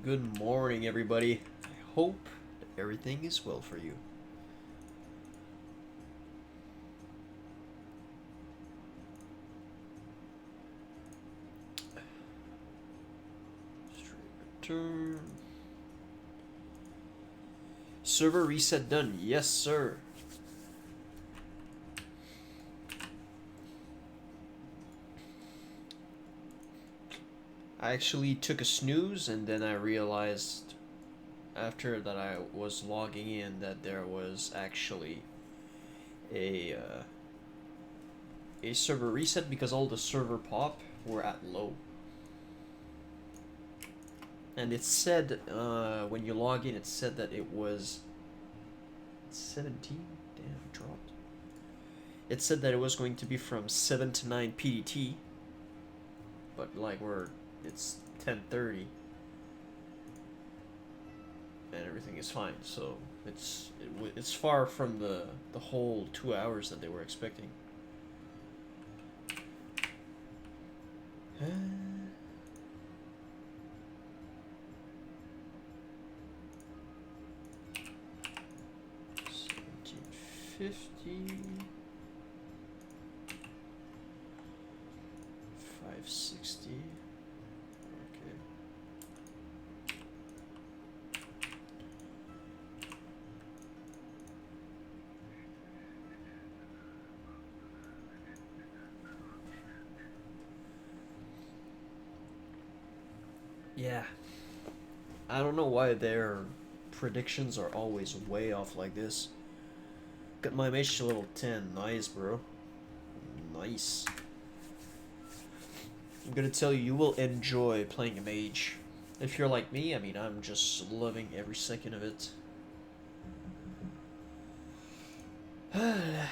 Good morning, everybody. I hope that everything is well for you. Straight return. Server reset done. Yes, sir. I actually took a snooze and then I realized after that I was logging in that there was actually a server reset because all the server pop were at low. And it said when you log in, it said that it was 17. Damn, it dropped. It said that it was going to be from 7 to 9 PDT, but like it's 10:30 and everything is fine. So it's far from the whole 2 hours that they were expecting. $17.50 $5.60. Okay. Yeah. I don't know why their predictions are always way off like this. Got my mage to level 10. Nice, bro. Nice. I'm gonna tell you, you will enjoy playing a mage. If you're like me, I mean, I'm just loving every second of it. Arcane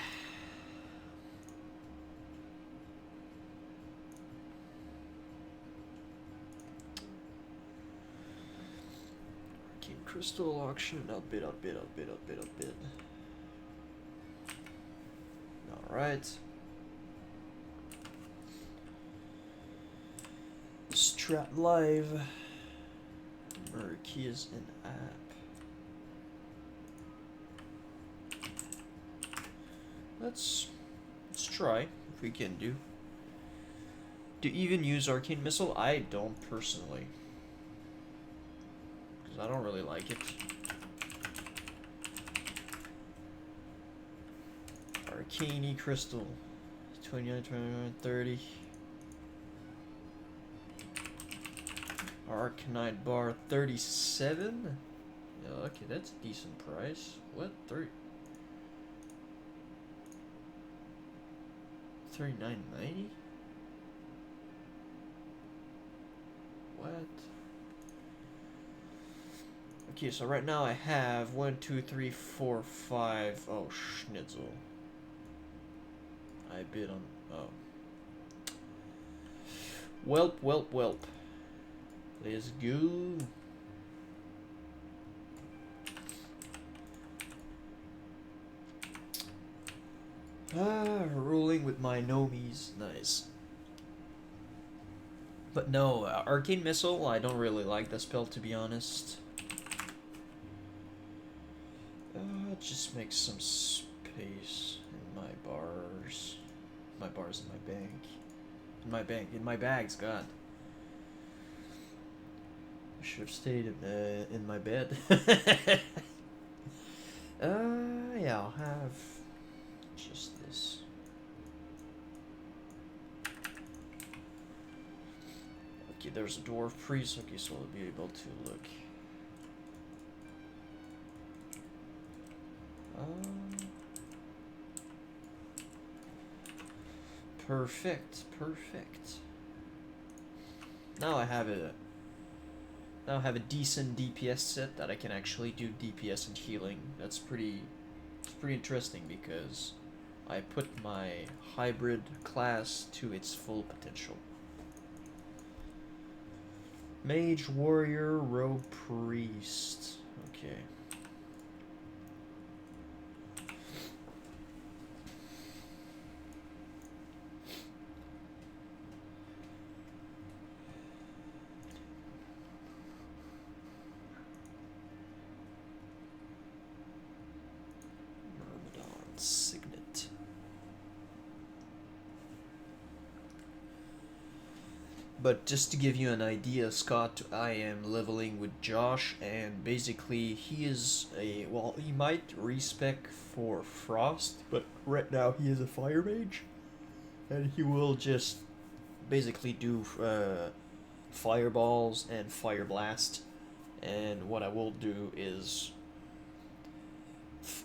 Crystal auction. Outbid. Alright. Strat Live. Murky is an app. Let's try if we can do. Do you even use Arcane Missile? I don't personally, because I don't really like it. Arcane Crystal. 29, 29, 30. Arcanite bar 37. Yeah, okay, that's a decent price. What? 39.90? What? Okay, so right now I have 1, 2, 3, 4, 5. Oh, schnitzel. I bid on. Oh. Welp. Let's go. Rolling with my nomies. Nice. But no, Arcane Missile, I don't really like that spell, to be honest. Just make some space in my bars. My bars in my bank. In my bags, God. I should have stayed in my bed. Yeah, I'll have just this. Okay, there's a dwarf priest. Okay, so I'll be able to look. Perfect. Now I have a decent DPS set that I can actually do DPS and healing. It's pretty interesting because I put my hybrid class to its full potential. Mage, warrior, rogue, priest. Okay. But just to give you an idea, Scott, I am leveling with Josh, and basically he is a, well, he might respec for Frost, but right now he is a Fire Mage, and he will just basically do Fireballs and Fire Blast, and what I will do is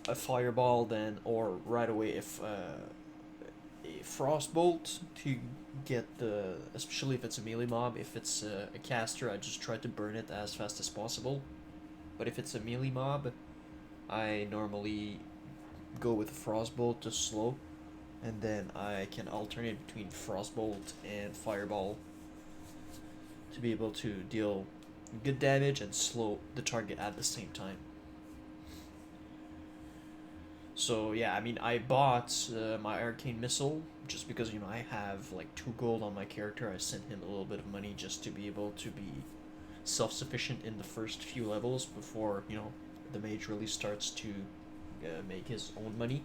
a Fireball then, or right away if a Frostbolt to get the, especially if it's a melee mob. If it's a caster, I just try to burn it as fast as possible. But if it's a melee mob, I normally go with Frostbolt to slow, and then I can alternate between Frostbolt and Fireball to be able to deal good damage and slow the target at the same time. So yeah, I mean, I bought my arcane missile just because, you know, I have like 2 gold on my character. I sent him a little bit of money just to be able to be self-sufficient in the first few levels before, you know, the mage really starts to make his own money.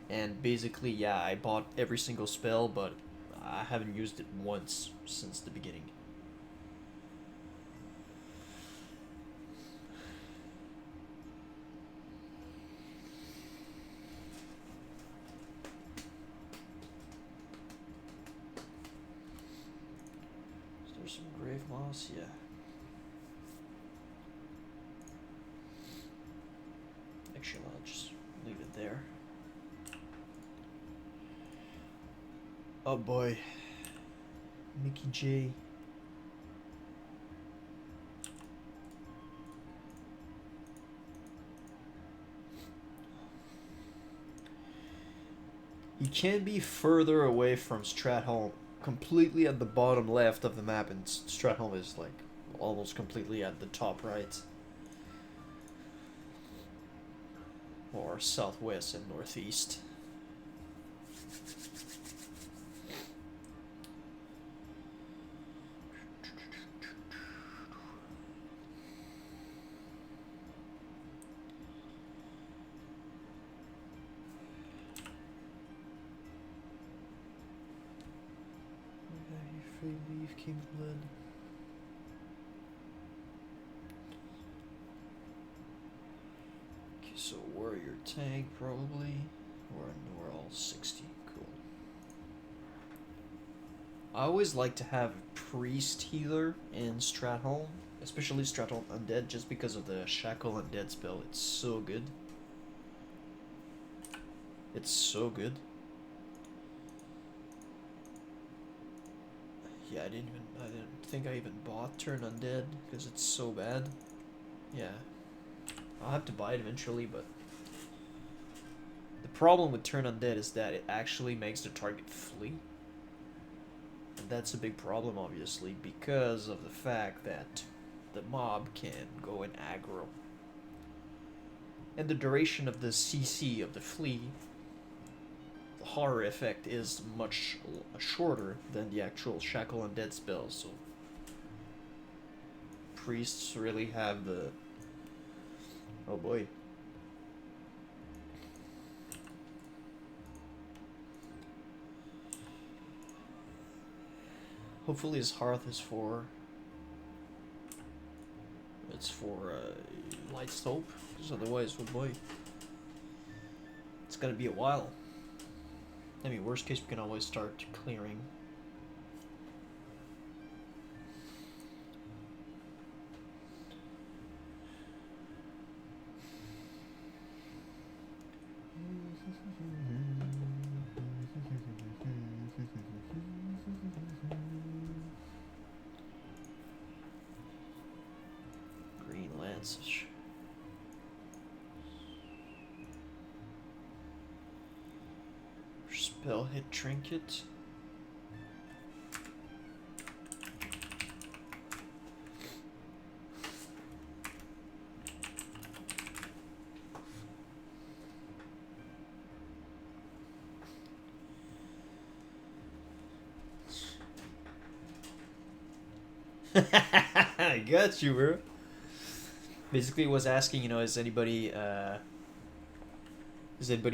And basically, yeah, I bought every single spell, but I haven't used it once since the beginning. Some grave moss, yeah. Actually, I'll just leave it there. Oh boy, Mickey J. You can't be further away from Stratholme. Completely at the bottom left of the map, and Stratholme is like almost completely at the top right, or southwest and northeast. Leave King's Blood. Okay, so warrior tank probably, or we're all 60. Cool. I always like to have a priest healer in Stratholme, especially Stratholme Undead, just because of the Shackle Undead spell. It's so good. It's so good. Yeah, I didn't think I even bought Turn Undead because it's so bad. Yeah, I'll have to buy it eventually, but the problem with Turn Undead is that it actually makes the target flee. And that's a big problem, obviously, because of the fact that the mob can go in aggro. And the duration of the CC of the flee, horror effect, is much shorter than the actual Shackle Undead spell, so priests really have the... Oh boy. Hopefully his hearth is for... It's for light soap, because otherwise, oh boy, it's gonna be a while. I mean, worst case, we can always start clearing. Green lances. Spell hit trinket. I got you, bro. Basically, was asking, you know, is anybody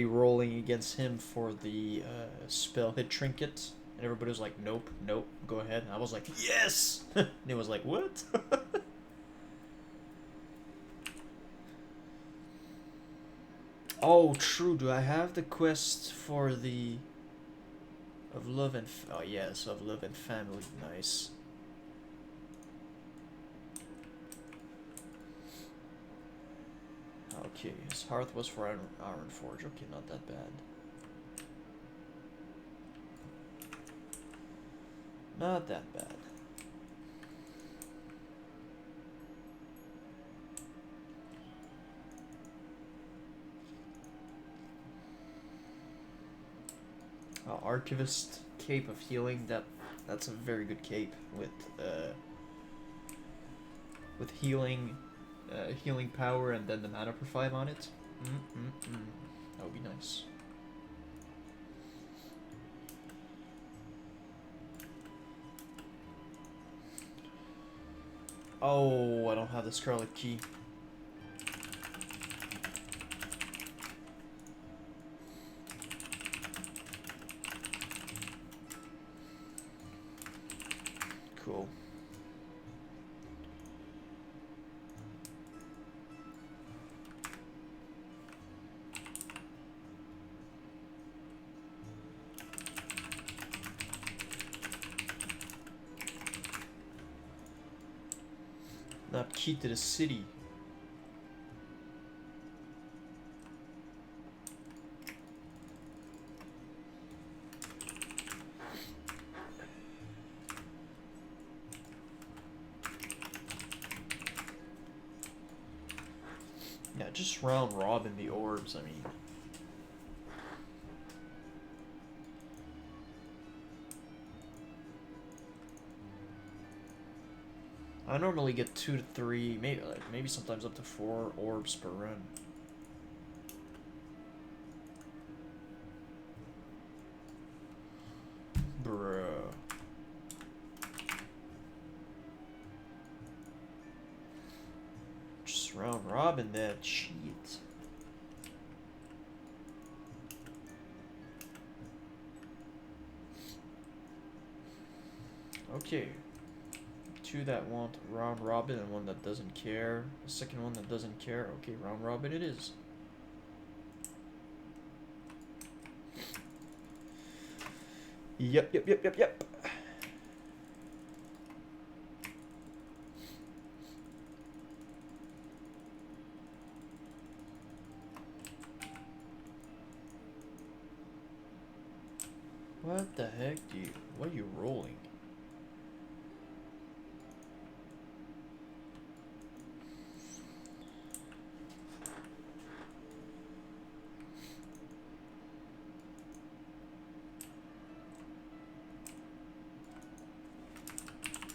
rolling against him for the spell hit trinket? And everybody was like, nope, nope, go ahead. And I was like, yes! And it was like, what? Oh, true. Do I have the quest for the... Of love and... Oh, yes, of love and family. Nice. Okay, his hearth was for Iron Forge. Okay, not that bad. Not that bad. Archivist Cape of Healing. That's a very good cape with healing, healing power, and then the mana per 5 on it. That would be nice. Oh, I don't have the Scarlet Key. Cool. Not key to the city. Yeah, just round robin the orbs, I mean. I normally get 2 to 3, maybe sometimes up to 4 orbs per run. Bruh. Just round robin that shit. Okay. 2 that want round robin and 1 that doesn't care. The second one that doesn't care. Okay, round robin it is. Yep. What the heck, dude? What are you rolling?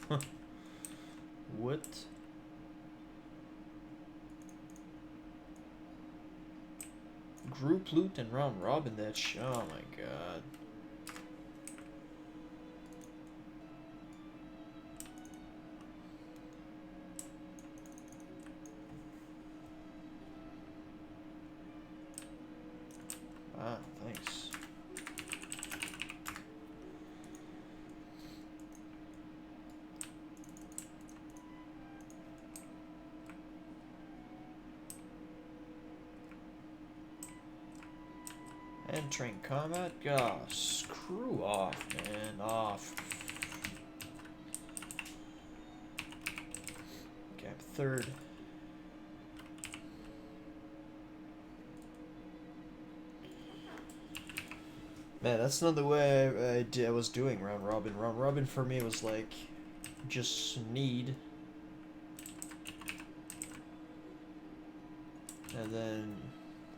Huh. What? Group loot and round robin that oh my god. Ah, thanks. Entering combat? God, screw off, man. Off. Okay, I'm third. Man, that's not the way I was doing round robin. Round robin for me was like, just need. And then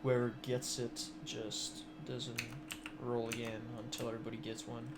whoever gets it just doesn't roll again until everybody gets one.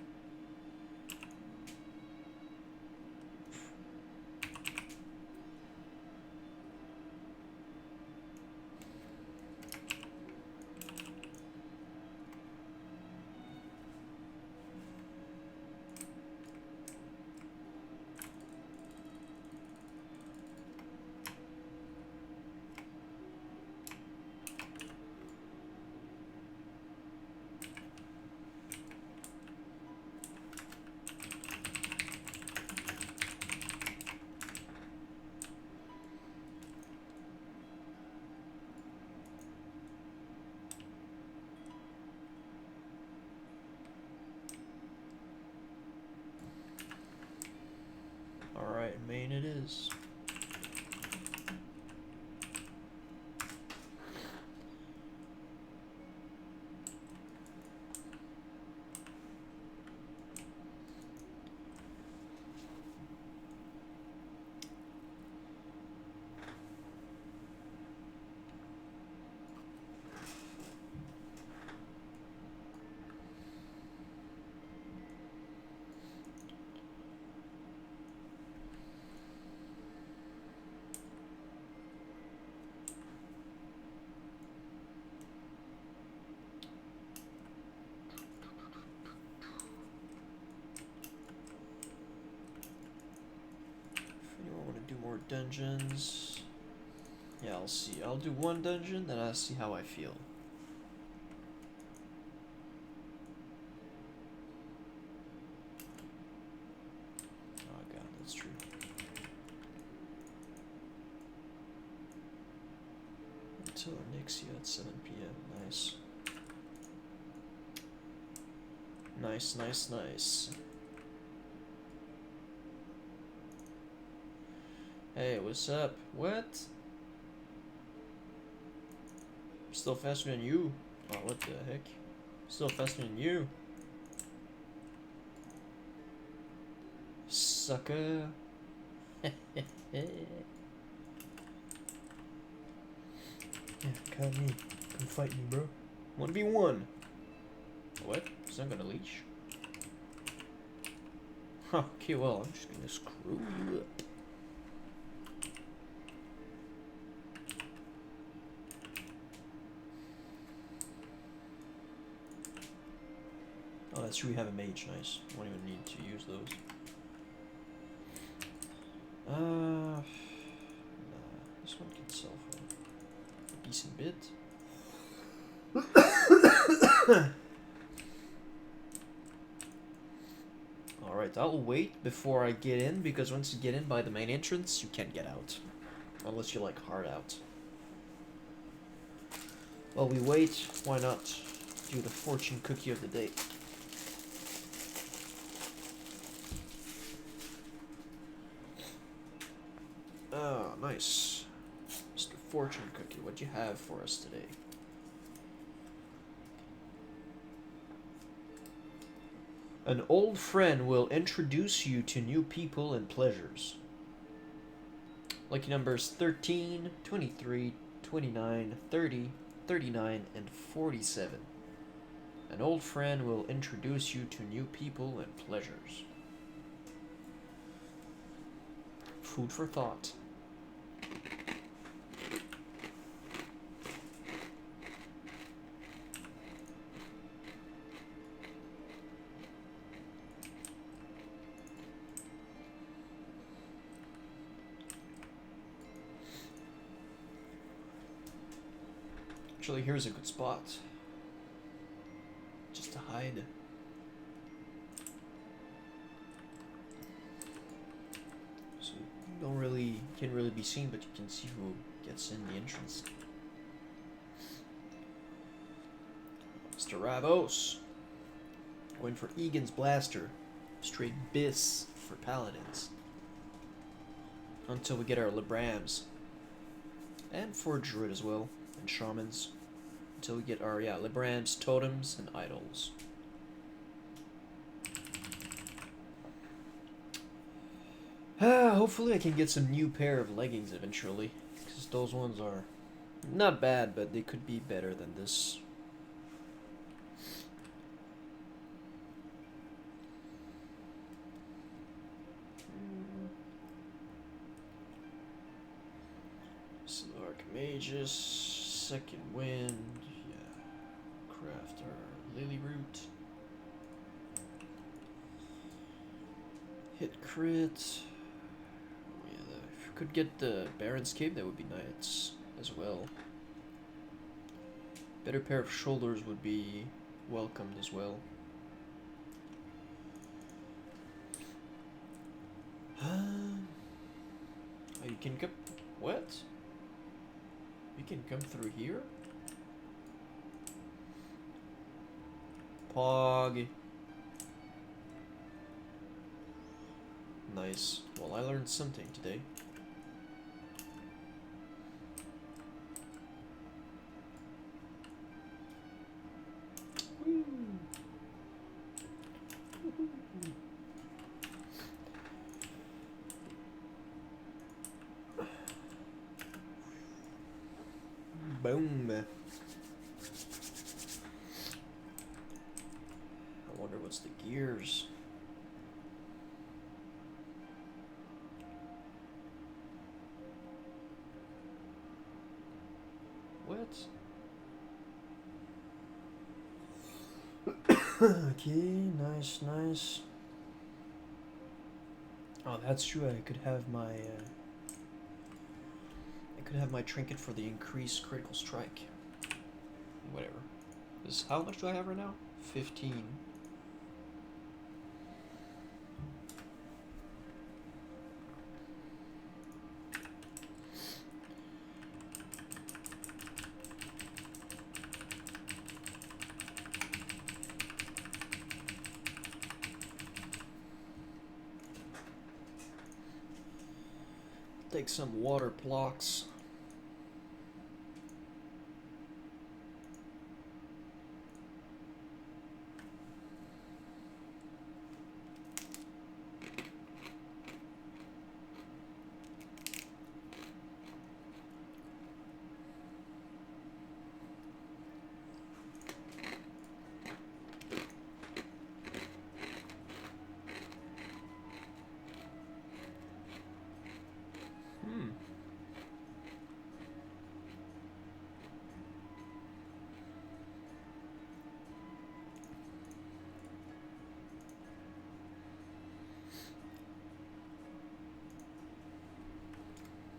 is. More dungeons. Yeah, I'll see. I'll do one dungeon, then I'll see how I feel. Oh god, that's true. Until Nixia at 7 p.m. Nice. Nice, nice, nice. Hey, what's up? What? Still faster than you. Oh, what the heck? Still faster than you. Sucker. Yeah, caught me. Come fight me, bro. 1v1. What? He's not gonna leash? Huh, okay, well, I'm just gonna screw you up. Oh, that's true, we have a mage, nice. Won't even need to use those. Nah, this one can sell for a decent bit. Alright, I'll wait before I get in, because once you get in by the main entrance, you can't get out. Unless you're like hard out. While we wait, why not do the fortune cookie of the day? Oh, nice. Mr. Fortune Cookie, what do you have for us today? An old friend will introduce you to new people and pleasures. Lucky numbers 13, 23, 29, 30, 39, and 47. An old friend will introduce you to new people and pleasures. Food for thought. Actually, here's a good spot. Just to hide. So you can't really be seen, but you can see who gets in the entrance. Mr. Ravos. Going for Egan's Blaster. Straight BIS for Paladins. Until we get our Librams. And for Druid as well. And Shamans. Until we get our, Librams, Totems, and Idols. Hopefully I can get some new pair of leggings eventually. Because those ones are not bad, but they could be better than this. So Archmagus, Second Wind, craft our Lily Root. Hit crit. If we could get the Baron's Cape, that would be nice as well. Better pair of shoulders would be welcomed as well. Oh, you can come. What? You can come through here? Pog. Nice. Well, I learned something today. Boom. I wonder what's the gears. What? Okay, nice, nice. Oh, that's true. I could have my trinket for the increased critical strike. Whatever. How much do I have right now? 15. Take some water blocks.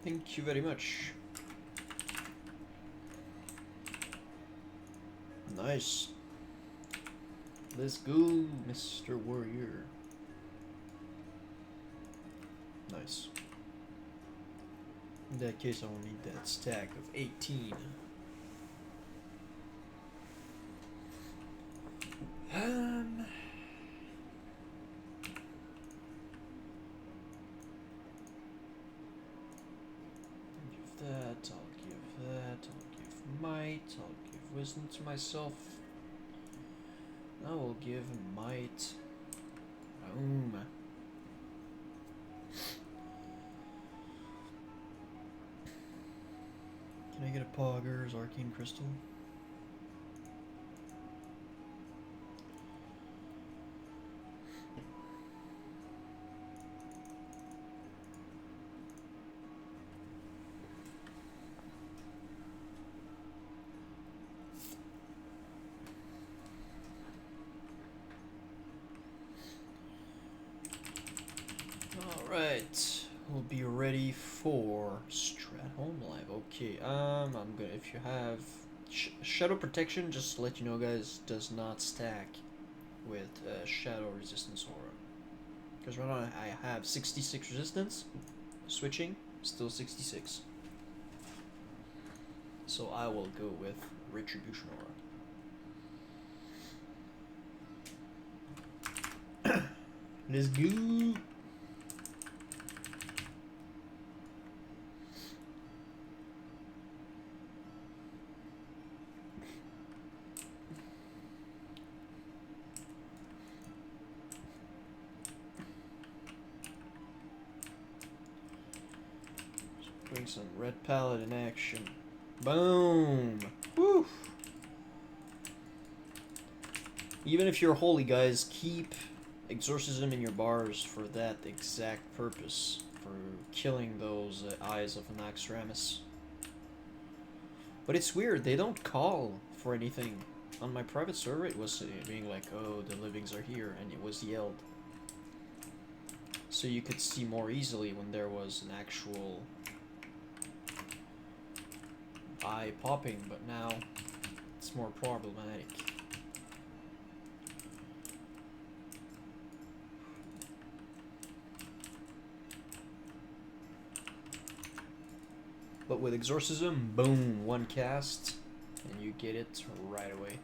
Thank you very much. Nice. Let's go, Mr. Warrior. Nice. In that case, I will need that stack of 18. I'll give wisdom to myself. I will give might. Boom. Can I get a Pogger's Arcane Crystal? Alright, we'll be ready for Stratholme Live. Okay, I'm gonna, if you have Shadow Protection, just to let you know guys, does not stack with Shadow Resistance Aura. Because right now I have 66 resistance, switching, still 66. So I will go with Retribution Aura. Let's go! Bring some red Paladin action. Boom! Woo! Even if you're holy, guys, keep Exorcism in your bars for that exact purpose. For killing those eyes of Anaxramus. But it's weird, they don't call for anything. On my private server, it was being like, oh, the livings are here, and it was yelled. So you could see more easily when there was an actual eye popping, but now it's more problematic. But with Exorcism, boom, one cast, and you get it right away.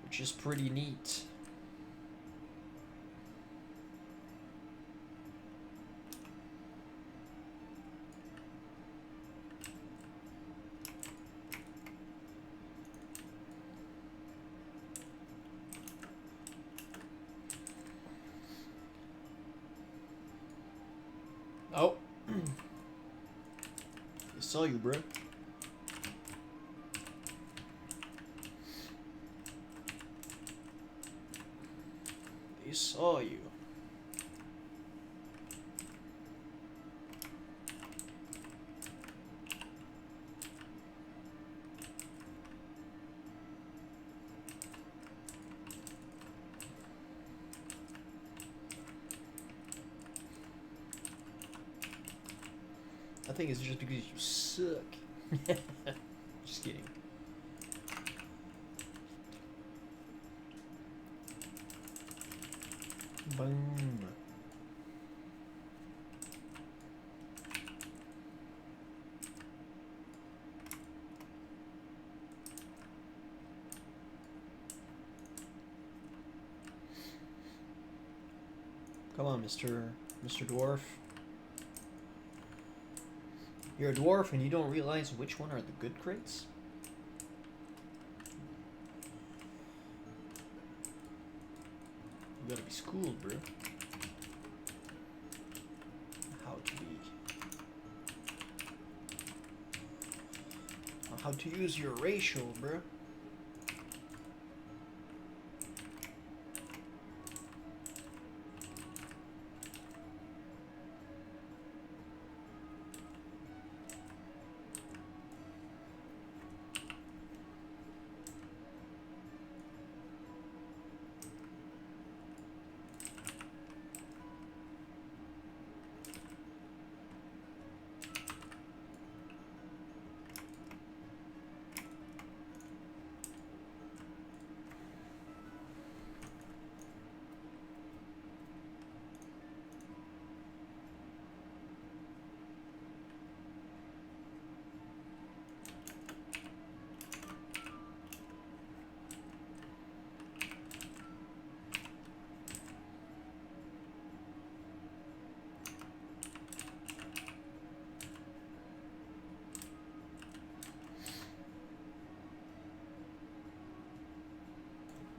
Which is pretty neat. Oh. Saw you, bro. They saw you. I think it's just because you suck. Just kidding. Boom. Come on, Mr. Dwarf. You're a dwarf and you don't realize which one are the good crates? You gotta be schooled, bro. How to use your ratio, bro.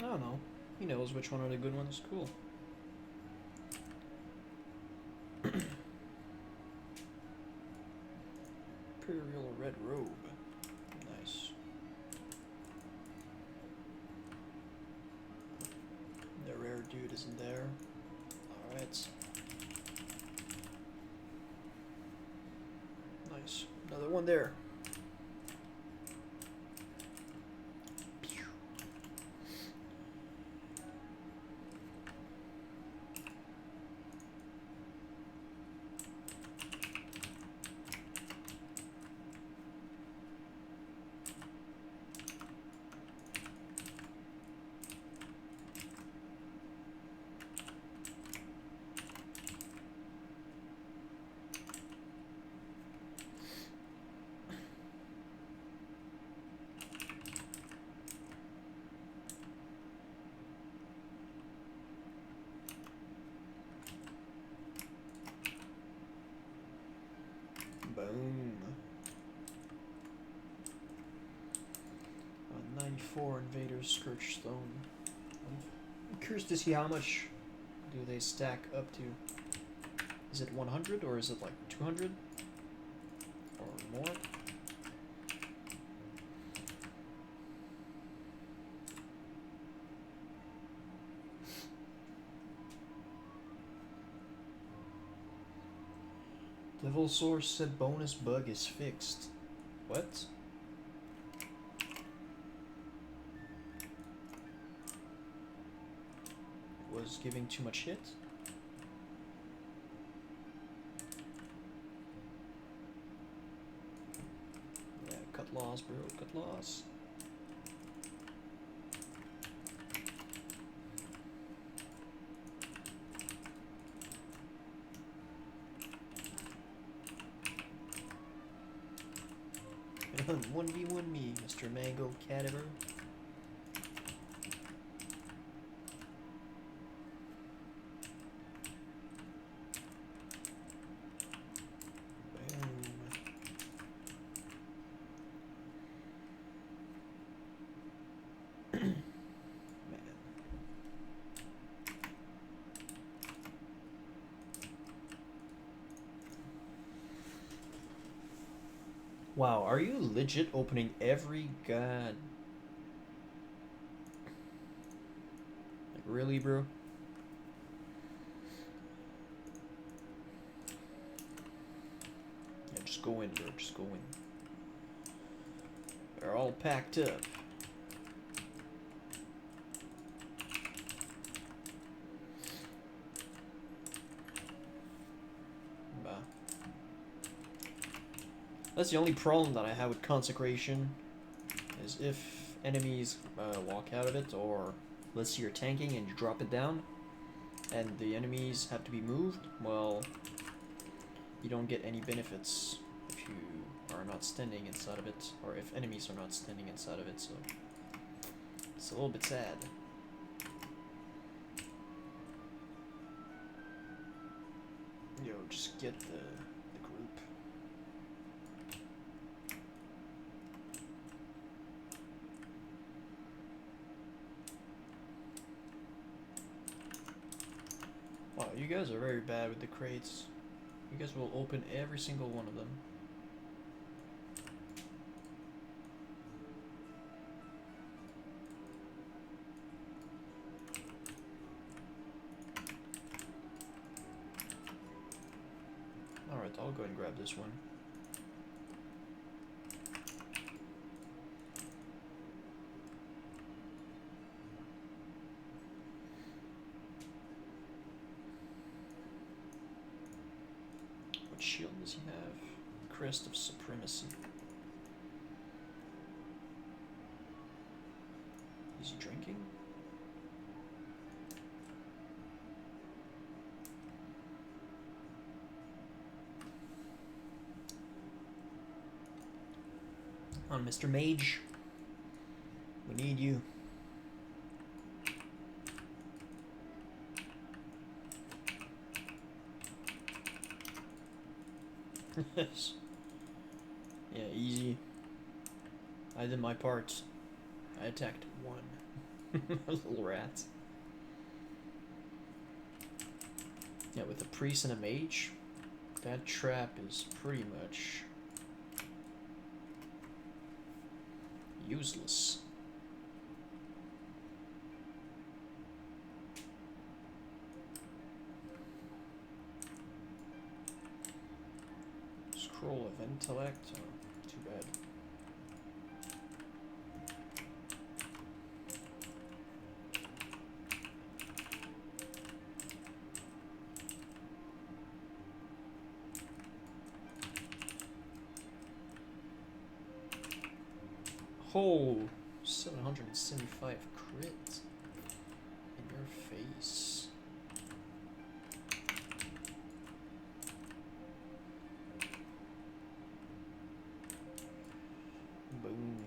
I don't know. He knows which one are the good ones. Cool. Imperial Red Robe. Nice. The rare dude isn't there. Alright. Nice. Another one there. Boom. 94 Invaders Scourge Stone. I'm curious to see how much do they stack up to. Is it 100 or is it like 200 or more? Devil Source said bonus bug is fixed. What? Was giving too much hit? Yeah, cut loss, bro. Cut loss. One v one me, Mr. Mango Cadaver. Wow, are you legit opening every god? Like, really, bro? Yeah, just go in, bro. Just go in. They're all packed up. Bah. That's the only problem that I have with Consecration, is if enemies walk out of it, or let's say you're tanking and you drop it down, and the enemies have to be moved, well, you don't get any benefits if you are not standing inside of it, or if enemies are not standing inside of it, so it's a little bit sad. Yo, just get the group. Wow, you guys are very bad with the crates. You guys will open every single one of them. Alright, I'll go and grab this one. What shield does he have? Crest of Supremacy. Is he drinking? Come on, Mr. Mage. We need you. Yeah, easy. I did my part. I attacked one. Little rat. Yeah, with a priest and a mage, that trap is pretty much useless. Scroll of Intellect? Oh, too bad. Oh, 775 crit in your face. Boom.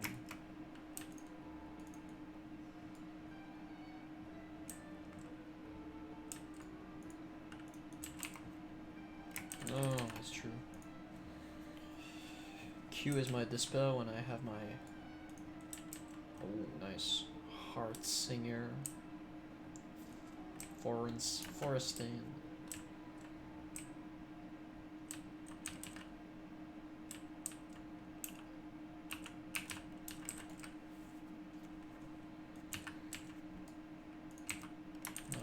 Oh, that's true. Q is my dispel when I have my... Oh, nice. Heart Singer. Forestan.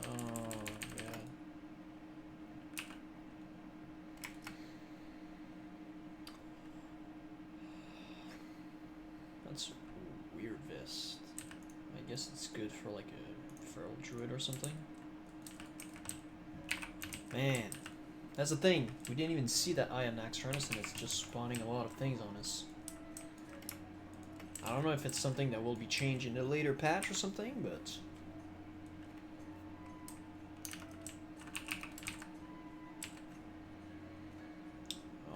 Oh, yeah. That's a weird vest. I guess it's good for like a feral druid or something. Man, that's the thing. We didn't even see that Eye of Naxxramas, and it's just spawning a lot of things on us. I don't know if it's something that will be changed in a later patch or something, but...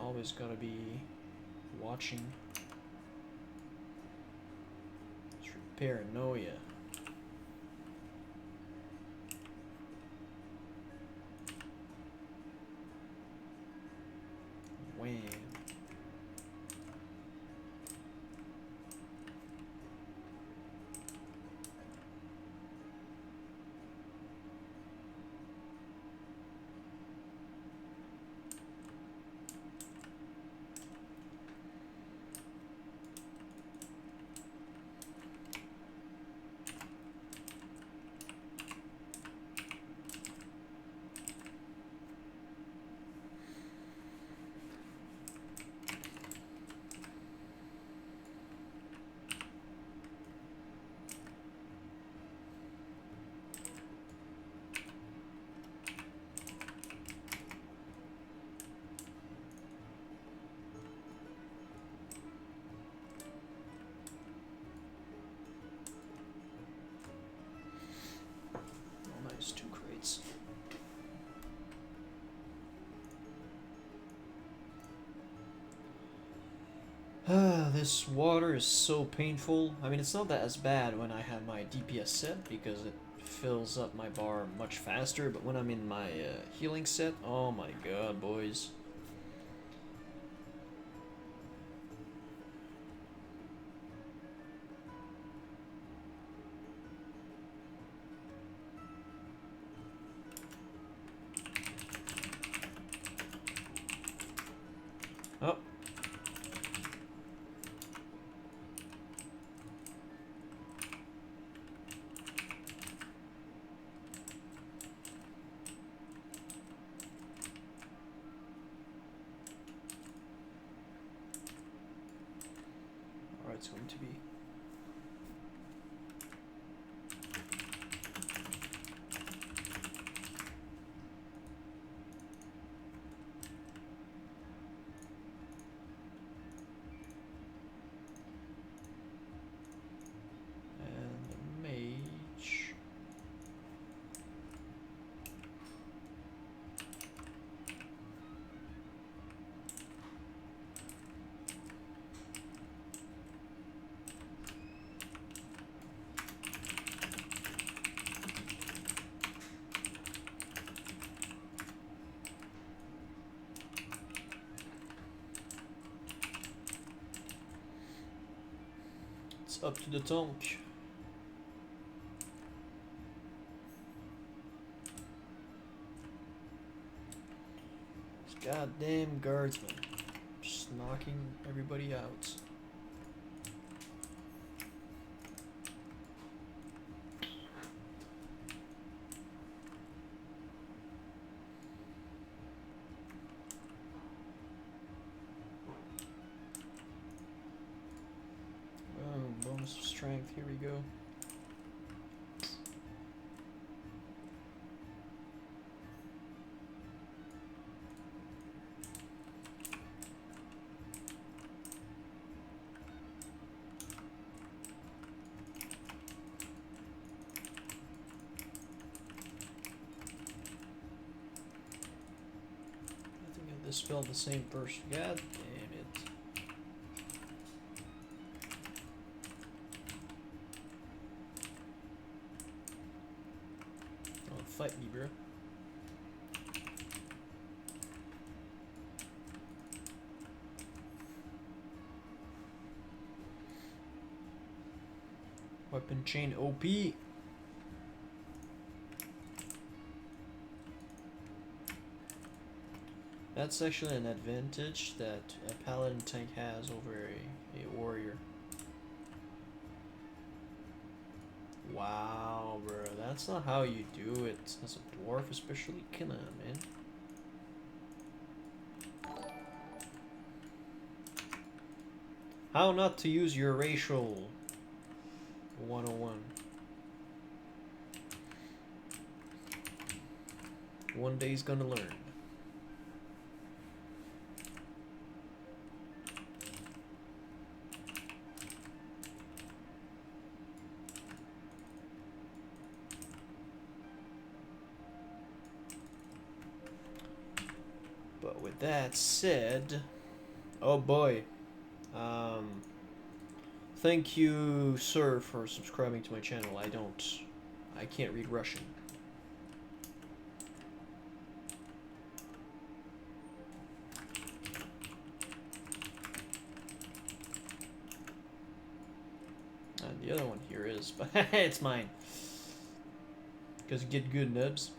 Always gotta be watching. Paranoia. Wham. This water is so painful. I mean, it's not that as bad when I have my DPS set because it fills up my bar much faster, but when I'm in my healing set, oh my god, boys. Oh. Alright, it's going to be. And the mage. It's up to the tank. Goddamn guardsmen. Just knocking everybody out. Oh, bonus of strength, here we go. Spelled the same person. God damn it. Oh, fight me, bro. Weapon chain OP. That's actually an advantage that a Paladin tank has over a warrior. Wow, bro, that's not how you do it as a dwarf, especially. Come on, man. How not to use your racial 101. One day he's gonna learn. But with that said, oh boy, thank you, sir, for subscribing to my channel. I can't read Russian. And the other one here is, but it's mine. Because you get good nubs.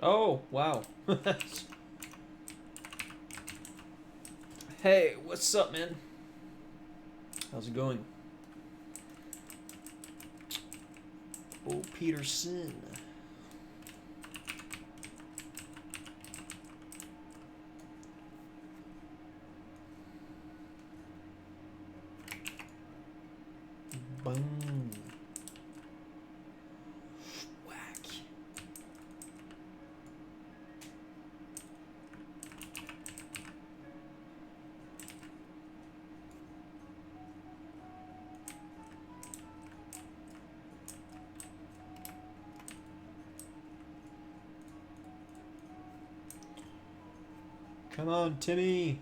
Oh, wow. Hey, what's up, man? How's it going? Oh, Peterson. Boom. Whack. Come on, Timmy!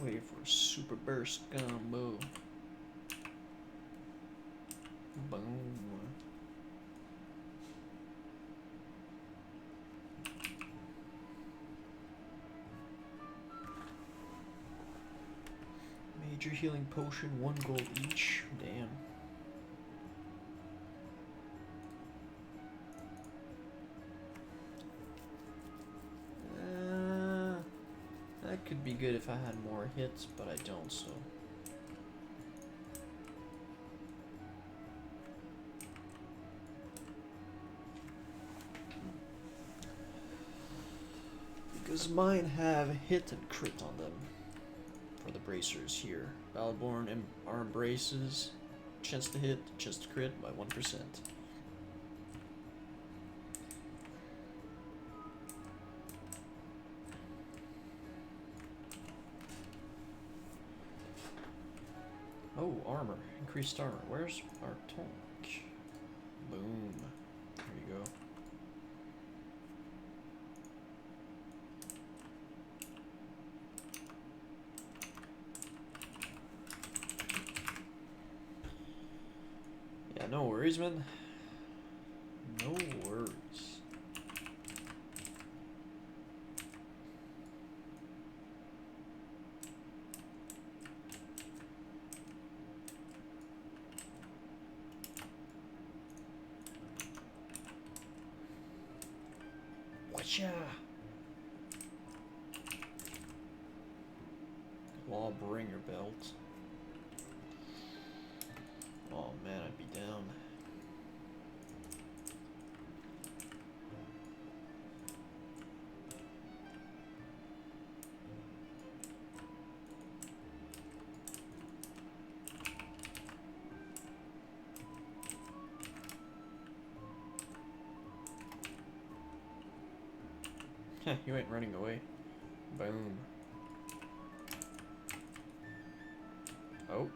Waiting for a super burst combo. Boom. Major healing potion, 1 gold each. Damn. That could be good if I had more hits, but I don't, so. Because mine have hit and crit on them. For the bracers here. Battleborn arm braces. Chance to hit, chance to crit by 1%. Oh, armor. Increased armor. Where's our tonk? Boom. There you go. Yeah, no worries, man. No worries. Whatcha? Lawbringer belt. Oh man, I'd be down. Heh, you ain't running away. Boom. Oh.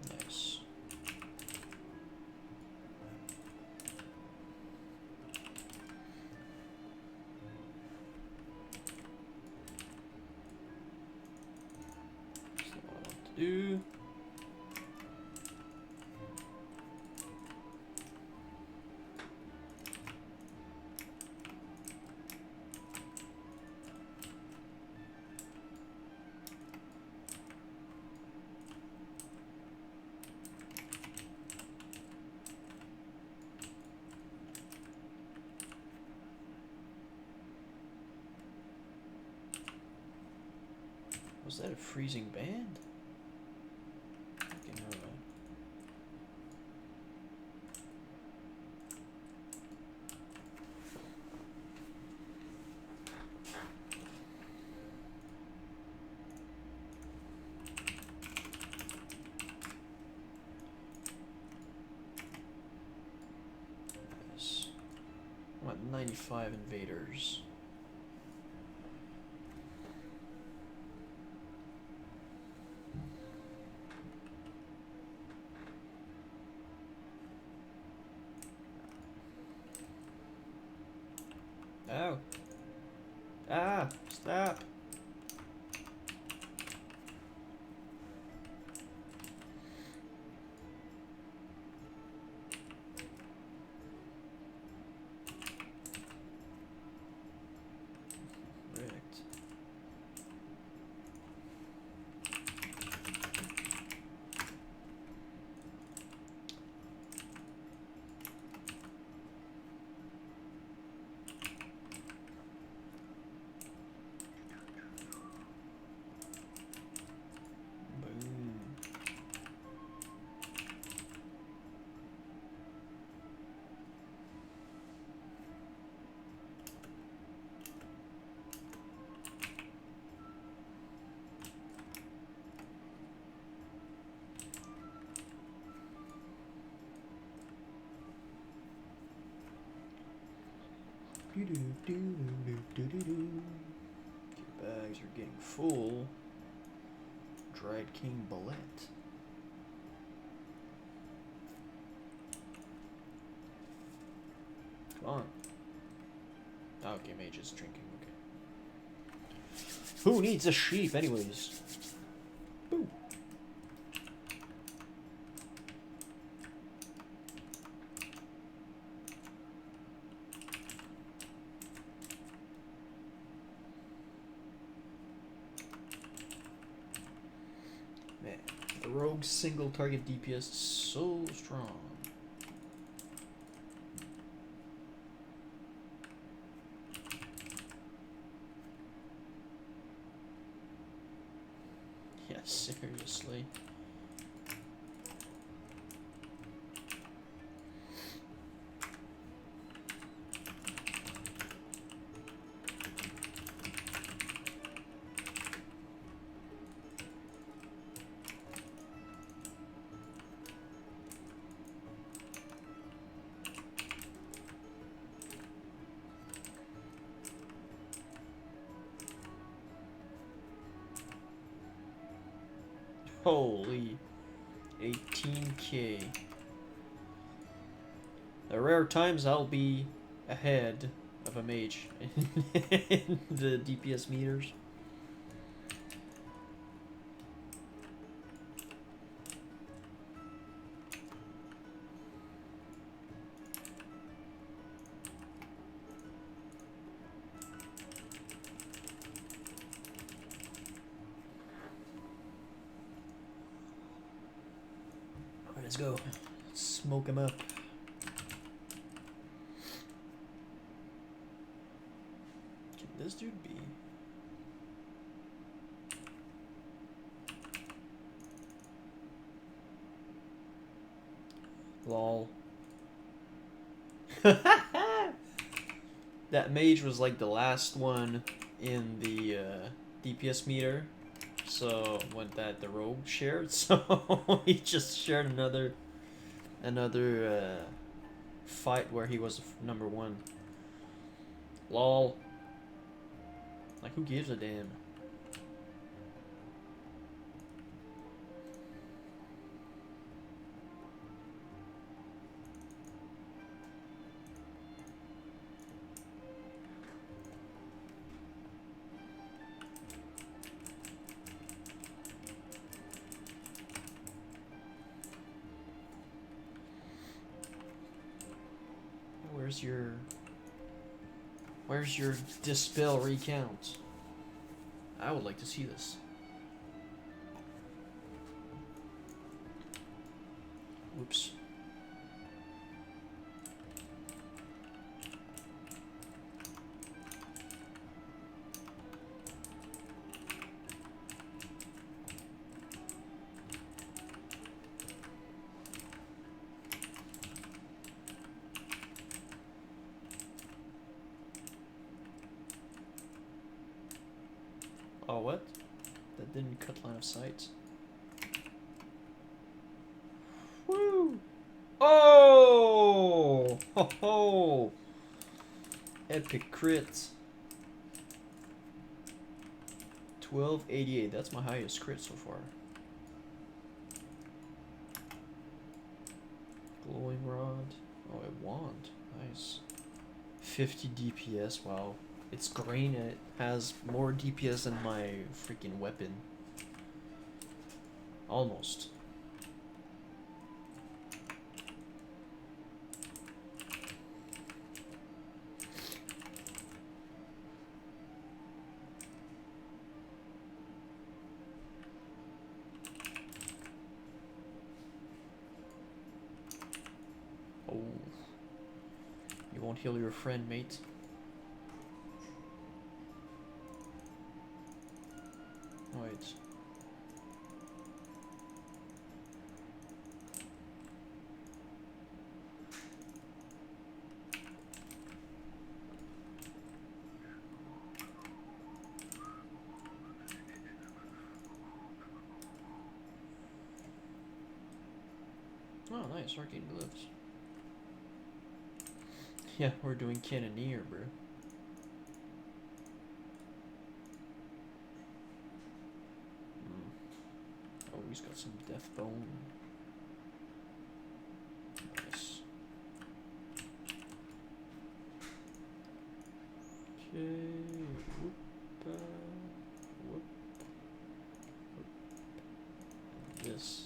Nice. That's what I want to do. Was that a freezing band? Fucking hell, man. Nice. I'm at 95 invaders. Ow. Ah, stop. Bags are getting full. Dried King Bullet. Come on. Oh, okay, Mage is drinking. Okay. Who needs a sheep, anyways? Boo. Man, the rogue's single target DPS is so strong. Yeah, seriously. Holy 18k. There are rare times I'll be ahead of a mage in the DPS meters. Alright, let's go. Smoke him up. Can this dude be? Lol. That mage was like the last one in the DPS meter. So when the rogue shared, so he just shared another fight where he was number 1. Lol. Like, who gives a damn? Where's your dispel recount? I would like to see this. Whoops. Oh, what? That didn't cut line of sight. Woo! Oh! Ho ho! Epic crit. 1288. That's my highest crit so far. Glowing rod. Oh, a wand. Nice. 50 DPS. Wow. It's green and it has more DPS than my freaking weapon. Almost. Oh. You won't heal your friend, mate. Wait. Oh, nice. Arcane glyphs. Yeah, we're doing cannoneer, bro. Some death bone. Nice. Okay. Whoop, whoop, whoop. This.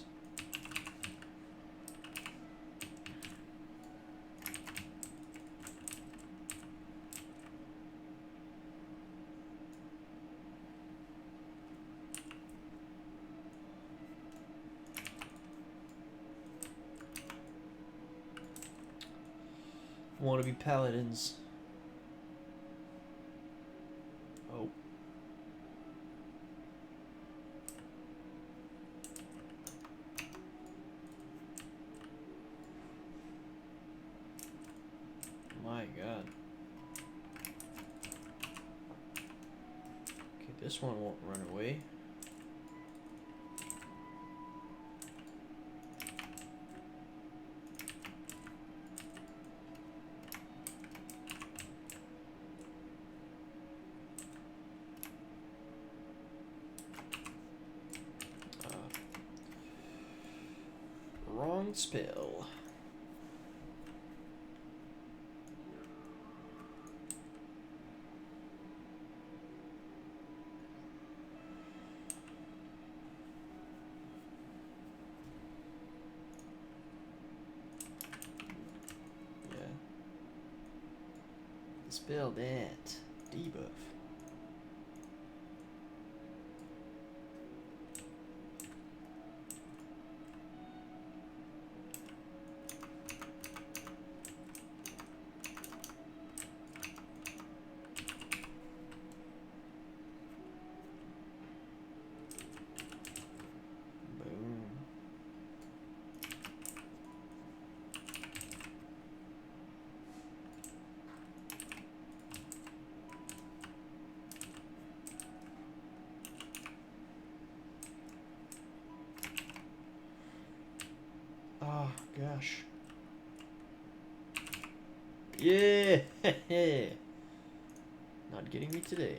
Want to be paladins. Oh. My god. Okay, this one won't run away. Wrong spell. Yeah. Spell that. Debuff. Boom. Oh, gosh. Yeah! Not getting me today.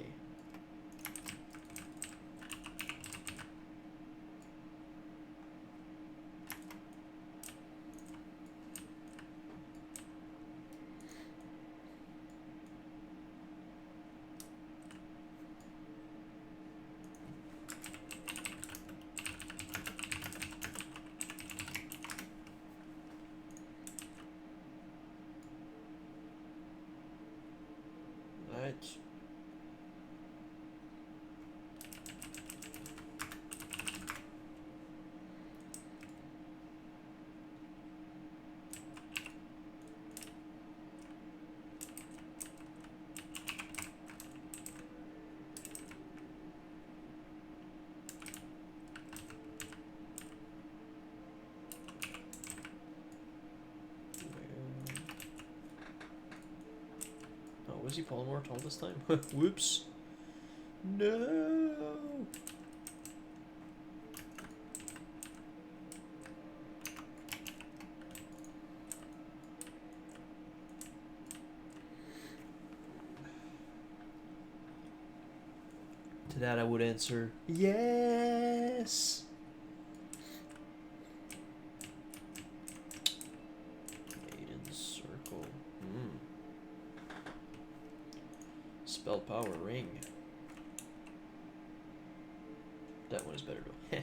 Right. Oh, was he polymorphed all this time? Whoops. No. To that I would answer, yes. Maiden Circle. Spell Power Ring. That one is better though.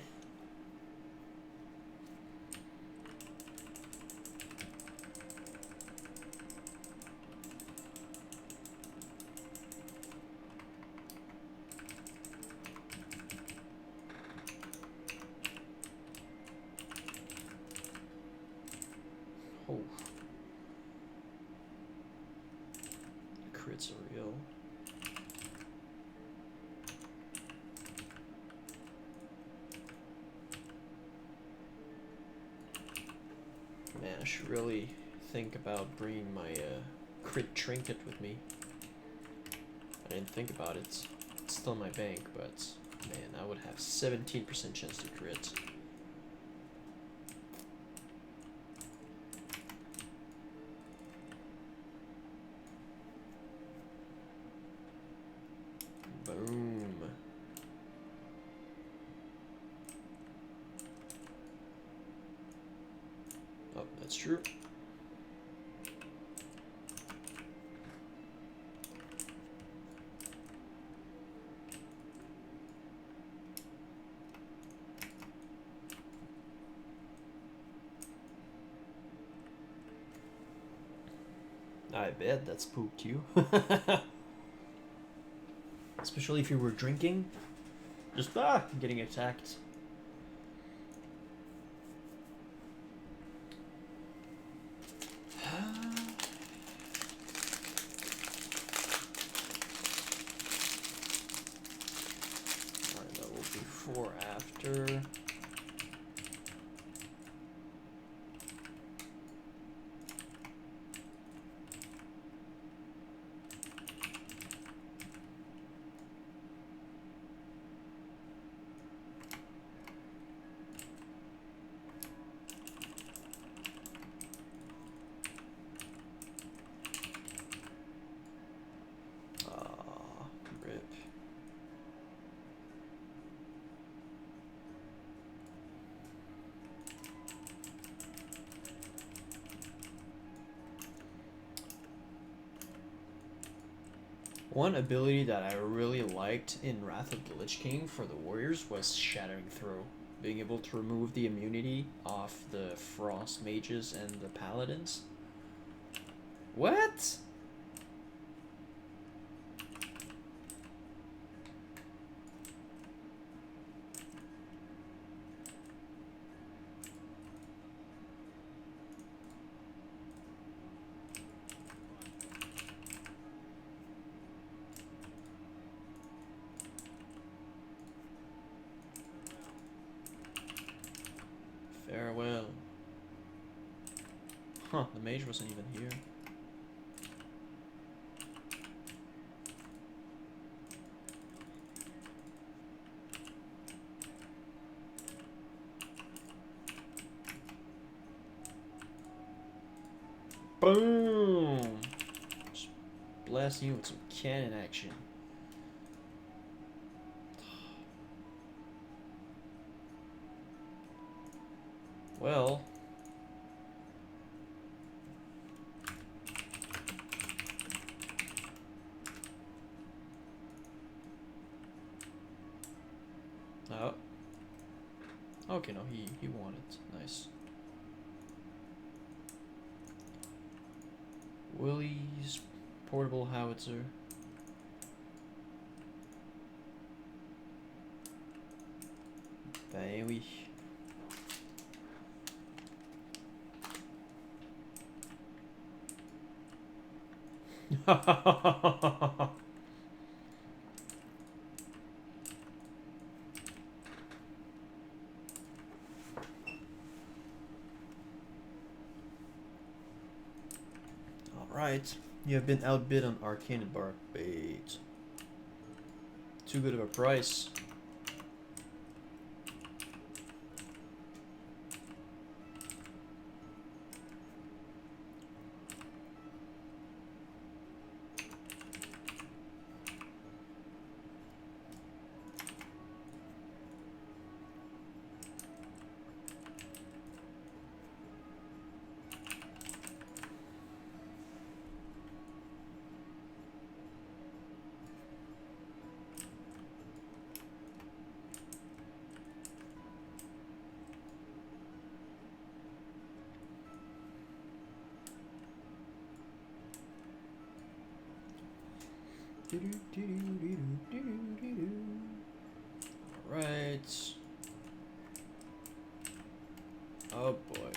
Oh. Crits are real. Man, I should really think about bringing my crit trinket with me. I didn't think about it. It's still in my bank, but man, I would have 17% chance to crit. Boom. that's true. I bet that spooked you. Especially if you were drinking. Just, getting attacked. Alright, that will be 4 after. Rip. One ability that I really liked in Wrath of the Lich King for the warriors was Shattering Throw. Being able to remove the immunity off the Frost mages and the paladins. What? Farewell. Huh, the mage wasn't even here. Boom! Just blasting you with some cannon action. Well, oh, okay, no, he won it. Nice. Willie's portable howitzer. Ben oui. Alright, you have been outbid on Arcane and Bark Bait. Too good of a price. Alright. Oh boy.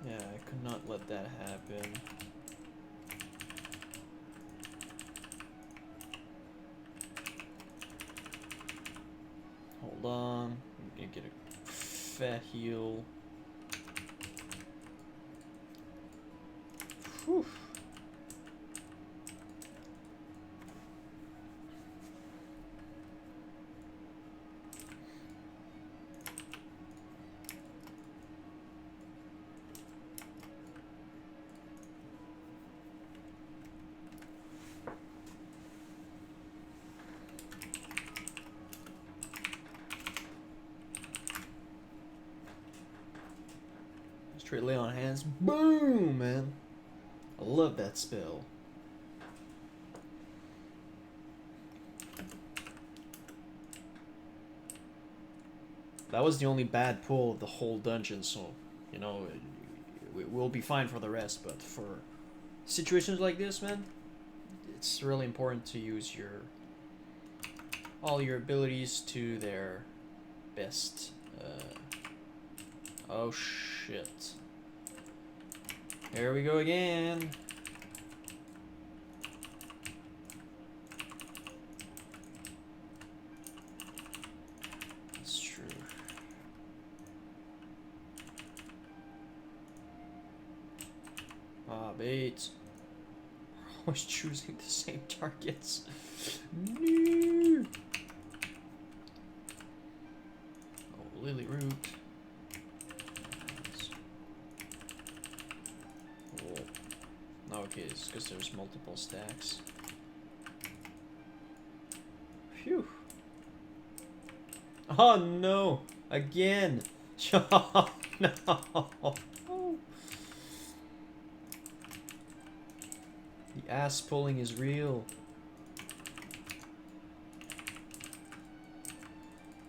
Yeah, I could not let that happen. Hold on. I'm gonna get a fat heal. Whew. Trade lay on hands. Boom, man. I love that spell. That was the only bad pull of the whole dungeon, so, you know, we'll be fine for the rest, but for situations like this, man, it's really important to use all your abilities to their best. Oh shit. Here we go again. That's true. Ah, bait. Always choosing the same targets. No. Oh, Lily Root. Oh. Okay, it's because there's multiple stacks. Phew. Oh no! Again! Oh no! The ass pulling is real.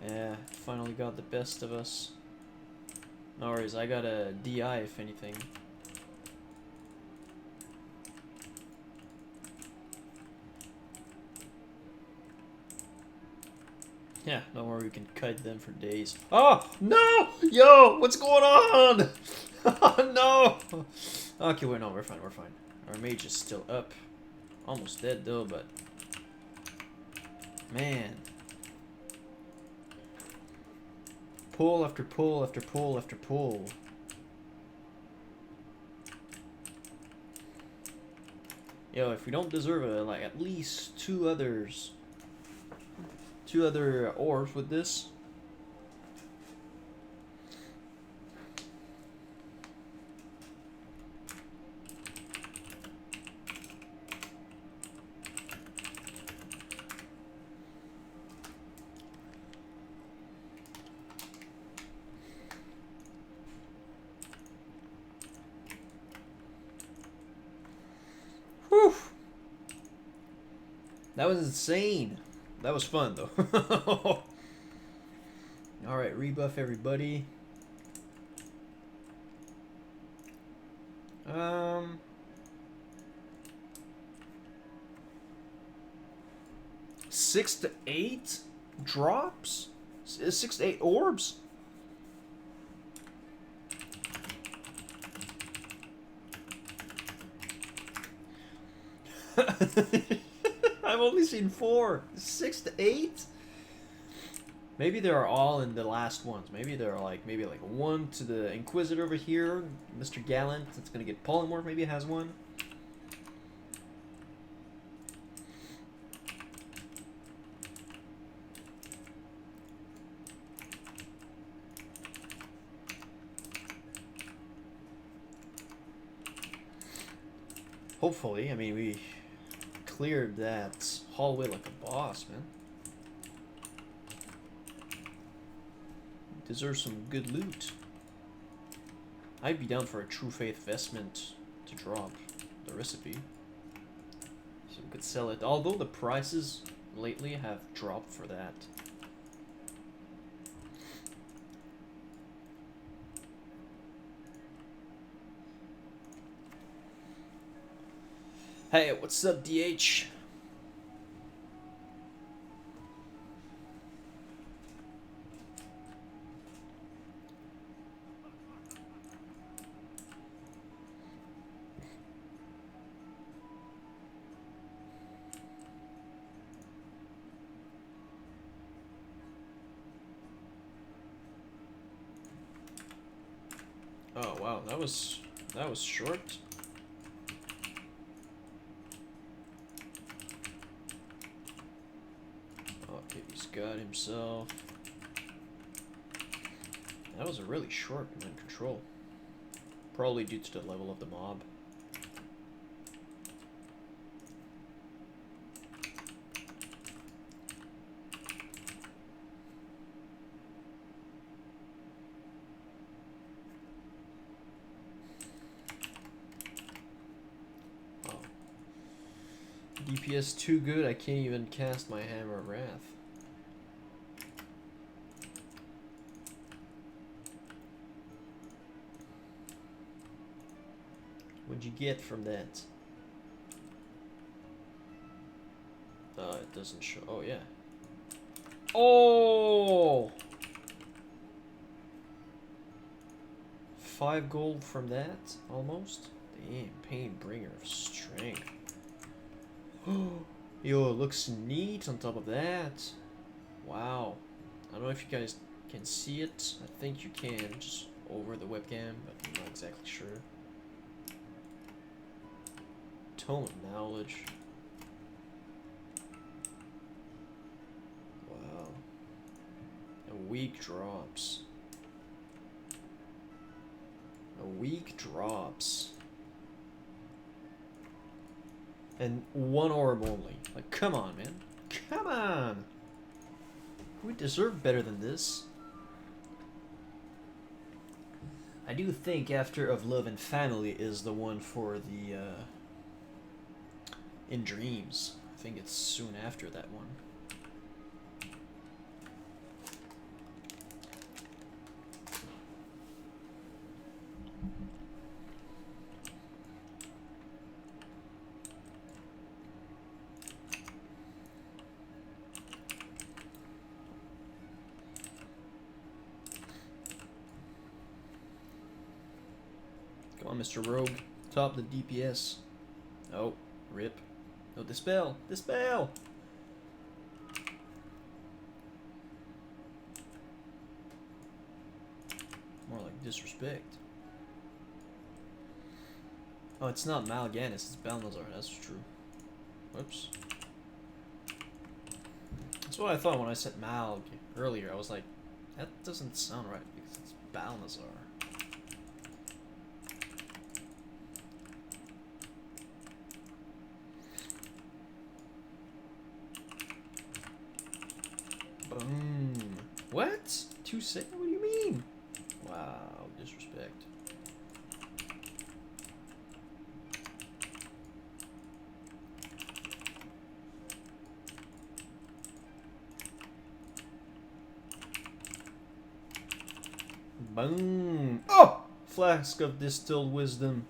Yeah, finally got the best of us. No worries, I got a DI if anything. Yeah, don't worry, we can kite them for days. Oh, no! Yo, what's going on? Oh, no! Okay, wait, no, we're fine, we're fine. Our mage is still up. Almost dead, though, but... Man. Pull after pull after pull after pull. Yo, if we don't deserve it, like, at least two other orbs with this. Whew. That was insane. That was fun, though. Alright, rebuff everybody. 6 to 8 drops? 6 to 8 orbs? I've only seen 4. 6 to 8? Maybe they are all in the last ones. Maybe they're like, maybe like 1 to the Inquisitor over here. Mr. Gallant, that's gonna get polymorph, maybe has one. Hopefully, I mean, we cleared that hallway like a boss, man. Deserve some good loot. I'd be down for a True Faith vestment to drop the recipe. So we could sell it. Although the prices lately have dropped for that. Hey, what's up, DH? Oh wow, that was short. Okay, he's got himself. That was a really short command control. Probably due to the level of the mob. DPS too good, I can't even cast my Hammer of Wrath. What'd you get from that? It doesn't show. Oh, yeah. Oh! 5 gold from that, almost. Damn, Pain Bringer of Strength. Yo, it looks neat on top of that. Wow. I don't know if you guys can see it. I think you can, just over the webcam, but I'm not exactly sure. Tome of Knowledge. Wow. And weak drops. Weak drops. And 1 orb only. Like, come on, man. Come on! We deserve better than this. I do think After of Love and Family is the one for the, In Dreams. I think it's soon after that one. Come on, Mr. Rogue. Top the DPS. Oh, rip. No, dispel! Dispel! More like disrespect. Oh, it's not Mal'Ganis, it's Balnazar, that's true. Whoops. That's what I thought when I said Malg earlier. I was like, that doesn't sound right because it's Balnazar. Boom. What? 2 seconds? What do you mean? Wow, disrespect. Boom. Oh! Flask of Distilled Wisdom.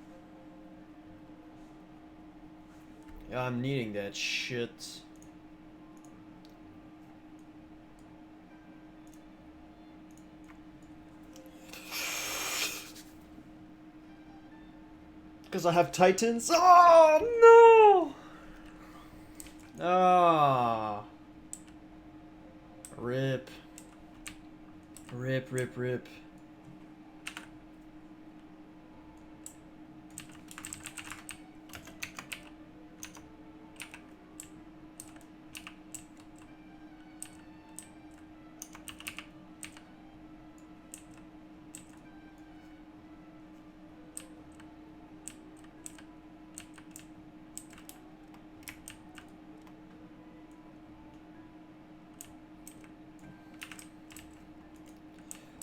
Yeah, I'm needing that shit. Because I have Titans? Oh, no! Ah. Rip. Rip, rip, rip.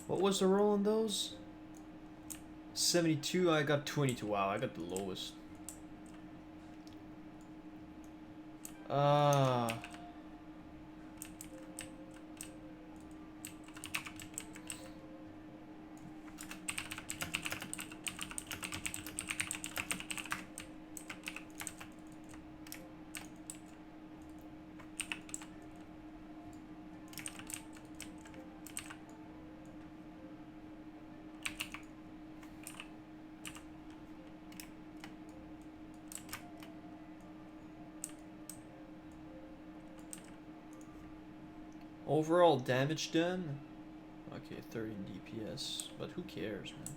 What was the roll on those? 72, I got 22. Wow, I got the lowest. Ah. Overall damage done? Okay, 30 DPS, but who cares, man?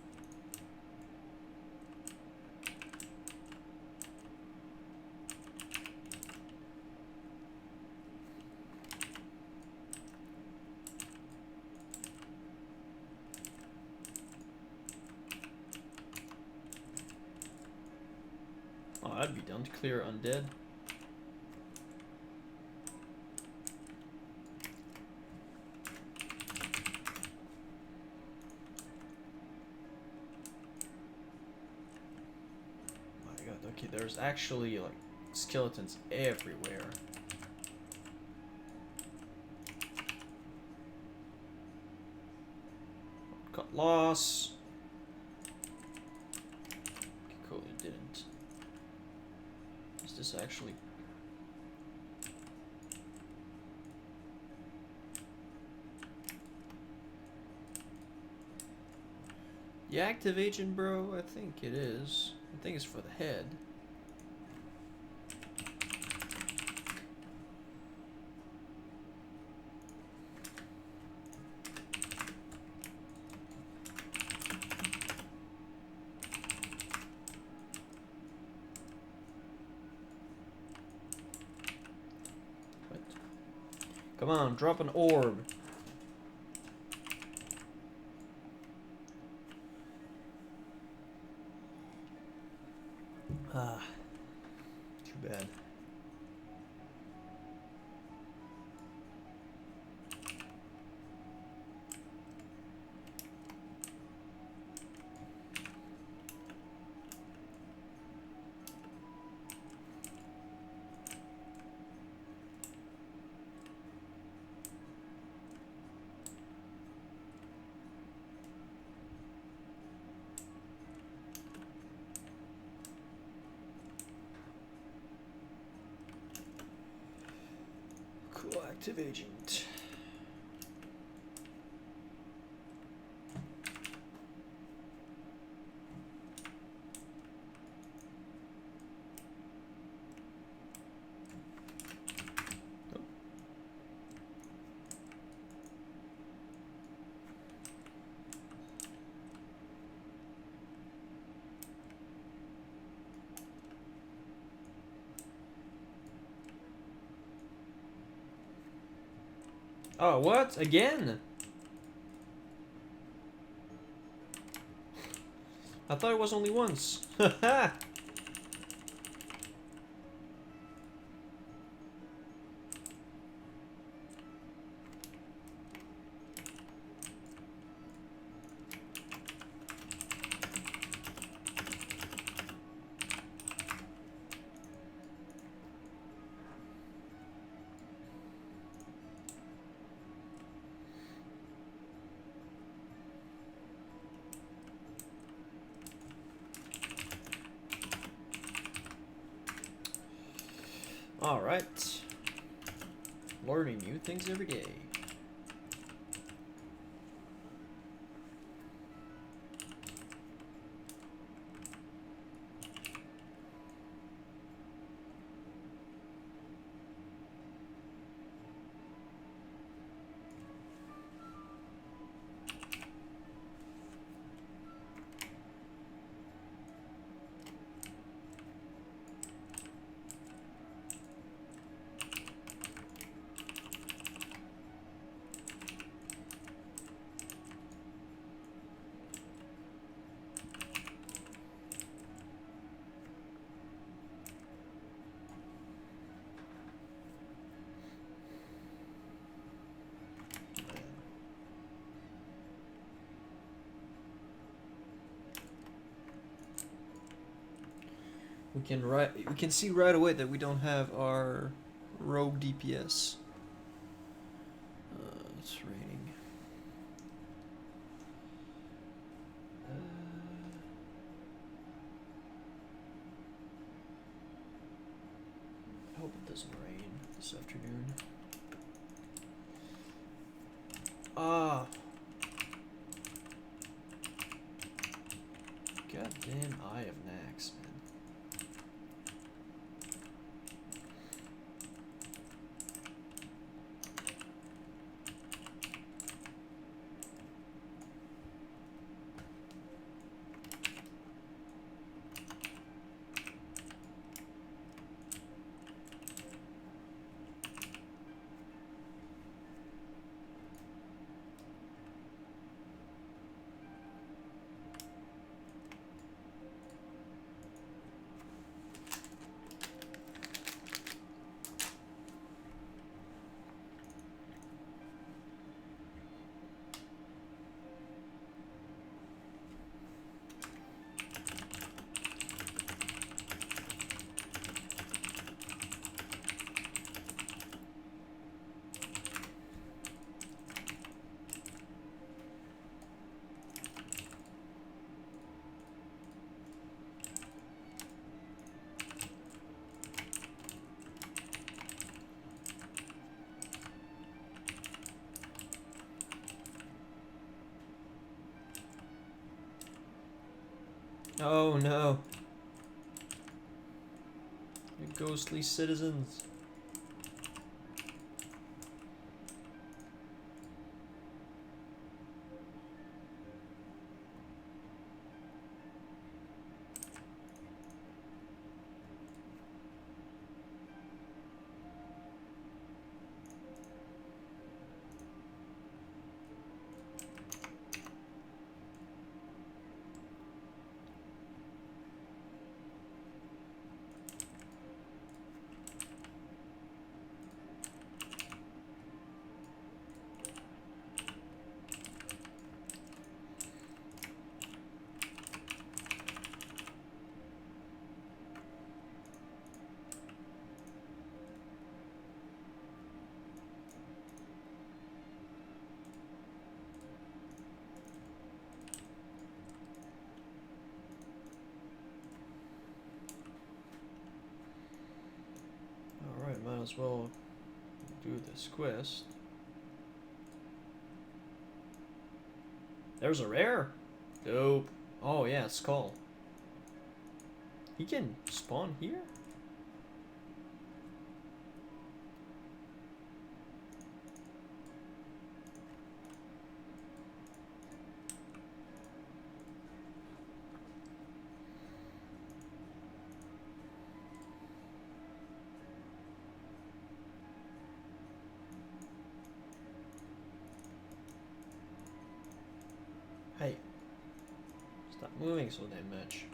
Oh, that'd be done to clear undead. Okay, there's actually like skeletons everywhere. Got loss. Okay, cool, it didn't. Is this actually... The active agent, bro? I think it is. I think it's for the head. What? Come on, drop an orb. Ah, too bad. Cool, active agent. Oh, what? Again? I thought it was only once. Haha! Alright. Learning new things every day. We can see right away that we don't have our rogue DPS. It's raining. I hope it doesn't rain this afternoon. Ah. Goddamn Eye of Nax, man. Oh no. You ghostly citizens. Alright, might as well do this quest. There's a rare! Dope. Oh yeah, skull. He can spawn here? Hey. Stop moving so damn much.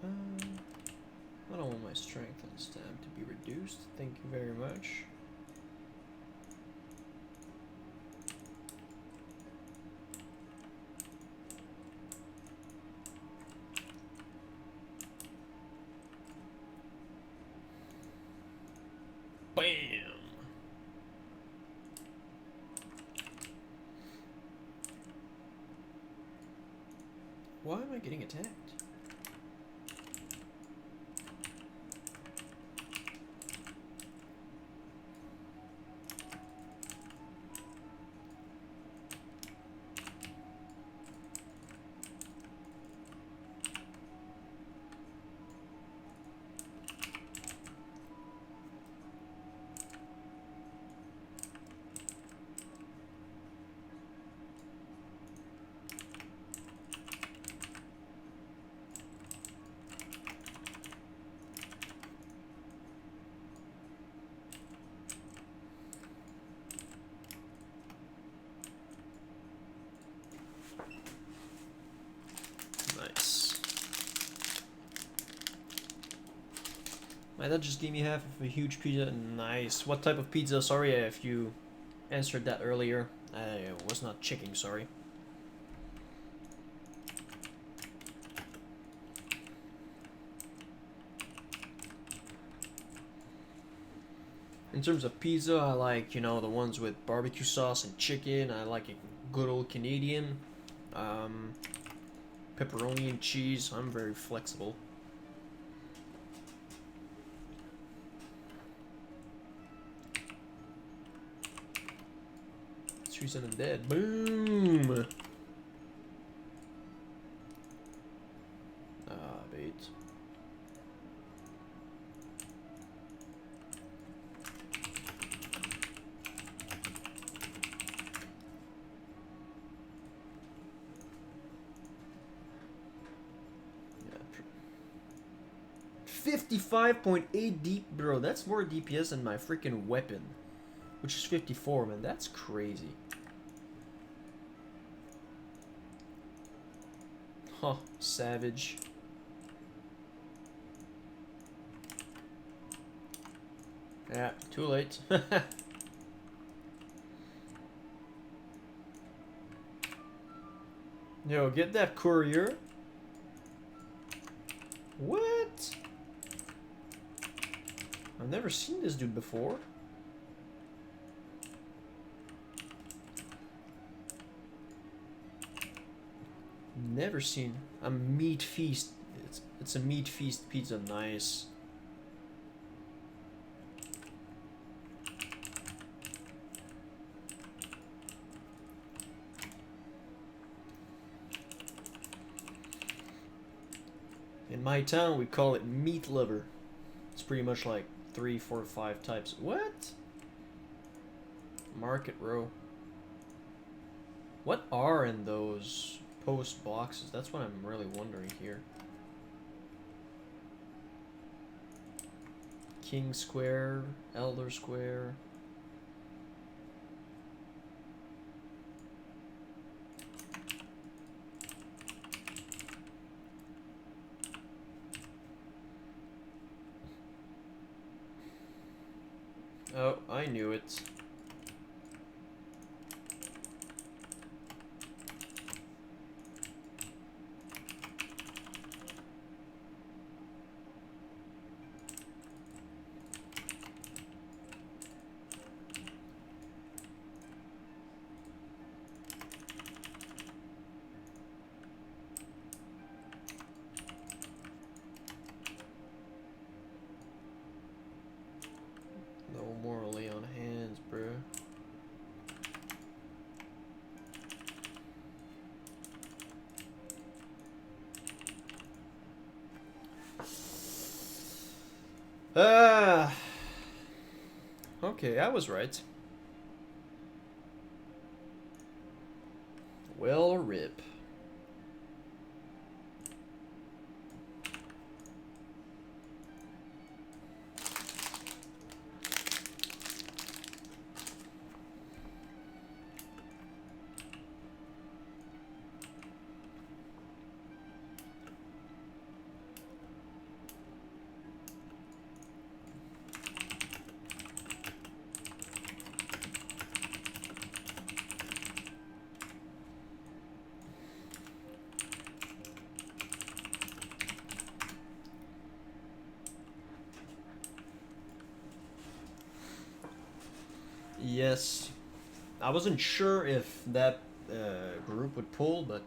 I don't want my strength and stamina to be reduced. Thank you very much. Bam! Why am I getting attacked? Nice. My dad just gave me half of a huge pizza. Nice. What type of pizza? Sorry if you answered that earlier. I was not checking, sorry. In terms of pizza, I like, you know, the ones with barbecue sauce and chicken. I like a good old Canadian. Pepperoni and cheese. I'm very flexible. Treason and dead. Boom! Ah, bait. Yeah, 55.8 deep, bro. That's more DPS than my freaking weapon, which is 54, man. That's crazy. Huh, savage. Yeah, too late. Yo, get that courier. What? I've never seen this dude before. Never seen a meat feast. It's It's a meat feast pizza, nice. In my town, we call it meat liver. It's pretty much like 3, 4, 5 types. What? Market row. What are in those post boxes? That's what I'm really wondering here. King Square, Elder Square. Oh, I knew it. No more lay on hands, bruh. Ah. Okay, I was right. Well, rip. Yes. I wasn't sure if that group would pull, but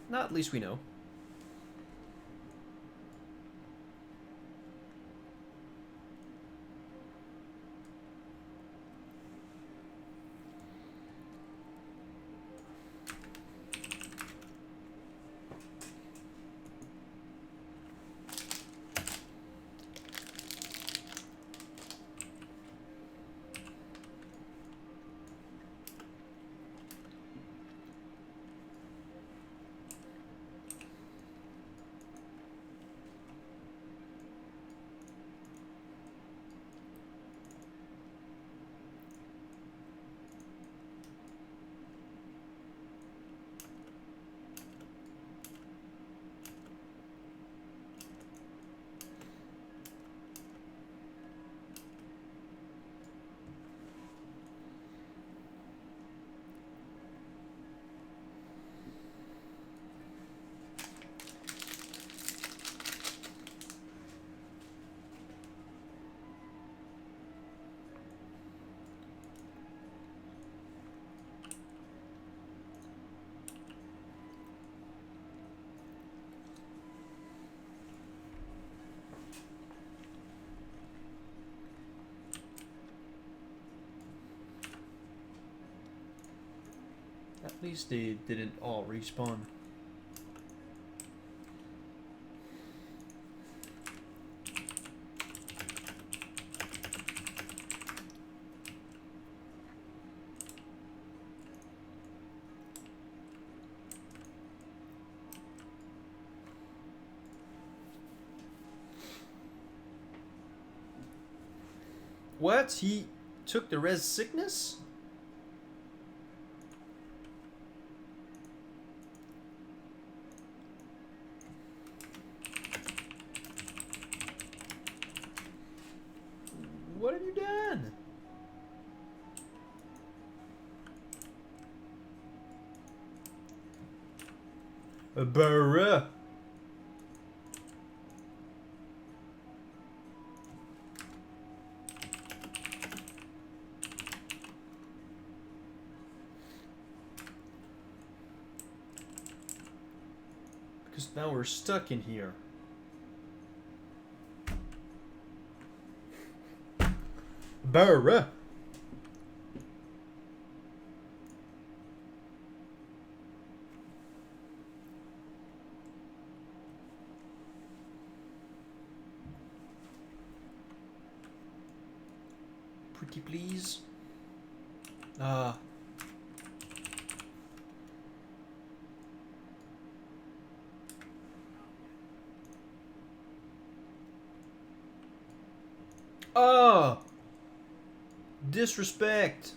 not at least we know. At least they didn't all respawn. What? He took the res sickness? What have you done? Bruh. Because now we're stuck in here. Bruh. Pretty please. Ah. Oh! Disrespect!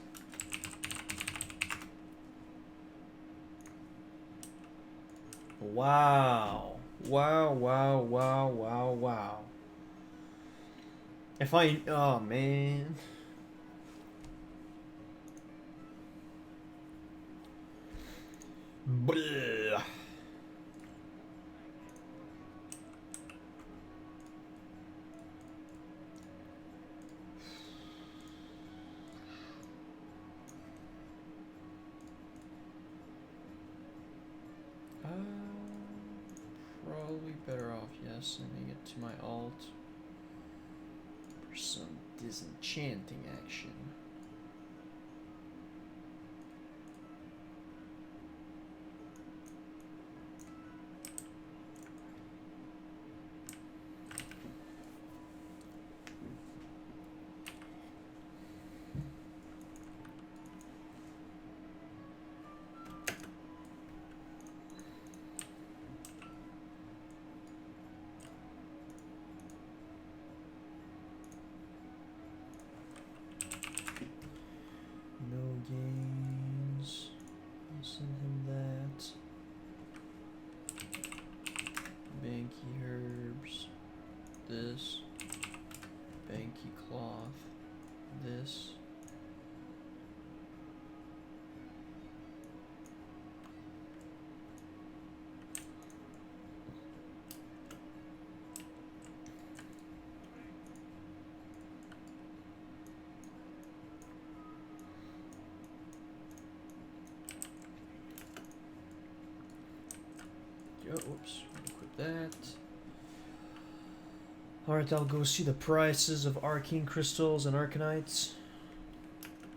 Wow. Wow, wow, wow, wow, wow. If I... Oh, man. Blah. Probably better off, yes, sending it to my alt for some disenchanting action. No gains. I'll send him that. Banky herbs. This. Banky cloth. This. Oops, equip that. Alright, I'll go see the prices of arcane crystals and arcanites.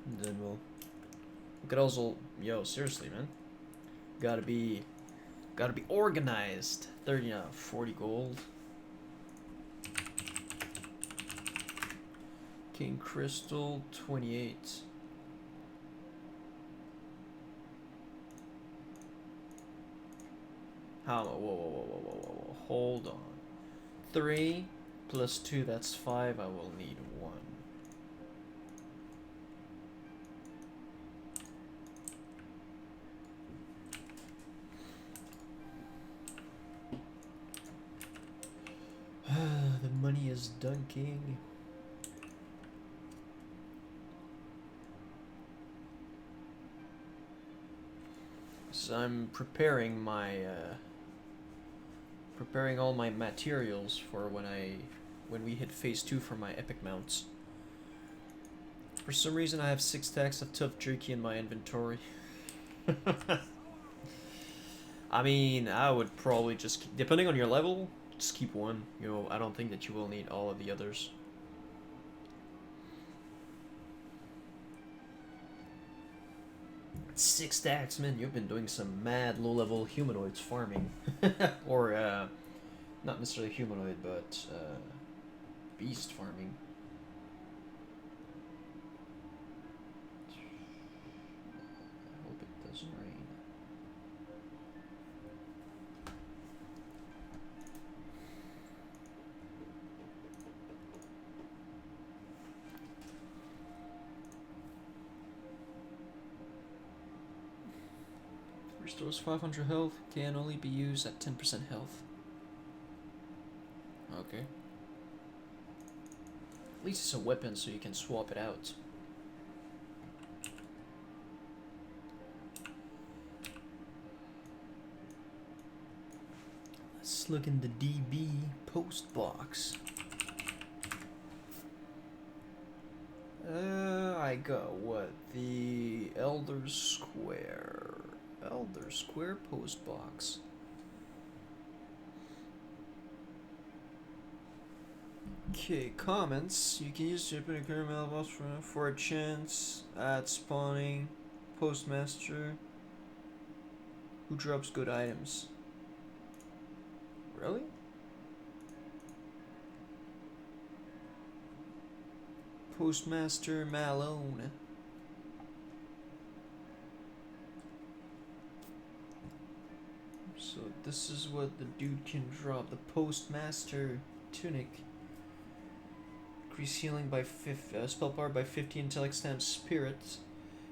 And then we'll could also, yo, seriously, man. Gotta be organized. 40 gold. King crystal, 28. How? Whoa. Hold on. 3 plus 2, that's 5. I will need 1. The money is dunking. So I'm preparing my preparing all my materials for when we hit phase 2 for my epic mounts. For some reason I have 6 stacks of tough jerky in my inventory. I mean, I would probably just, depending on your level, just keep one. You know, I don't think that you will need all of the others. Six stacks, man. You've been doing some mad low-level humanoids farming. Or, not necessarily humanoid, but, beast farming. I hope it doesn't rain. Restores 500 health, can only be used at 10% health. Okay. At least it's a weapon so you can swap it out. Let's look in the DB post box. I got what? The Elder Square post box. Okay, comments. You can use to open a current mailbox for a chance at spawning postmaster who drops good items. Really? Postmaster Malone. So this is what the dude can drop. The Postmaster Tunic. Increase healing by spell power by 50 intellect stamp spirit.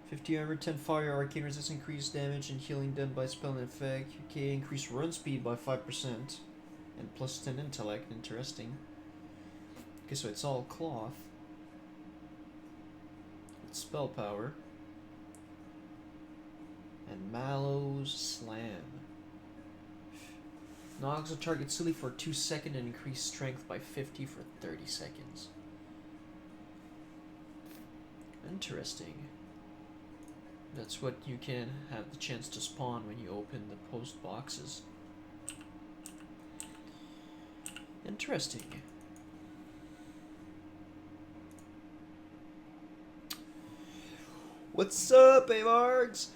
50 armor, 10 fire, arcane resist, increased damage and healing done by spell and effect. Okay, increase run speed by 5%. And plus 10 intellect, interesting. Okay, so it's all cloth. It's spell power. And Mallow's Slam. Knocks a target silly for 2 seconds and increase strength by 50 for 30 seconds. Interesting. That's what you can have the chance to spawn when you open the post boxes. Interesting. What's up, Amargs?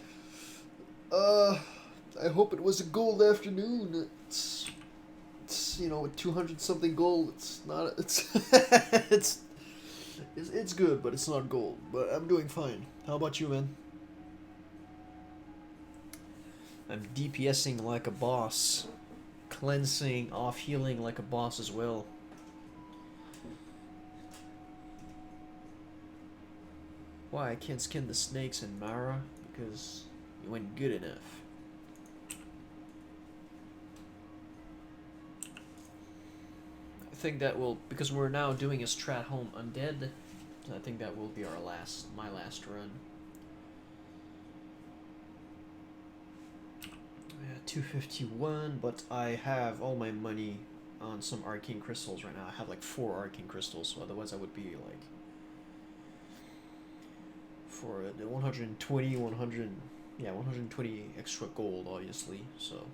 I hope it was a gold afternoon. It's you know, with 200 something gold, it's not, it's good, but it's not gold. But I'm doing fine. How about you, man? I'm DPSing like a boss. Cleansing, off healing like a boss as well. Why I can't skin the snakes in Mara? Because you weren't good enough. I think that will, because we're now doing a Stratholme Undead, I think that will be my last run. Yeah, 251, but I have all my money on some arcane crystals right now. I have like 4 arcane crystals, so otherwise I would be like for the 120, 120 extra gold, obviously. So,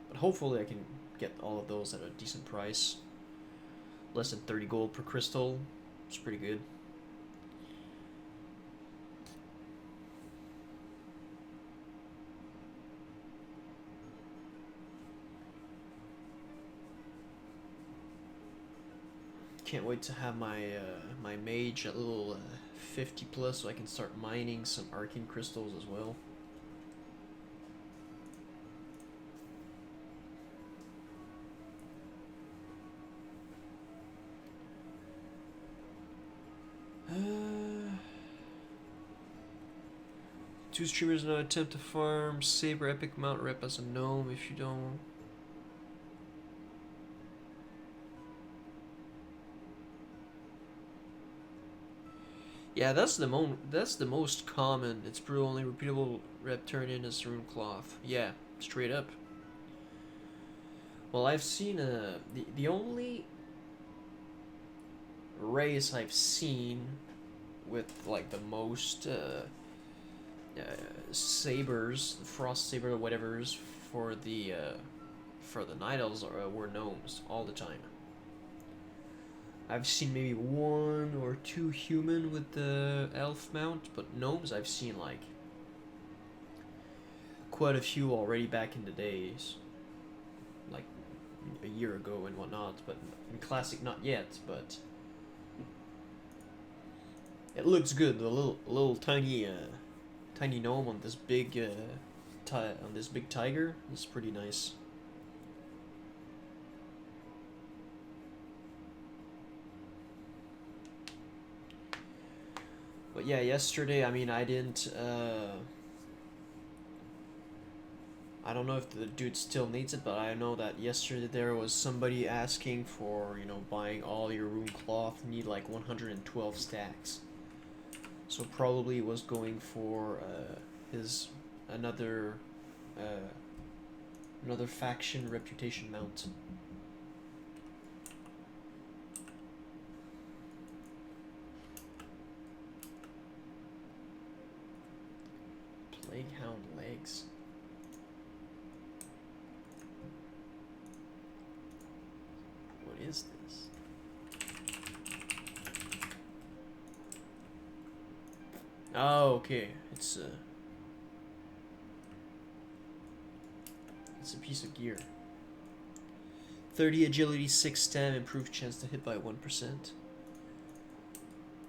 but hopefully I can get all of those at a decent price. Less than 30 gold per crystal. It's pretty good. Can't wait to have my my mage at level 50 plus, so I can start mining some arcane crystals as well. Two streamers now attempt to farm Saber Epic Mount Rep as a gnome. If you don't. Yeah, that's the most common. It's brew only repeatable rep turn in as rune cloth. Yeah, straight up. Well, I've seen the only race I've seen with like the most sabers, frost saber, whatever's for the night elves were gnomes all the time. I've seen maybe 1 or 2 human with the elf mount, but gnomes I've seen like quite a few already back in the days, like a year ago and whatnot. But in classic, not yet. But it looks good. The little tiny gnome on this big tiger is pretty nice. But yeah, yesterday, I mean, I didn't, I don't know if the dude still needs it, but I know that yesterday there was somebody asking for, you know, buying all your rune cloth, need like 112 stacks. So probably was going for, another faction reputation mount. Plaguehound legs. What is this? Oh, okay. It's a piece of gear. 30 agility, 6 stam, improved chance to hit by 1%.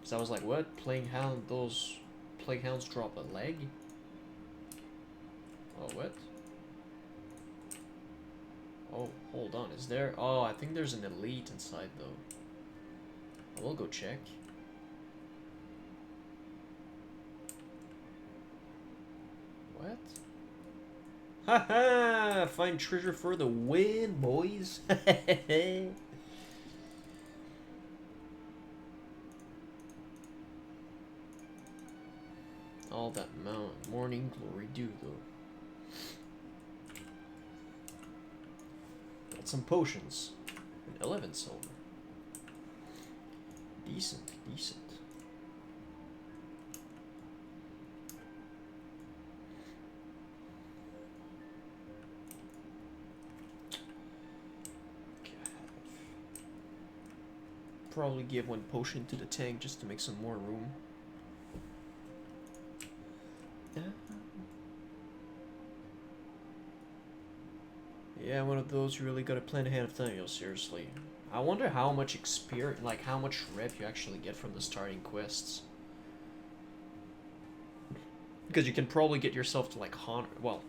So I was like, what? Plague Hound, those Plague Hounds drop a leg? Oh, what? Oh, hold on, is there? Oh, I think there's an elite inside though. I will go check. What? Haha! Find treasure for the win, boys! All that morning glory do though. Got some potions. And 11 silver. Decent, decent. Probably give one potion to the tank just to make some more room. Yeah, one of those you really gotta plan ahead of time, yo, seriously. I wonder how much experience, like how much rep you actually get from the starting quests. Because you can probably get yourself to like Honor, well,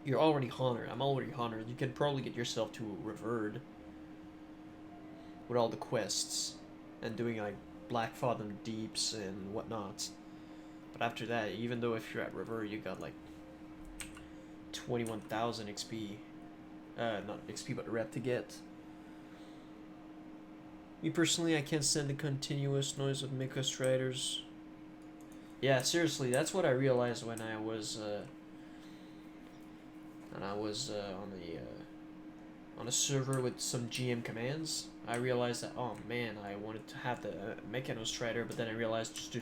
you're already Honored, I'm already Honored, you can probably get yourself to Revered with all the quests and doing like Black Fathom Deeps and whatnot. But after that, even though if you're at Revered, you got like 21,000 XP. Not XP, but rep to get. Me personally, I can't stand the continuous noise of Mecha Striders. Yeah, seriously, that's what I realized when I was on a server with some GM commands. I realized that, oh man, I wanted to have the Mechano Strider, but then I realized just I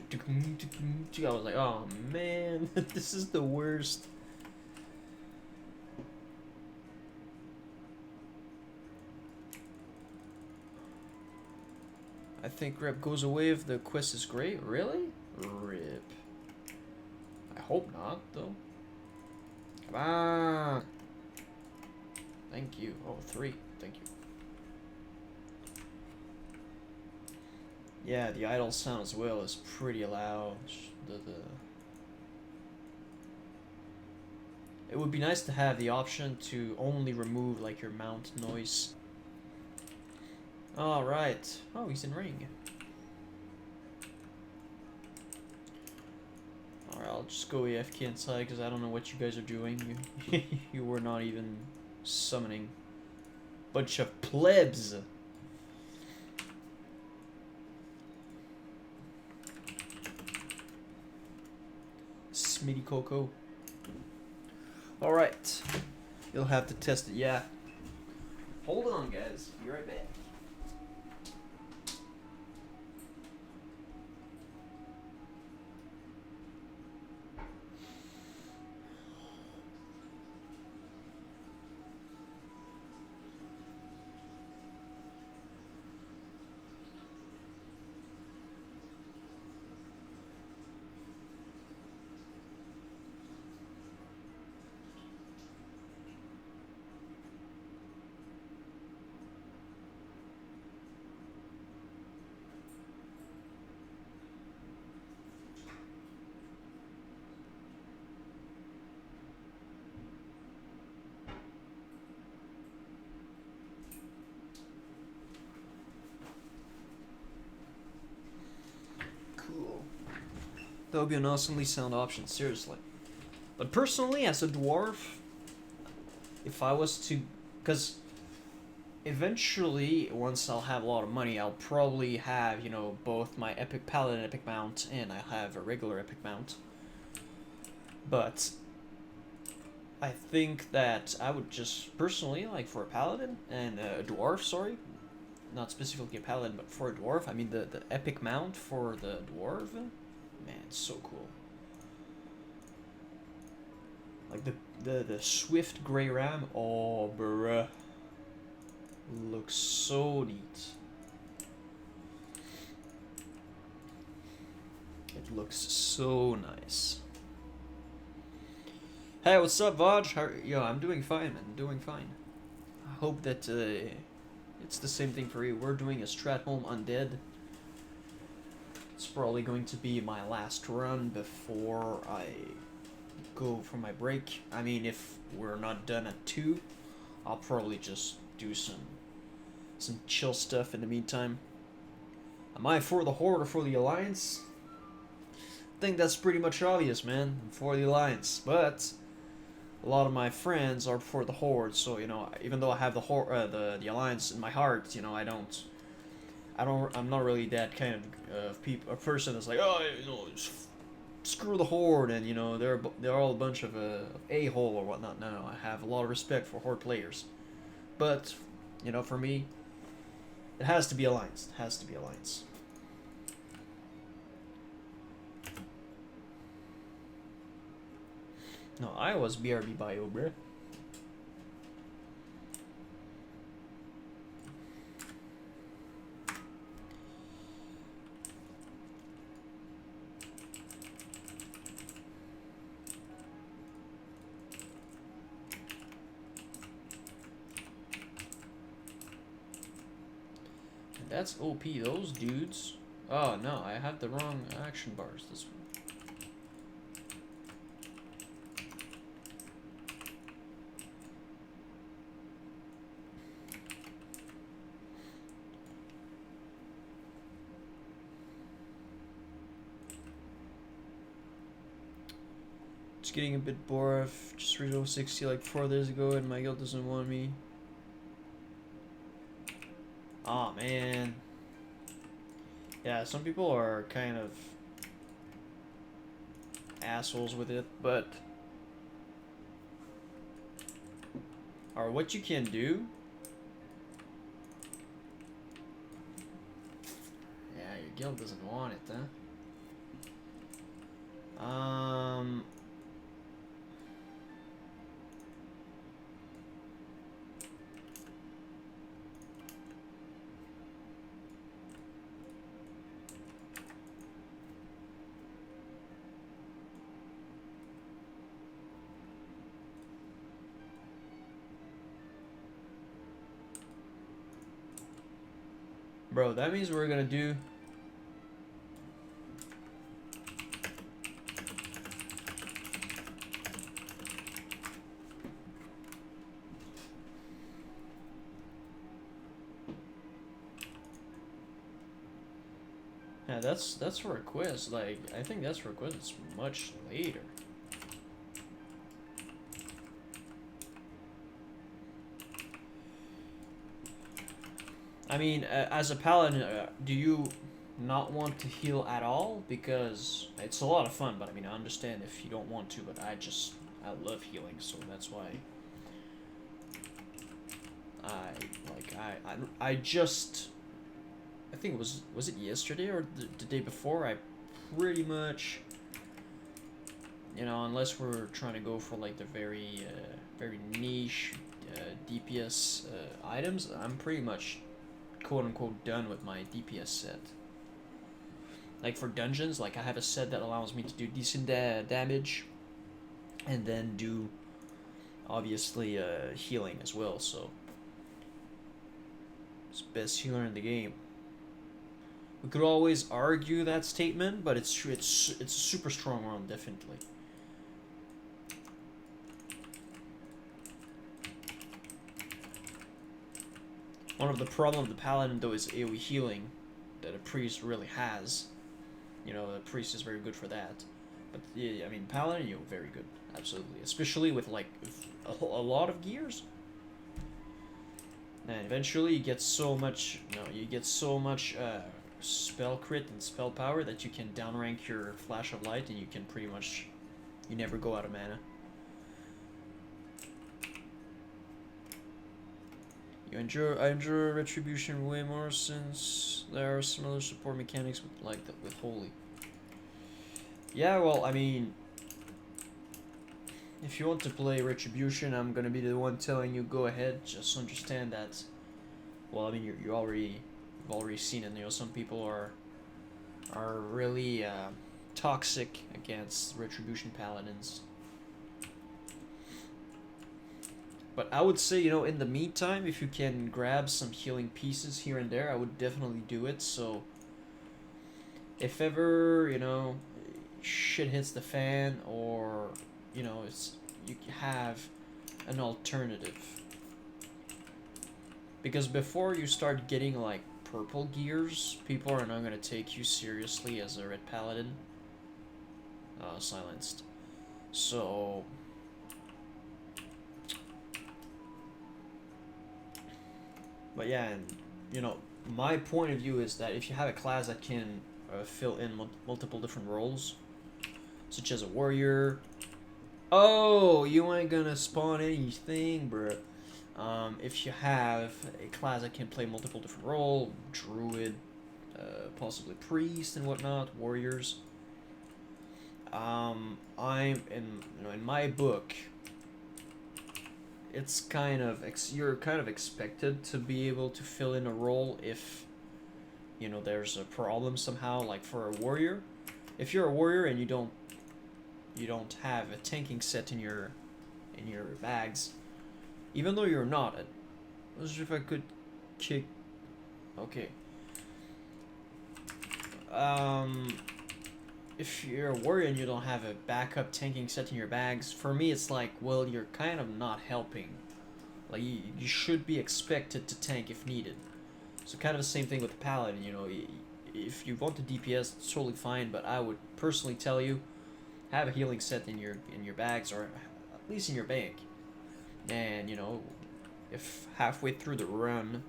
was like, oh man, this is the worst. I think rep goes away if the quest is great. Really? Rip. I hope not, though. Come on. Thank you. Oh, 3. Thank you. Yeah, the idle sound as well is pretty loud. It would be nice to have the option to only remove like your mount noise. Alright. Oh, he's in ring. Alright, I'll just go AFK inside because I don't know what you guys are doing. You were not even summoning. Bunch of plebs. Smitty Coco. Alright. You'll have to test it. Yeah. Hold on, guys. Be right back. That would be an awesomely sound option, seriously. But personally, as a dwarf, if I was to... Because eventually, once I'll have a lot of money, I'll probably have, you know, both my Epic Paladin Epic Mount and I have a regular Epic Mount. But I think that I would just, personally, like for a Paladin and a Dwarf, sorry, not specifically a Paladin, but for a Dwarf, I mean the Epic Mount for the Dwarf, man, it's so cool. Like the Swift Grey Ram, oh bruh, looks so neat. It looks so nice. Hey, what's up, Vaj? Yo, I'm doing fine, man. I'm doing fine. I hope that it's the same thing for you. We're doing a Stratholme Undead. It's probably going to be my last run before I go for my break. I mean, if we're not done at 2, I'll probably just do some chill stuff in the meantime. Am I for the Horde or for the Alliance? I think that's pretty much obvious, man. I'm for the Alliance, but a lot of my friends are for the Horde, so you know, even though I have the the Alliance in my heart, you know, I'm not really that kind of a person that's like, oh, you know, screw the Horde, and you know, they're all a bunch of a-hole or whatnot. No, I have a lot of respect for Horde players, but you know, for me, it has to be Alliance. It has to be Alliance. No, I was BRB bio, bruh. That's OP, those dudes. Oh no, I have the wrong action bars this one. Just getting a bit bored. I've just reached 60 like 4 days ago and my guild doesn't want me. Aw, oh, man. Yeah, some people are kind of assholes with it, but or what you can do. Yeah, your guild doesn't want it, huh? Bro, that means we're gonna do yeah, that's for a quiz. Like, I think that's for a quiz. It's much later. I mean, as a paladin, do you not want to heal at all? Because it's a lot of fun, but I mean, I understand if you don't want to, but I love healing, so that's why I just, I think it was it yesterday or the day before, I pretty much, you know, unless we're trying to go for like the very niche DPS items, I'm pretty much quote-unquote done with my DPS set. Like for dungeons, like I have a set that allows me to do decent damage and then do obviously healing as well, so it's best healer in the game. We could always argue that statement, but it's true. It's a super strong one, definitely. One of the problems of the Paladin, though, is AoE healing that a priest really has. You know, a priest is very good for that. But, yeah, I mean, Paladin, you're very good. Absolutely. Especially with, like, a lot of gears. And eventually you get so much, spell crit and spell power that you can downrank your Flash of Light and you can pretty much, you never go out of mana. I enjoy Retribution way more since there are similar support mechanics with Holy. Yeah, well, I mean, if you want to play Retribution, I'm gonna be the one telling you go ahead. Just understand that. Well, I mean, you've already seen it. You know, some people are really toxic against Retribution Paladins. But I would say, you know, in the meantime, if you can grab some healing pieces here and there, I would definitely do it. So, if ever, you know, shit hits the fan, or, you know, you have an alternative. Because before you start getting, like, purple gears, people are not going to take you seriously as a red paladin. Silenced. So... But yeah, and, you know, my point of view is that if you have a class that can fill in multiple different roles, such as a warrior... Oh, you ain't gonna spawn anything, bruh. If you have a class that can play multiple different roles, druid, possibly priest and whatnot, warriors. In my book, it's kind of you're kind of expected to be able to fill in a role if, you know, there's a problem somehow. Like for a warrior, if you're a warrior and you don't have a tanking set in your bags, even though you're not. Let's see if I could kick. Okay. If you're a warrior and you don't have a backup tanking set in your bags, for me it's like, well, you're kind of not helping. Like, you should be expected to tank if needed. So kind of the same thing with the paladin, you know. If you want the DPS, it's totally fine, but I would personally tell you, have a healing set in your bags, or at least in your bank. And, you know, if halfway through the run,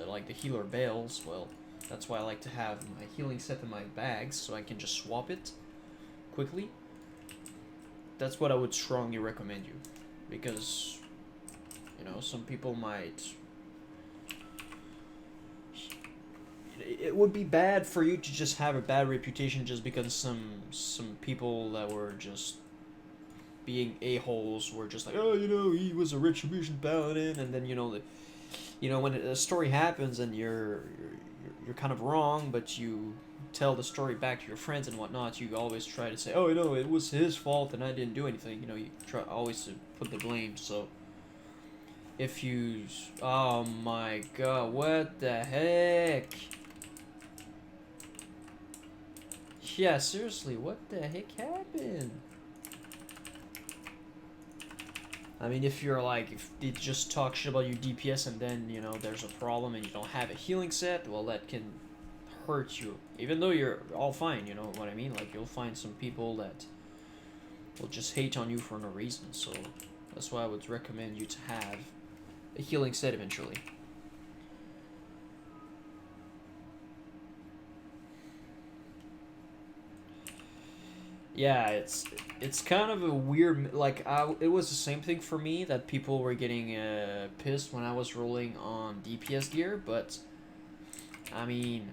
like the healer bails, well, that's why I like to have my healing set in my bags, so I can just swap it quickly. That's what I would strongly recommend you, because, you know, some people might... It would be bad for you to just have a bad reputation just because some people that were just being a-holes were just like, oh, you know, he was a Retribution Paladin, and then, you know, when a story happens and you're kind of wrong, but you tell the story back to your friends and whatnot, you always try to say, oh, you know, it was his fault and I didn't do anything. You know, you try always to put the blame. So if you... Oh my god, what the heck? Yeah, seriously, what the heck happened? I mean, if you're like, if they just talk shit about your DPS and then, you know, there's a problem and you don't have a healing set, well, that can hurt you. Even though you're all fine, you know what I mean? Like, you'll find some people that will just hate on you for no reason, so that's why I would recommend you to have a healing set eventually. Yeah, it's kind of a weird, like, it was the same thing for me, that people were getting pissed when I was rolling on DPS gear, but, I mean,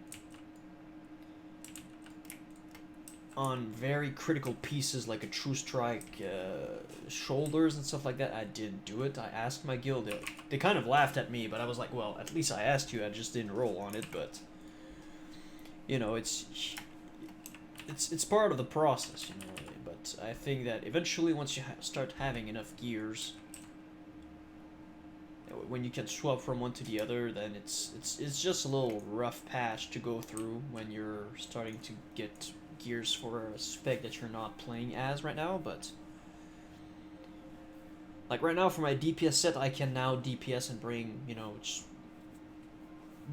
on very critical pieces like a True Strike, shoulders and stuff like that, I didn't do it. I asked my guild, they kind of laughed at me, but I was like, well, at least I asked you, I just didn't roll on it, but, you know, it's part of the process, you know. But I think that eventually, once you start having enough gears, when you can swap from one to the other, then it's just a little rough patch to go through when you're starting to get gears for a spec that you're not playing as right now. But like right now, for my DPS set, I can now DPS and bring, you know,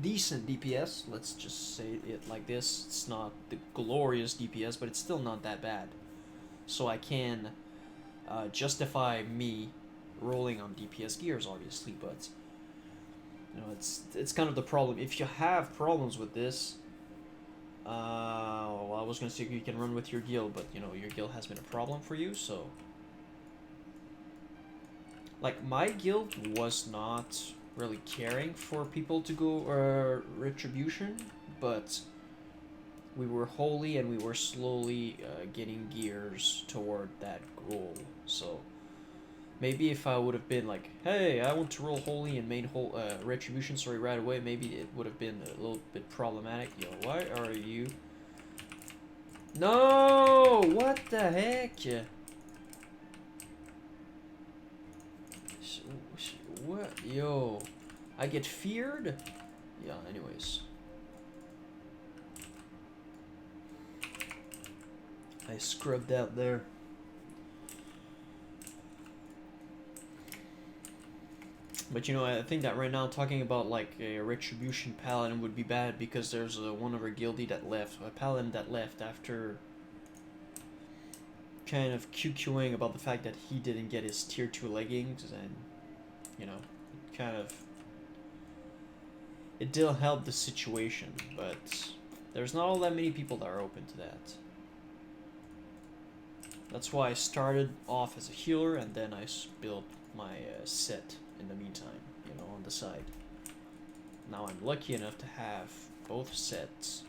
decent DPS, let's just say it like this. It's not the glorious DPS, but it's still not that bad. So I can justify me rolling on DPS gears, obviously, but, you know, it's kind of the problem. If you have problems with this, well, I was gonna say you can run with your guild, but, you know, your guild has been a problem for you, so... Like, my guild was not really caring for people to go Retribution, but we were holy and we were slowly getting gears toward that goal. So maybe if I would have been like, hey, I want to roll holy and main Retribution story right away, maybe it would have been a little bit problematic. Yo, why are you No! What the heck? What? Yo. I get feared? Yeah, anyways. I scrubbed out there. But you know, I think that right now talking about like a Retribution Paladin would be bad because there's one of our guildie that left, a Paladin that left after kind of QQing about the fact that he didn't get his tier 2 leggings, and you know, kind of it did help the situation, but there's not all that many people that are open to that. That's why I started off as a healer and then I built my set in the meantime, you know, on the side. Now I'm lucky enough to have both sets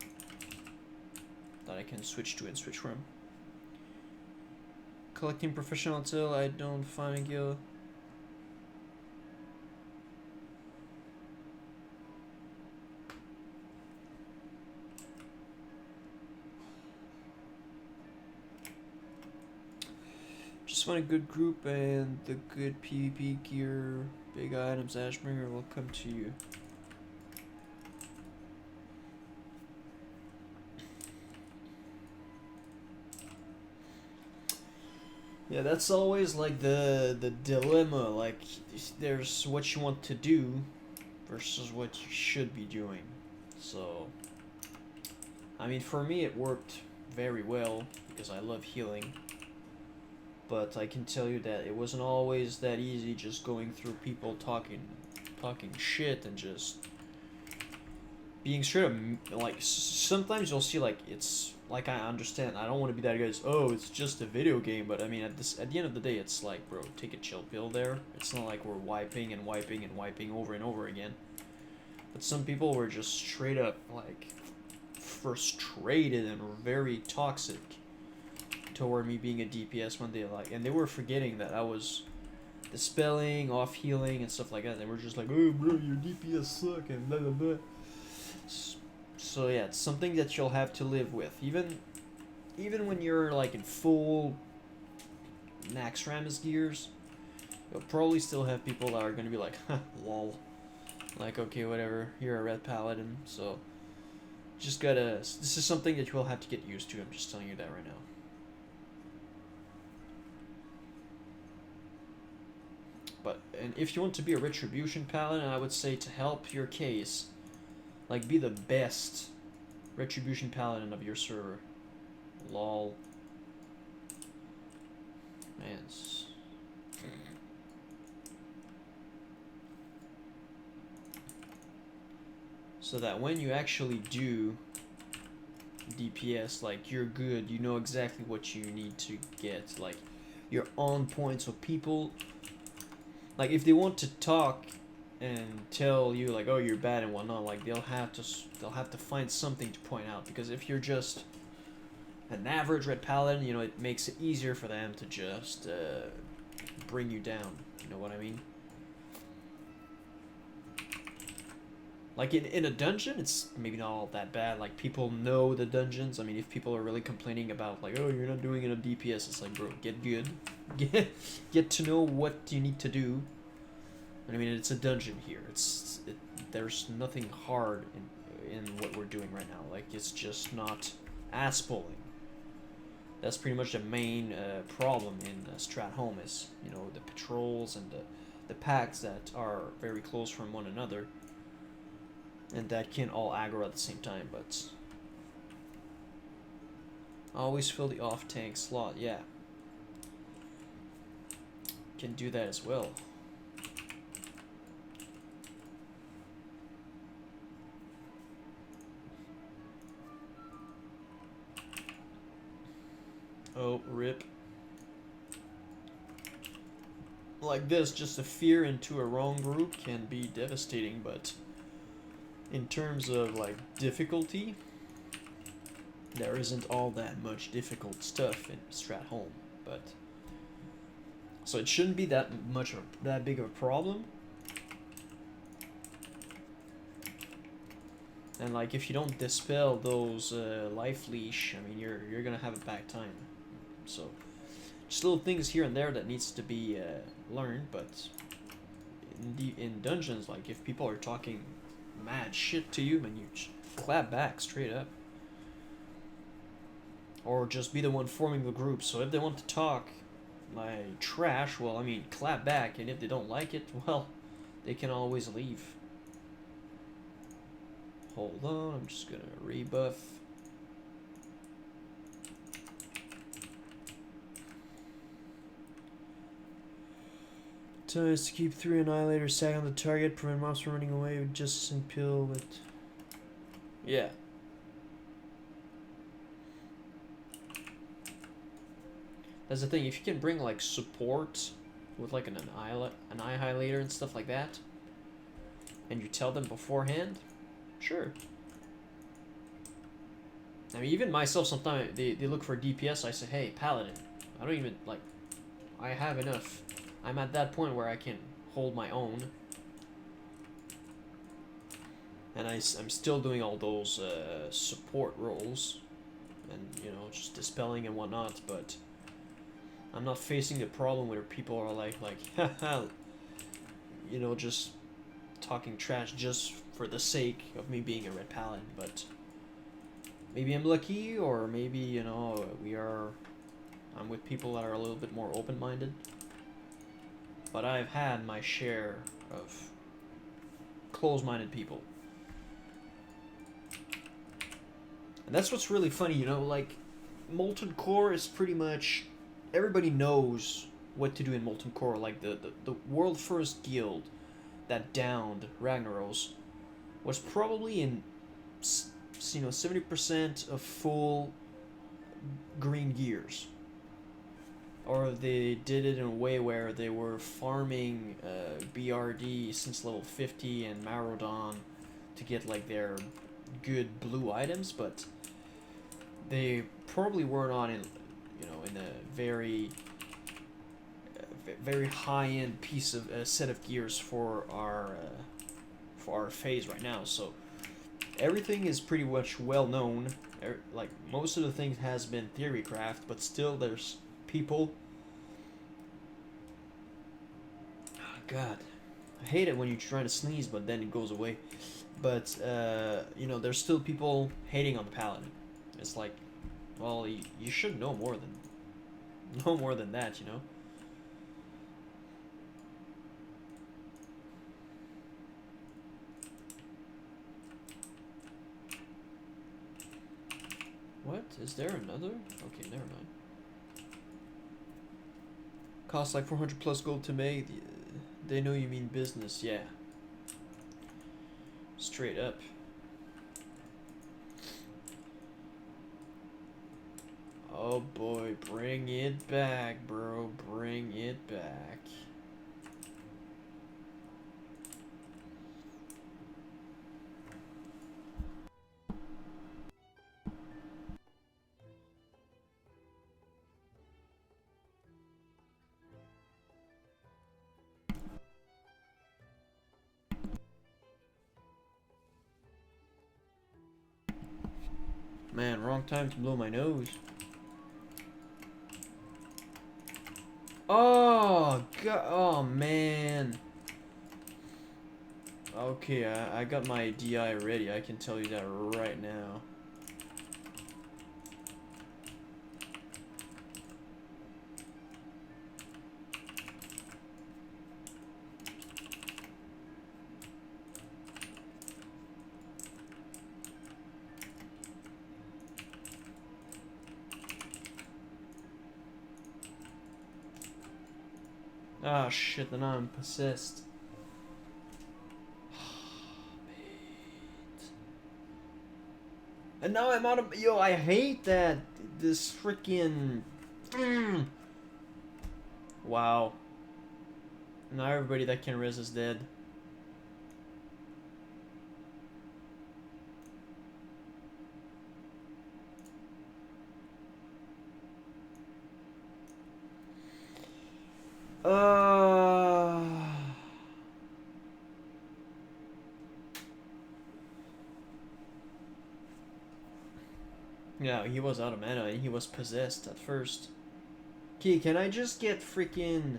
that I can switch to and switch from. Collecting professional until I don't find a guild. Just find a good group and the good PvP gear, big items, Ashbringer will come to you. Yeah, that's always like the dilemma, like there's what you want to do versus what you should be doing. So I mean, for me it worked very well because I love healing. But I can tell you that it wasn't always that easy just going through people talking shit and just being straight up, like, sometimes you'll see, like, it's, like, I understand, I don't want to be that guy, oh, it's just a video game, but I mean, at the end of the day, it's like, bro, take a chill pill there. It's not like we're wiping and wiping and wiping over and over again. But some people were just straight up, like, frustrated and very toxic toward me being a DPS when they and they were forgetting that I was dispelling, off healing, and stuff like that. They were just like, oh bro, your DPS suck and blah blah blah. So yeah, it's something that you'll have to live with. Even when you're like in full max Ramus gears, you'll probably still have people that are gonna be like, huh, lol. Like, okay, whatever, you're a red paladin, so just gotta, this is something that you'll have to get used to. I'm just telling you that right now. But, and if you want to be a Retribution Paladin, I would say to help your case, like, be the best Retribution Paladin of your server. Lol. Man. So that when you actually do DPS, like, you're good, you know exactly what you need to get, like, you're on point, so people, like, if they want to talk and tell you like, oh, you're bad and whatnot, like they'll have to find something to point out, because if you're just an average red paladin, you know, it makes it easier for them to just bring you down. You know what I mean? Like in a dungeon, it's maybe not all that bad. Like, people know the dungeons. I mean, if people are really complaining about like, oh, you're not doing it on DPS, it's like, bro, get good, get to know what you need to do. I mean, it's a dungeon here. There's nothing hard in what we're doing right now. Like, it's just not ass pulling. That's pretty much the main problem in Stratholme is, you know, the patrols and the packs that are very close from one another, and that can all aggro at the same time. But always fill the off tank slot. Yeah, can do that as well. Oh, rip. Like this, just a fear into a wrong group can be devastating, but in terms of like difficulty, there isn't all that much difficult stuff in Stratholme, but so it shouldn't be that big of a problem. And like if you don't dispel those life leash, I mean you're gonna have a bad time. So just little things here and there that needs to be learned, but in dungeons, like if people are talking mad shit to you, man, you just clap back straight up. Or just be the one forming the group. So if they want to talk like trash, well, I mean, clap back, and if they don't like it, well, they can always leave. Hold on, I'm just gonna rebuff. So is to keep 3 annihilators sag on the target, prevent mobs from running away with just and peel with. Yeah. That's the thing, if you can bring like support with like an annihilator and stuff like that, and you tell them beforehand, sure. I mean, even myself, sometimes they look for DPS, I say, hey, Paladin, I don't even, like, I have enough. I'm at that point where I can hold my own. And I'm still doing all those support roles. And, you know, just dispelling and whatnot, but I'm not facing the problem where people are like, haha, you know, just talking trash just for the sake of me being a red Paladin, but maybe I'm lucky, or maybe, you know, I'm with people that are a little bit more open-minded. But I've had my share of close-minded people. And that's what's really funny, you know, like, Molten Core is pretty much, everybody knows what to do in Molten Core. Like, the world first guild that downed Ragnaros was probably in, you know, 70% of full green gears. Or they did it in a way where they were farming BRD since level 50 and Marodon to get like their good blue items, but they probably were not in, you know, in a very high-end piece of set of gears for our phase right now. So everything is pretty much well known. Like most of the things has been theory craft, but still there's people. Oh, God, I hate it when you're trying to sneeze, but then it goes away. But you know, there's still people hating on the Paladin. It's like, well, you should know more than that, you know. What? Is there another? Okay, never mind. Costs like 400 plus gold to make. They know you mean business, yeah. Straight up. Oh boy, bring it back, bro. Bring it back. Man, wrong time to blow my nose. Oh, God. Oh, man. Okay, I got my DI ready. I can tell you that right now. Ah, shit, then I'm possessed. And now I'm out of... Yo, I hate that. This freaking... Wow. Now everybody that can res is dead. Yeah, he was out of mana and he was possessed at first. Okay, can I just get freaking...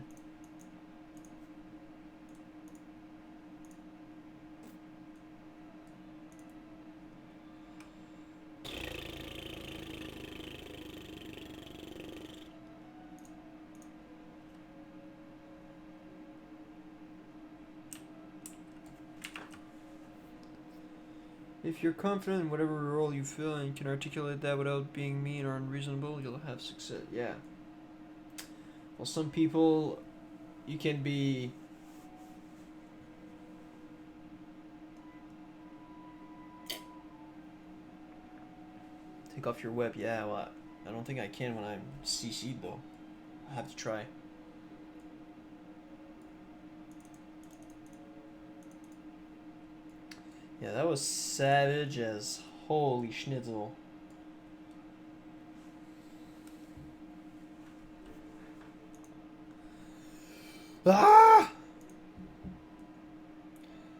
If you're confident in whatever role you fill and can articulate that without being mean or unreasonable, you'll have success. Yeah. Well, some people, you can be... Take off your web. Yeah, well, I don't think I can when I'm CC'd though. I have to try. Yeah, that was savage as holy schnitzel. Ah!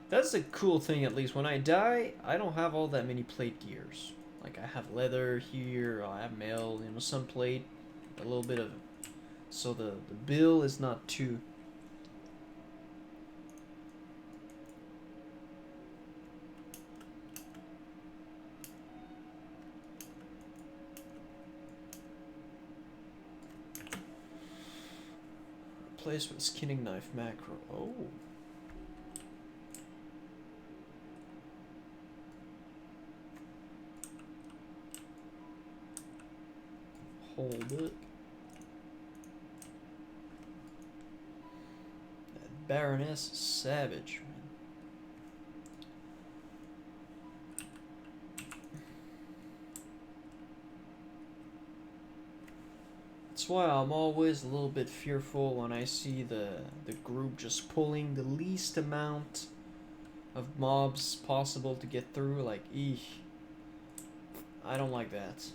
That's the cool thing, at least. When I die, I don't have all that many plate gears. Like, I have leather here, I have mail, you know, some plate, a little bit of... So the bill is not too... Replace with skinning knife macro. Oh. Hold it. That Baroness is savage, man. That's why I'm always a little bit fearful when I see the group just pulling the least amount of mobs possible to get through. Like, eesh. I don't like that.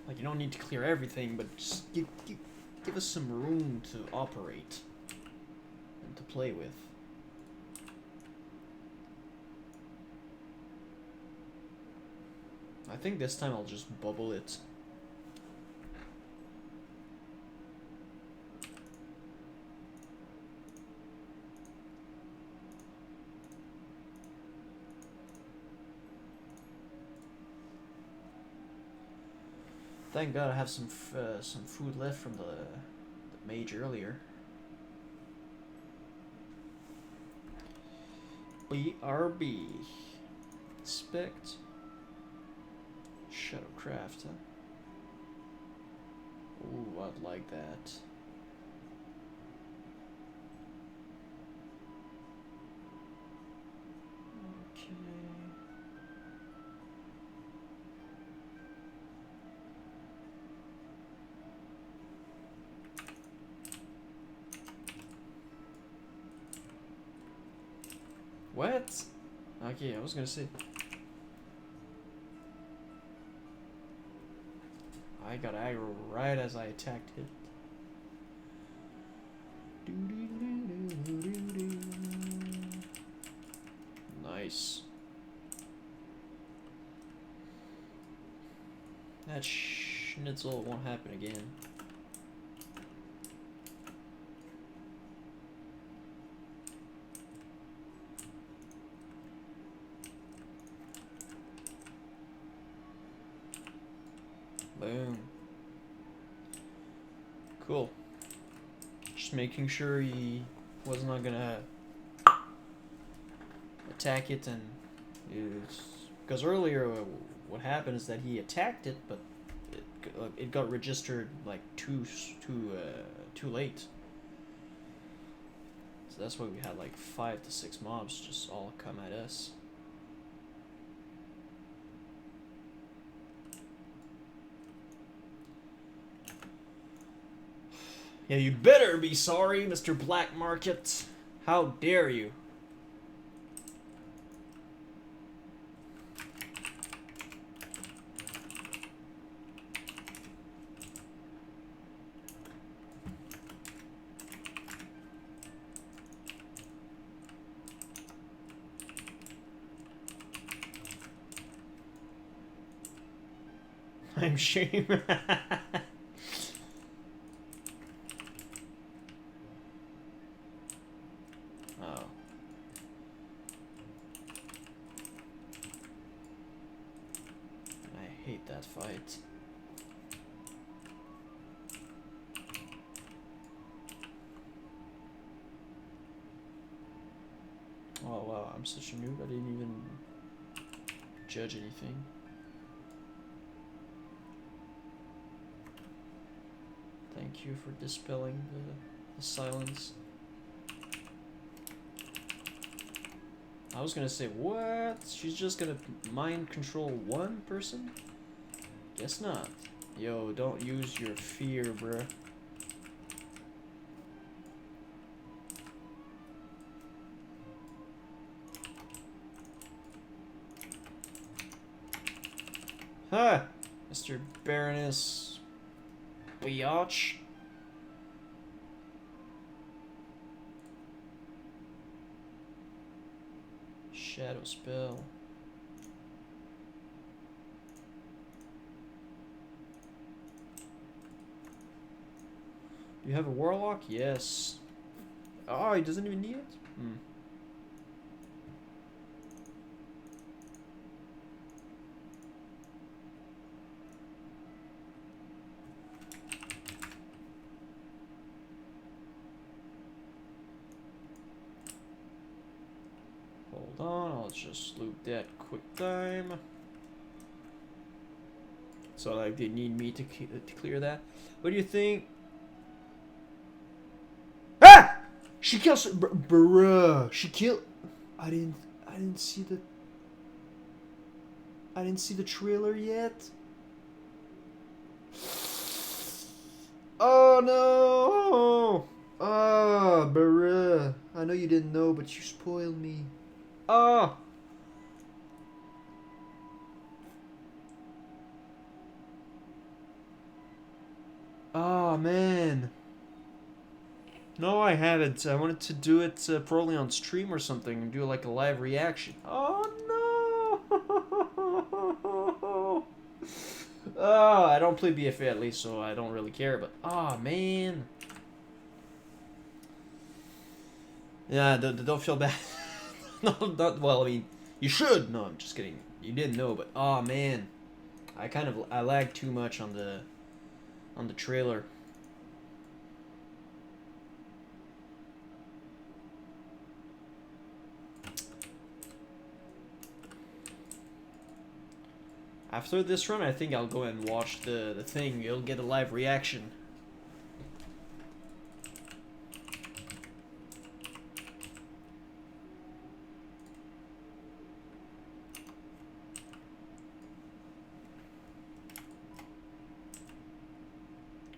Like, you don't need to clear everything, but just give us some room to operate and to play with. I think this time I'll just bubble it. Thank God I have some food left from the mage earlier. BRB. Inspect. Shadowcraft, huh? Ooh, I'd like that. Okay. What? Okay, I was gonna say. I got aggro right as I attacked it. Nice. That schnitzel won't happen again. Boom. Cool. Just making sure he was not gonna attack it, and because earlier what happened is that he attacked it, but it got registered like too late. So that's why we had like 5 to 6 mobs just all come at us. Yeah, you better be sorry, Mr. Black Market. How dare you? time shame. Oh. I hate that fight. Oh wow, I'm such a noob, I didn't even judge anything. Thank you for dispelling the silence. I was gonna say, what? She's just gonna mind control one person? Guess not. Yo, don't use your fear, bruh. Huh! Mr. Baroness Biatch. Shadow spell. You have a warlock? Yes. Oh, he doesn't even need it? Hmm. Hold on, I'll just loop that quick time. So like they need me to clear that. What do you think? Ah! She kills bruh. She killed. I didn't see the trailer yet. Oh no! Ah, bruh. I know you didn't know, but you spoiled me. Ah! Oh man. No, I haven't. I wanted to do it probably on stream or something and do like a live reaction. Oh no! Oh, I don't play BFA at least, so I don't really care. But oh man. Yeah, don't feel bad. No, not well. I mean, you should. No, I'm just kidding. You didn't know, but oh man, I lagged too much on the trailer. After this run, I think I'll go and watch the thing. You'll get a live reaction.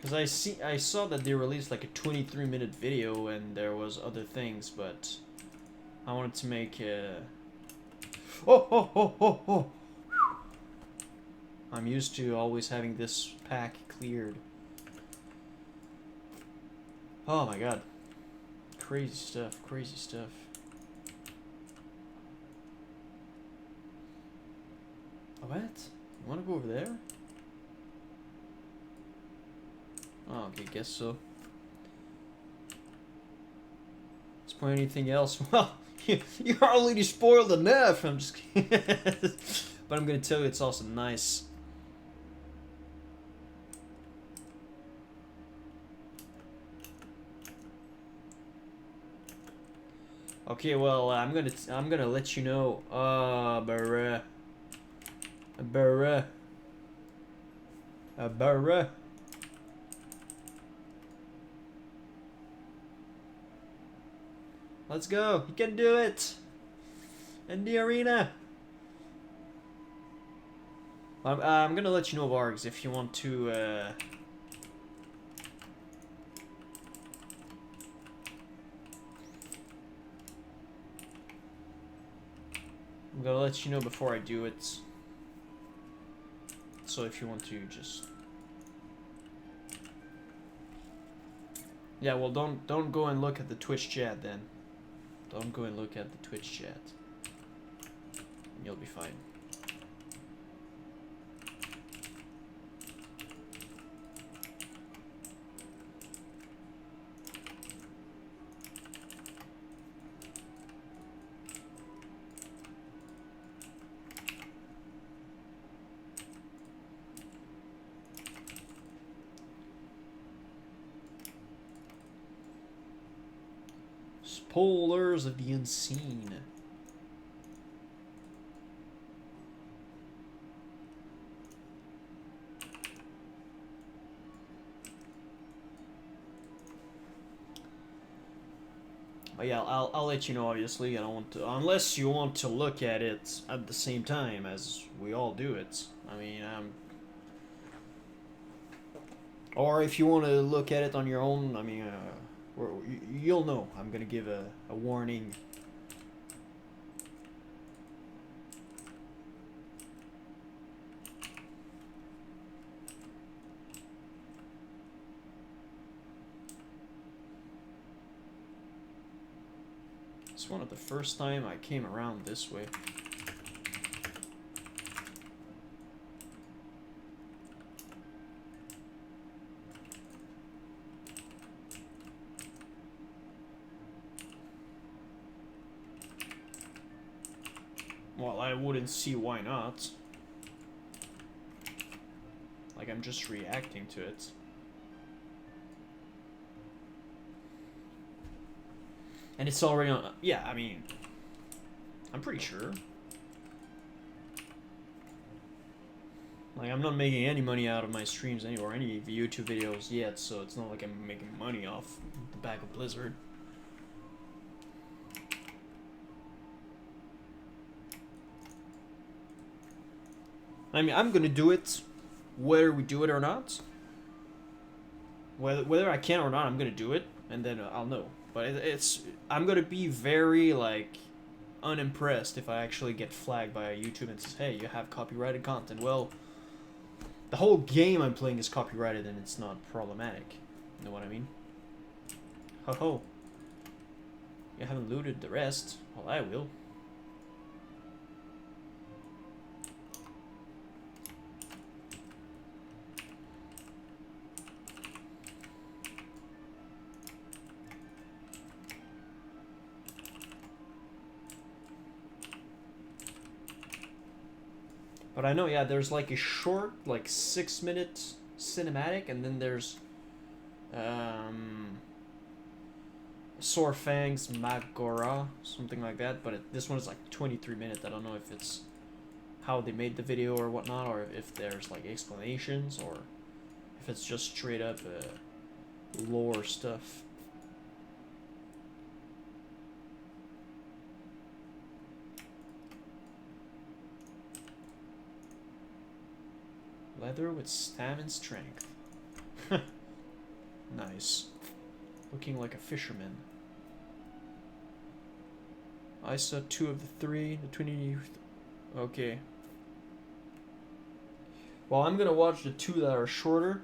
Because I saw that they released like a 23-minute video and there was other things, but I wanted to make oh! I'm used to always having this pack cleared. Oh my god. Crazy stuff, crazy stuff. What? You wanna go over there? Oh, okay, guess so. Let's play anything else. Well, you already spoiled enough. I'm just kidding. But I'm gonna tell you it's also nice. Okay, well, I'm gonna let you know. Bruh. Let's go. You can do it. In the arena. I'm gonna let you know, Vargs, if you want to. I'm gonna let you know before I do it. So if you want to just. Yeah, well, don't go and look at the Twitch chat then. Don't go and look at the Twitch chat. You'll be fine. Spoilers of the unseen. But yeah, I'll let you know. Obviously, I don't want to, unless you want to look at it at the same time as we all do it. I mean, or if you want to look at it on your own, I mean, you'll know. I'm gonna give a warning. It's one of the first time I came around this way. Well, I wouldn't see why not. Like, I'm just reacting to it. And it's already on... Yeah, I mean... I'm pretty sure. Like, I'm not making any money out of my streams or any YouTube videos yet, so it's not like I'm making money off the back of Blizzard. I mean, I'm gonna do it, whether we do it or not. Whether I can or not, I'm gonna do it, and then I'll know. But I'm gonna be very, like, unimpressed if I actually get flagged by YouTube and says, hey, you have copyrighted content. Well, the whole game I'm playing is copyrighted and it's not problematic. You know what I mean? Ho ho. You haven't looted the rest. Well, I will. But I know, yeah, there's like a short, like 6-minute cinematic, and then there's Sorfang's Magora, something like that. But this one is like 23 minutes. I don't know if it's how they made the video or whatnot, or if there's like explanations, or if it's just straight up lore stuff. Leather with stam and strength. Nice. Looking like a fisherman. I saw 2 of the 3. The 20... Okay. Well, I'm gonna watch the 2 that are shorter.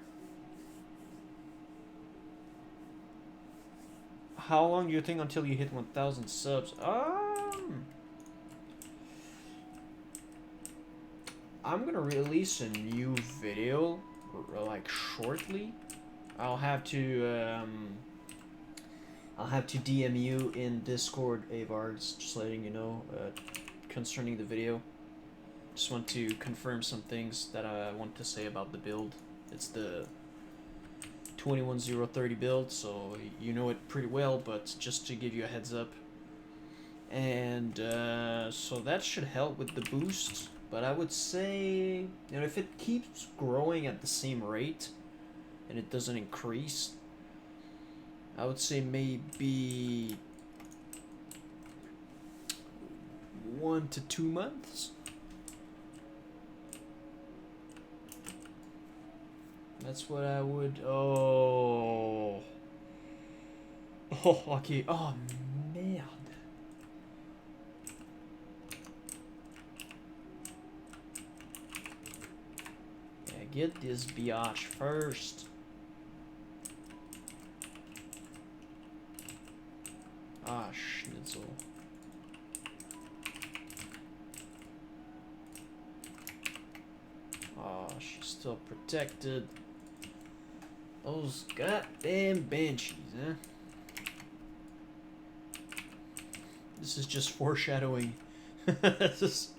How long do you think until you hit 1,000 subs? I'm gonna release a new video, like, shortly. I'll have to DM you in Discord, Avargs, just letting you know, concerning the video. Just want to confirm some things that I want to say about the build. It's the 21030 build, so you know it pretty well, but just to give you a heads up. And so that should help with the boost. But I would say, you know, if it keeps growing at the same rate and it doesn't increase, I would say maybe 1 to 2 months. That's what I would... Oh, okay. Oh, merde. Get this biatch first. Ah, schnitzel. Oh, she's still protected. Those goddamn banshees, huh? This is just foreshadowing. This is...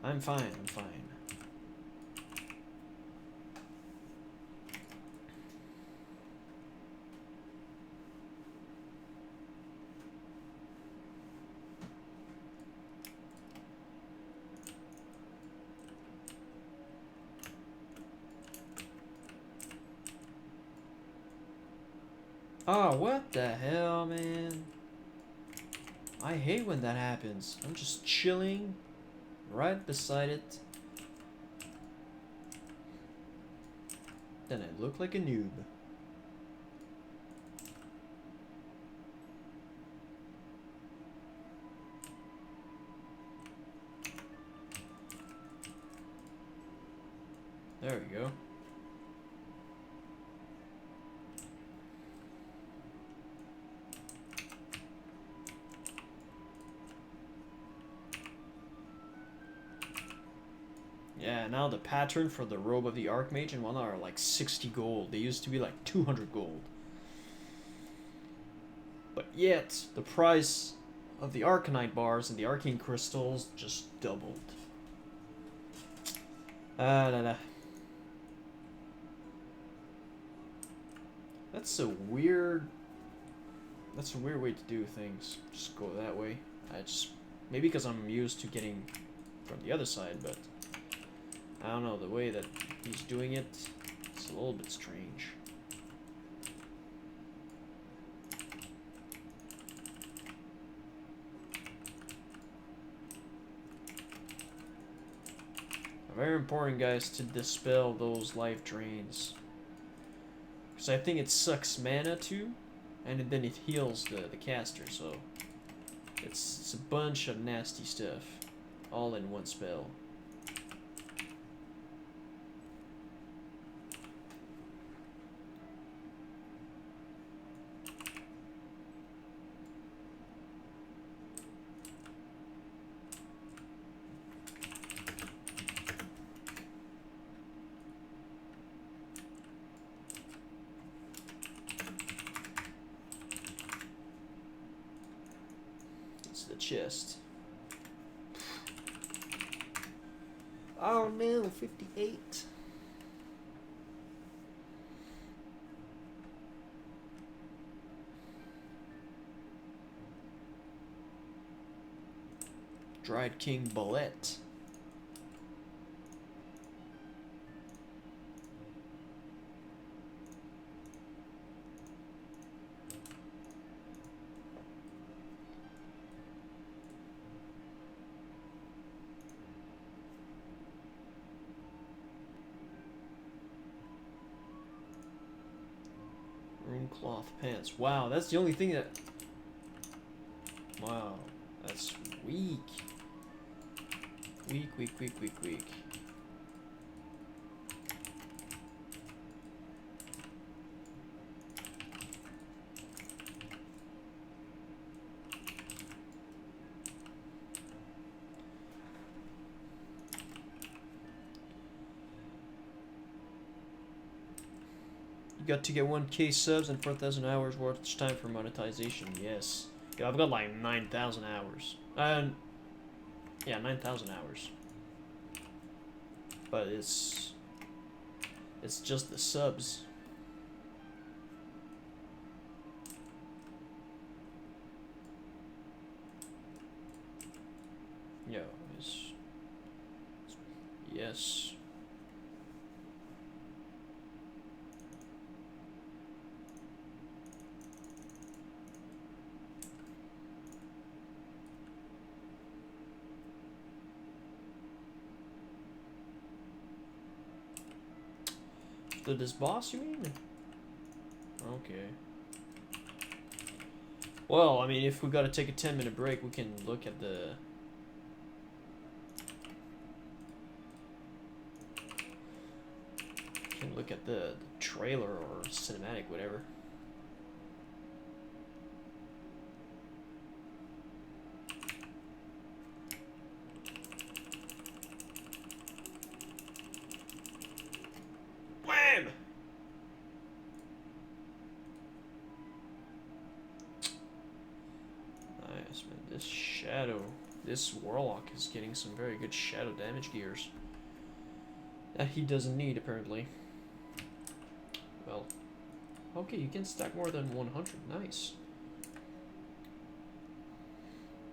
I'm fine, I'm fine. Oh, what the hell, man? I hate when that happens. I'm just chilling right beside it. Then I look like a noob. There we go. Yeah, now the pattern for the robe of the Archmage and whatnot are like 60 gold. They used to be like 200 gold. But yet, the price of the Arcanite bars and the Arcane Crystals just doubled. Da. That's a weird way to do things. Just go that way. Maybe because I'm used to getting from the other side, but I don't know, the way that he's doing it, it's a little bit strange. Very important, guys, to dispel those life drains. Because I think it sucks mana too, and then it heals the caster, so it's a bunch of nasty stuff, all in one spell. The chest. Oh no, 58. Dried King Bullet. Cloth pants. Wow, that's the only thing that... Wow, that's weak. Weak. You got to get 1K subs and 4,000 hours worth time for monetization. Yes. Yeah, I've got like 9,000 hours. Yeah, 9,000 hours. But it's just the subs. Yo, yes. This boss, you mean? Okay. Well, I mean, if we gotta take a 10-minute break, we can look at the... the trailer or cinematic, whatever. Wham! Nice, man. This shadow, this warlock is getting some very good shadow damage gears that he doesn't need, apparently. Well, okay, you can stack more than 100. Nice.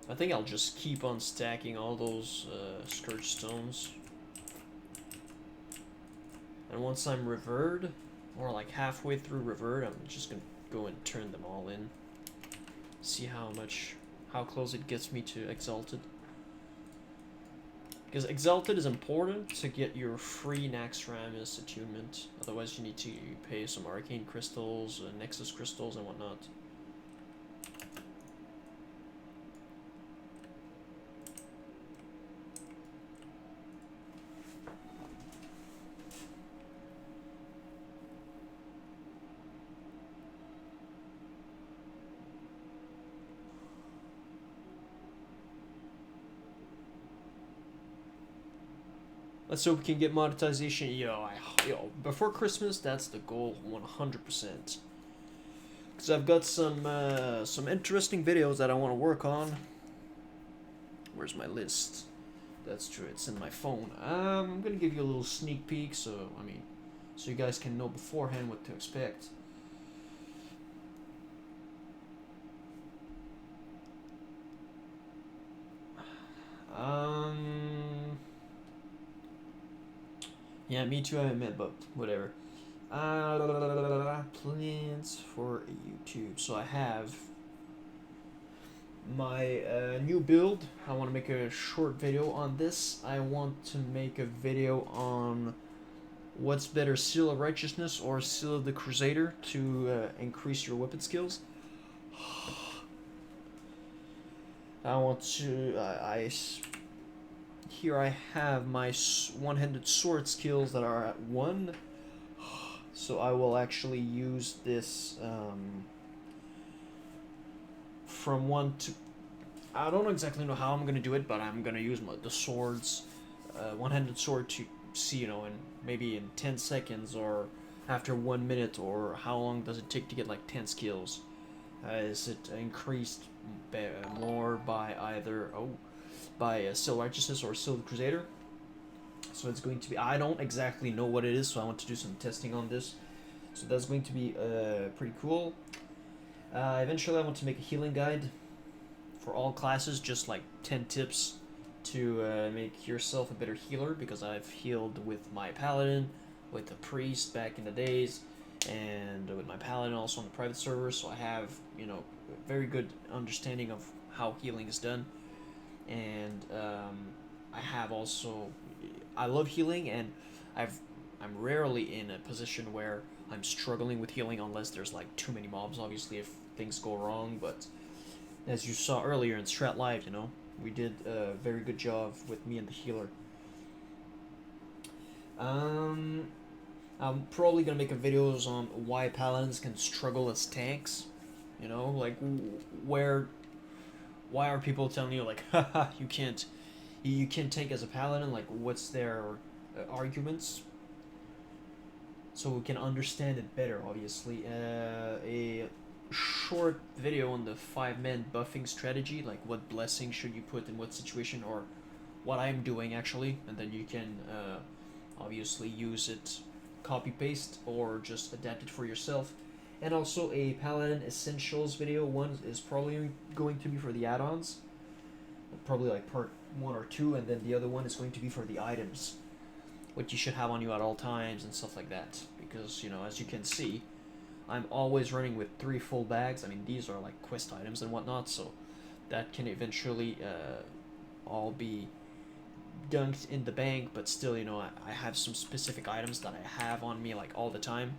I think I'll just keep on stacking all those Scourge Stones. And once I'm revered, or like halfway through revered, I'm just gonna go and turn them all in. See how close it gets me to Exalted. Because Exalted is important to get your free Naxxramas attunement. Otherwise you need to pay some Arcane Crystals, Nexus Crystals and whatnot. Let's hope we can get monetization. Yo, before Christmas, that's the goal, 100%. Because I've got some interesting videos that I want to work on. Where's my list? That's true, it's in my phone. I'm gonna give you a little sneak peek, so you guys can know beforehand what to expect. Yeah, me too, I admit, but whatever. Plans for YouTube. So I have my new build. I want to make a short video on this. I want to make a video on what's better, Seal of Righteousness or Seal of the Crusader to increase your weapon skills. I want to... Here I have my one-handed sword skills that are at 1. So I will actually use this from 1 to... I don't exactly know how I'm going to do it, but I'm going to use the swords, one-handed sword to see, in maybe in 10 seconds or after 1 minute, or how long does it take to get like 10 skills. Is it increased more by either... by Seal Righteousness or Seal the Crusader. So it's going to be... I don't exactly know what it is, so I want to do some testing on this. So that's going to be pretty cool. Eventually I want to make a healing guide for all classes, just like 10 tips to make yourself a better healer, because I've healed with my Paladin, with the Priest back in the days, and with my Paladin also on the private server, so I have, a very good understanding of how healing is done. And I have also... I love healing, and I'm rarely in a position where I'm struggling with healing unless there's like too many mobs, obviously, if things go wrong. But as you saw earlier in Strat Live, we did a very good job with me and the healer. I'm probably gonna make a videos on why Paladins can struggle as tanks. Like why are people telling you like, haha, you can't tank as a Paladin? Like, what's their arguments? So we can understand it better, obviously. A short video on the 5-man buffing strategy, like what blessing should you put in what situation, or what I'm doing actually, and then you can obviously use it, copy paste, or just adapt it for yourself. And also a Paladin Essentials video. One is probably going to be for the add-ons, probably like part 1 or 2, and then the other one is going to be for the items, what you should have on you at all times and stuff like that. Because, as you can see, I'm always running with 3 full bags. These are like quest items and whatnot, so that can eventually all be dunked in the bank, but still, I have some specific items that I have on me like all the time.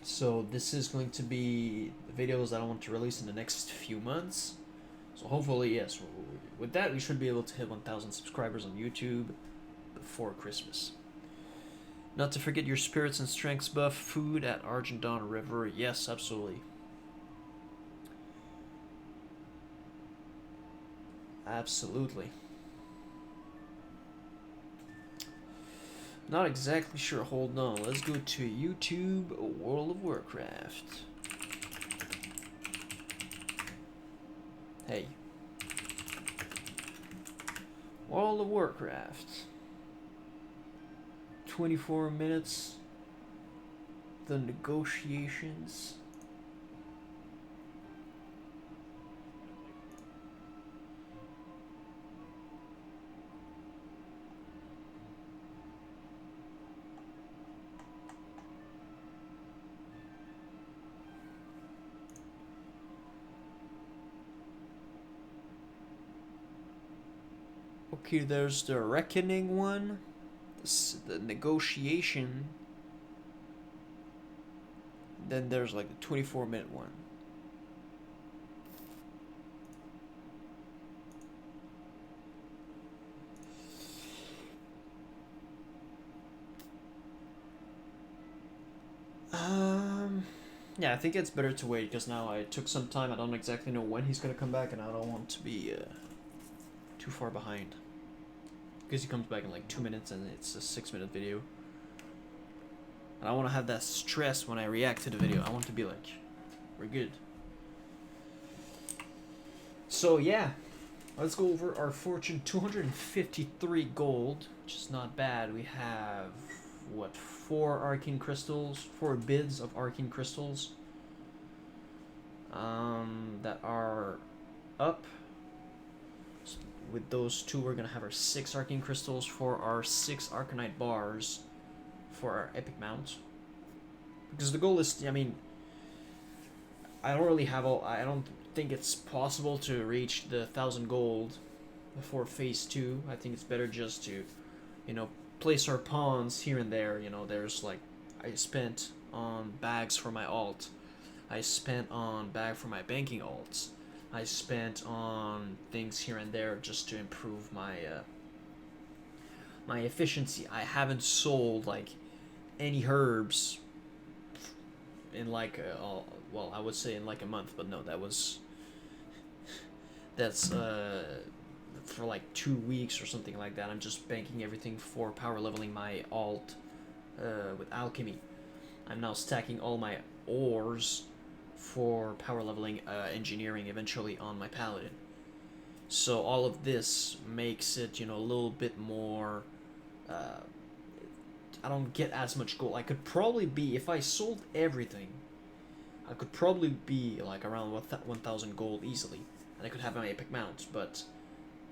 So this is going to be the videos that I want to release in the next few months. So hopefully, yes, with that we should be able to hit 1,000 subscribers on YouTube before Christmas. Not to forget your spirits and strengths buff, food at Argent Dawn River. Yes, absolutely. Absolutely. Not exactly sure. Hold on. Let's go to YouTube, World of Warcraft. Hey. World of Warcraft. 24 minutes. The negotiations. Okay, there's the Reckoning one. The Negotiation. Then there's like the 24-minute one. Yeah, I think it's better to wait because now I took some time. I don't exactly know when he's gonna come back, and I don't want to be too far behind. Because he comes back in like 2 minutes, and it's a 6-minute video. And I want to have that stress when I react to the video. I want to be like, we're good. So yeah, let's go over our fortune. 253 gold, which is not bad. We have what, 4 arcane crystals, 4 bids of arcane crystals that are up. So with those 2, we're gonna have our 6 arcane crystals for our 6 arcanite bars for our epic mount. Because the goal is, I mean, I don't think it's possible to reach the 1,000 gold before phase 2. I think it's better just to, you know, place our pawns here and there. You know, there's like, I spent on bags for my alt. I spent on bag for my banking alts. I spent on things here and there just to improve my my efficiency. I haven't sold like any herbs in like well, I would say in like a month, but no, that's for like 2 weeks or something like that. I'm just banking everything for power leveling my alt with alchemy. I'm now stacking all my ores for power leveling engineering eventually on my paladin. So all of this makes it, you know, a little bit more I don't get as much gold. I could probably be, if I sold everything, I could probably be like around 1,000 gold easily, and I could have my epic mounts, but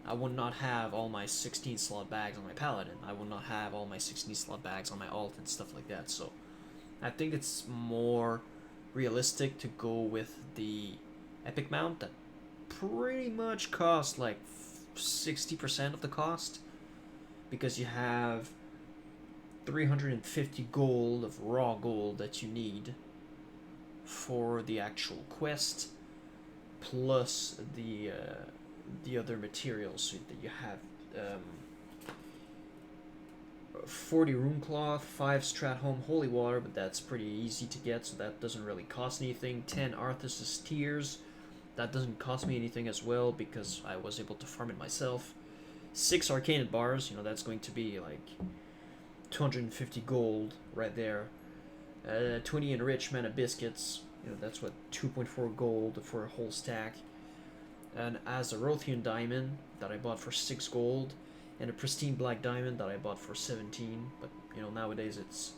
I would not have all my 16 slot bags on my paladin. I would not have all my 16 slot bags on my alt and stuff like that. So I think it's more realistic to go with the epic mount that pretty much costs like 60% of the cost, because you have 350 gold of raw gold that you need for the actual quest, plus the other materials. So that you have 40 rune cloth, 5 Stratholme holy water, but that's pretty easy to get, so that doesn't really cost anything. 10 Arthas's tears, that doesn't cost me anything as well because I was able to farm it myself. 6 arcanite bars, you know, that's going to be like 250 gold right there. 20 enriched mana biscuits, you know, that's what, 2.4 gold for a whole stack. And as a Rothian diamond that I bought for 6 gold, and a pristine black diamond that I bought for 17. But you know, nowadays it's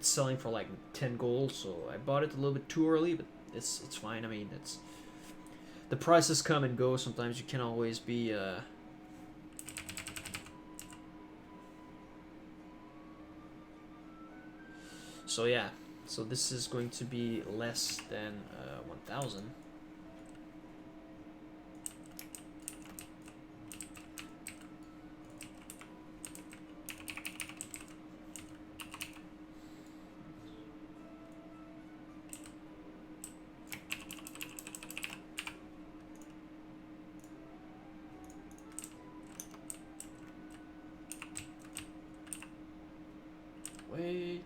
selling for like 10 gold, so I bought it a little bit too early, but it's fine. I mean, it's the prices come and go. Sometimes you can't always be so yeah, so this is going to be less than 1,000. Wait.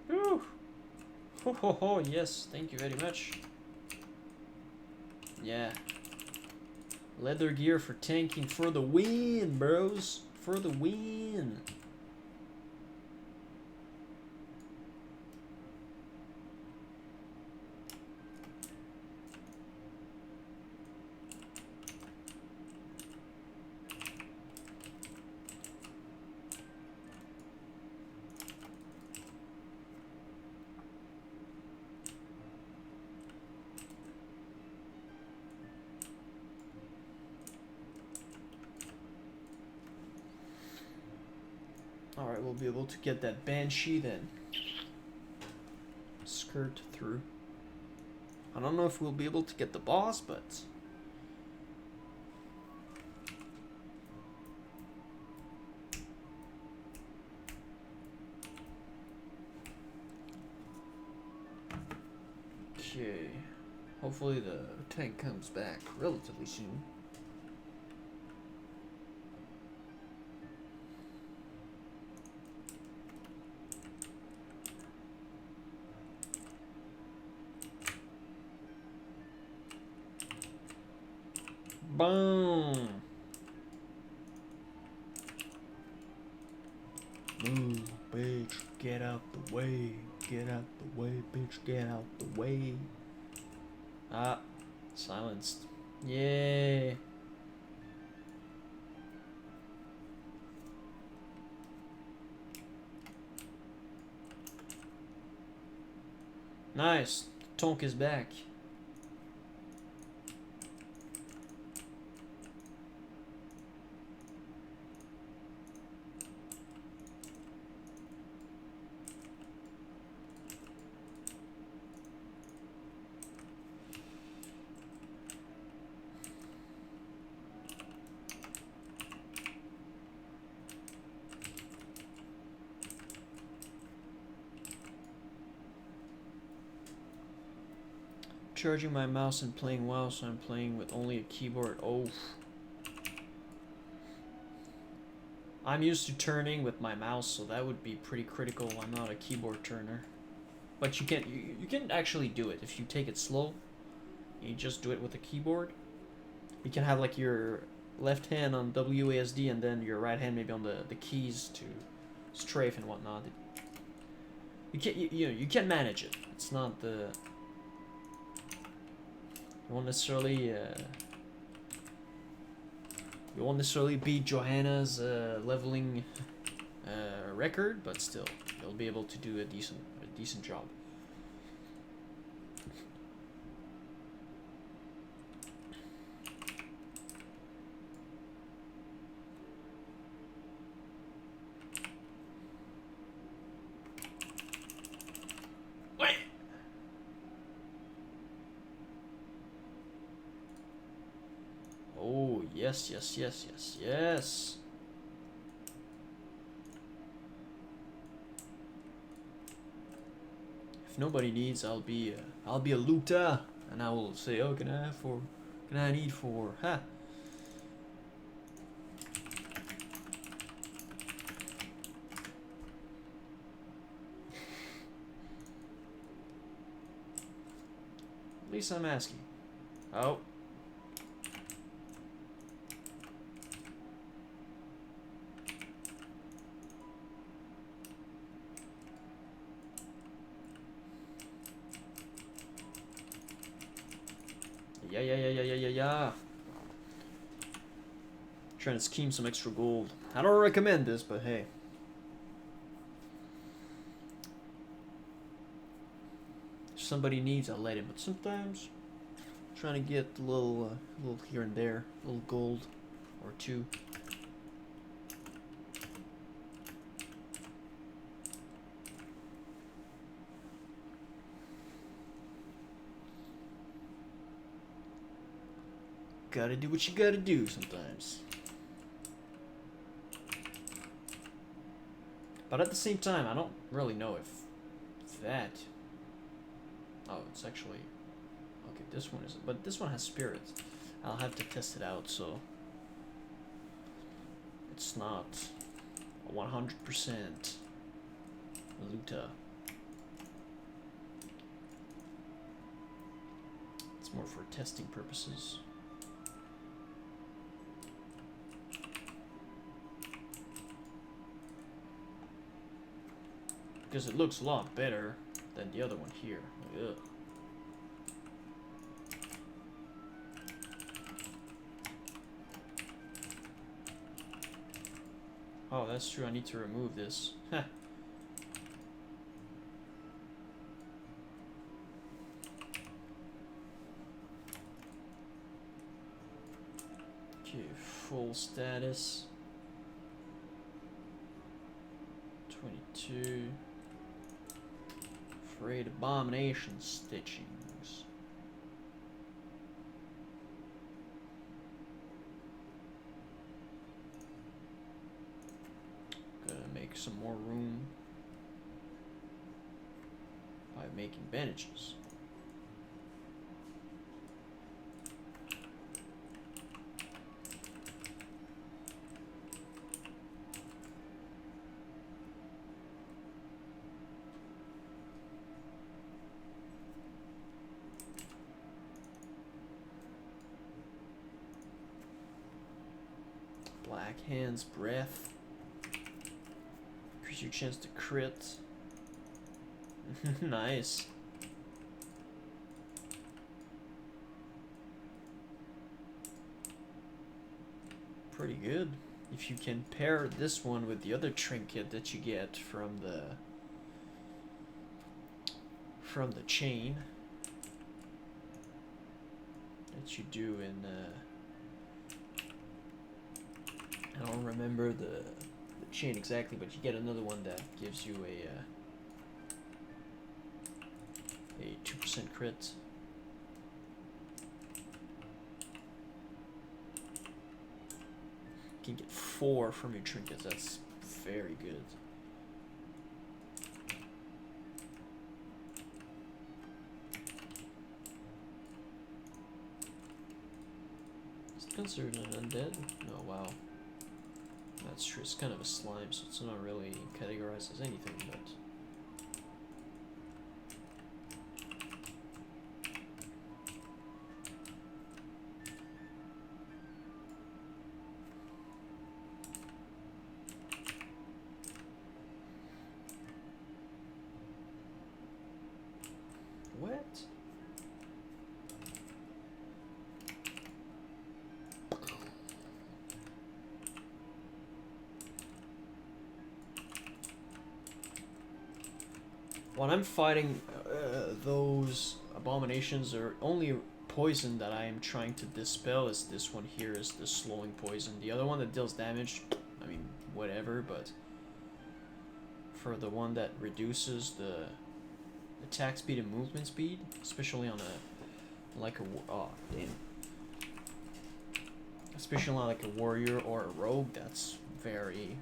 Whew. Ho ho ho, yes, thank you very much. Yeah. Leather gear for tanking for the win, bros. For the win. Alright, we'll be able to get that Banshee then. Skirt through. I don't know if we'll be able to get the boss, but... Okay. Hopefully the tank comes back relatively soon. Boom! Move, bitch, get out the way. Get out the way, bitch, get out the way. Ah, silenced. Yay! Nice. Tonk is back. Charging my mouse and playing WoW, so I'm playing with only a keyboard. Oh. I'm used to turning with my mouse, so that would be pretty critical. I'm not a keyboard turner. But you can actually do it if you take it slow. You just do it with a keyboard. You can have like your left hand on WASD and then your right hand maybe on the keys to strafe and whatnot. You can manage it. It's not the... You won't necessarily beat Johanna's leveling record, but still, you'll be able to do a decent job. Oh, yes, yes, yes, yes, yes. If nobody needs, I'll be a looter, and I will say, oh, can I need for, ha. At least I'm asking. Oh. Yeah. Trying to scheme some extra gold. I don't recommend this, but hey. If somebody needs, I'll let it. But sometimes, trying to get a little here and there, a little gold or two. Gotta do what you gotta do sometimes. But at the same time, I don't really know if that... Oh, it's actually... Okay, this one isn't. But this one has spirit. I'll have to test it out, so... It's not a 100% Luta. It's more for testing purposes. Because it looks a lot better than the other one here. Ugh. Oh, that's true. I need to remove this. Heh. Okay, full status. 22. Afraid abomination stitchings. Gonna make some more room by making bandages. Black Hand's Breath. Increase your chance to crit. Nice. Pretty good. If you can pair this one with the other trinket that you get from the chain that you do in I don't remember the chain exactly, but you get another one that gives you a 2% crit. You can get 4 from your trinkets. That's very good. Is it considered an undead? Oh wow. That's true. It's kind of a slime, so it's not really categorized as anything, but. What? When I'm fighting those abominations, or only poison that I am trying to dispel is this one here, is the slowing poison. The other one that deals damage, I mean, whatever, but for the one that reduces the attack speed and movement speed, especially on a, like a, oh, damn. Especially on like a warrior or a rogue, that's very...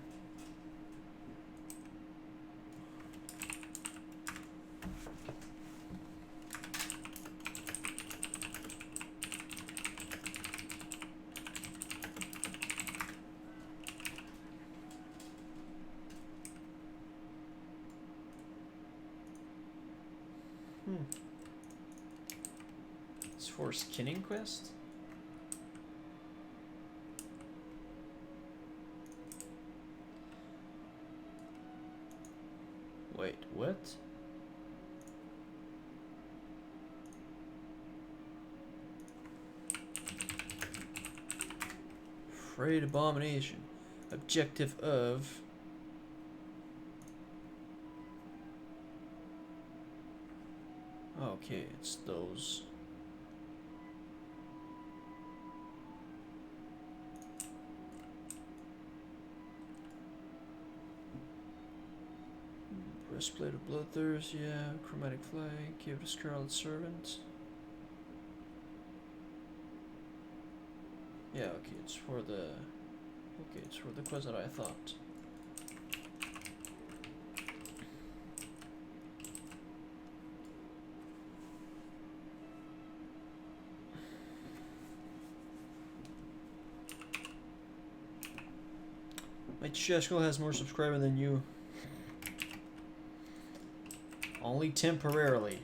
It's for skinning quest? Wait, what? Afraid abomination. Objective of... Okay, it's those. Breastplate of Bloodthirst, yeah. Chromatic Flag, Cave of the Scarlet Servant. Yeah, okay, it's for the... Okay, it's for the quest that I thought. My Cheshko has more subscribers than you. Only temporarily.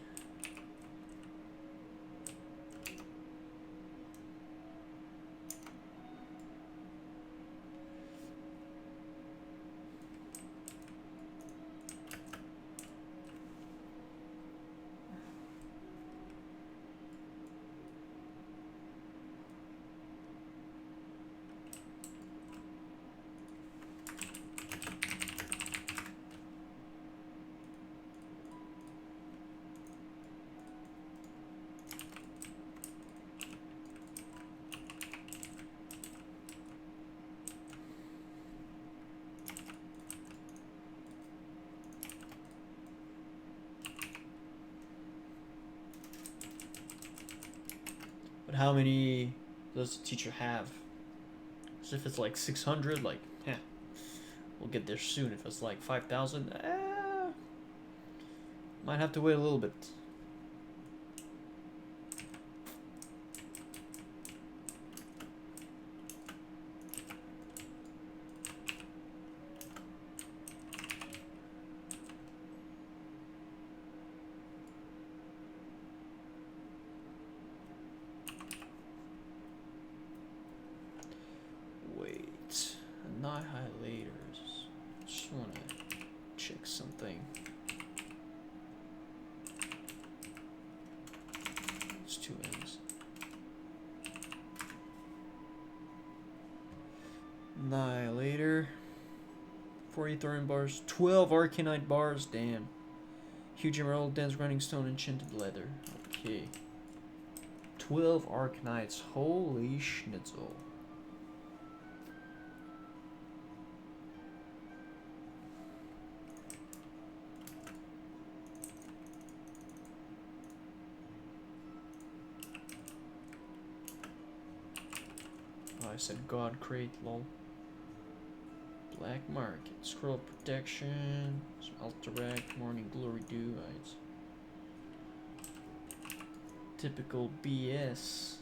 But how many does the teacher have? So if it's like 600, like, yeah, we'll get there soon. If it's like 5,000, might have to wait a little bit. Wait, not highlighters. Just wanna check something. It's two N's. Annihilator. 40 thorium bars. 12 arcanite bars. Damn. Huge emerald, dense grinding stone, enchanted leather. Okay. 12 arcanites. Holy schnitzel. Oh, I said God crate, lol. Black market, scroll protection, alteract, morning glory dew. It's typical BS.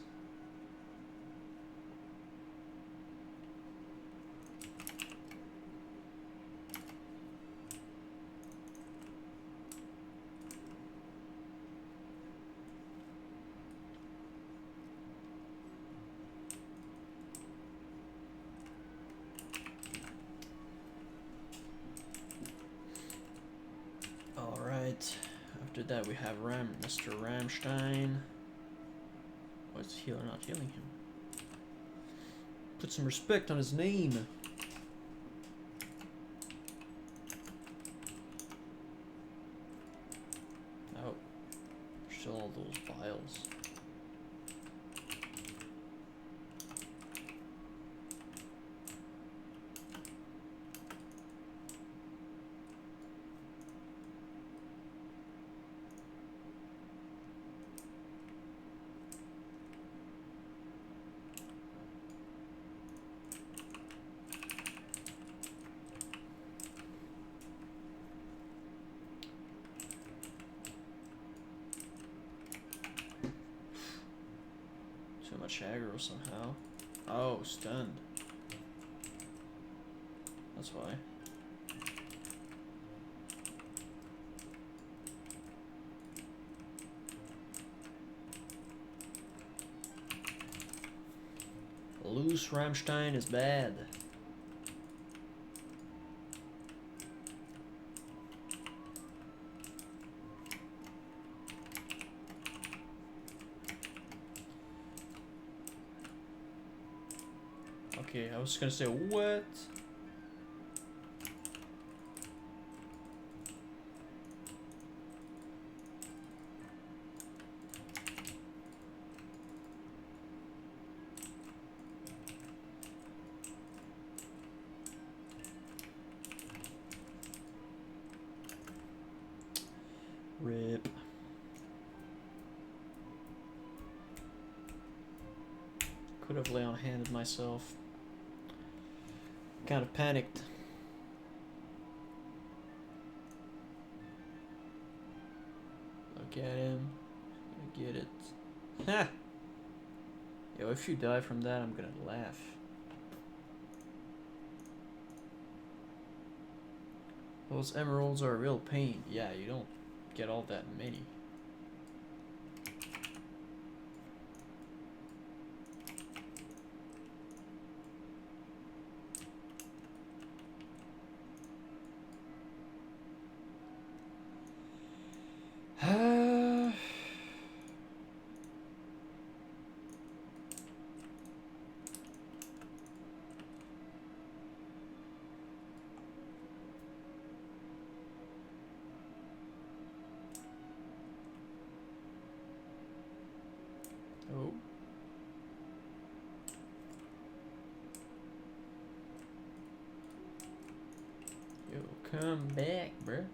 After that we have Mr. Ramstein. Why is the healer not healing him? Put some respect on his name. Oh, still all those vials. Too much aggro somehow. Oh, stunned. That's why. Loose Rammstein is bad. Okay, I was gonna say, what? Rip. Could have lay on handed myself. Kind of panicked. Look at him. Gonna get it. Ha! Yo, if you die from that, I'm gonna laugh. Those emeralds are a real pain. Yeah, you don't get all that many. Oh. Yo, come back, bruh.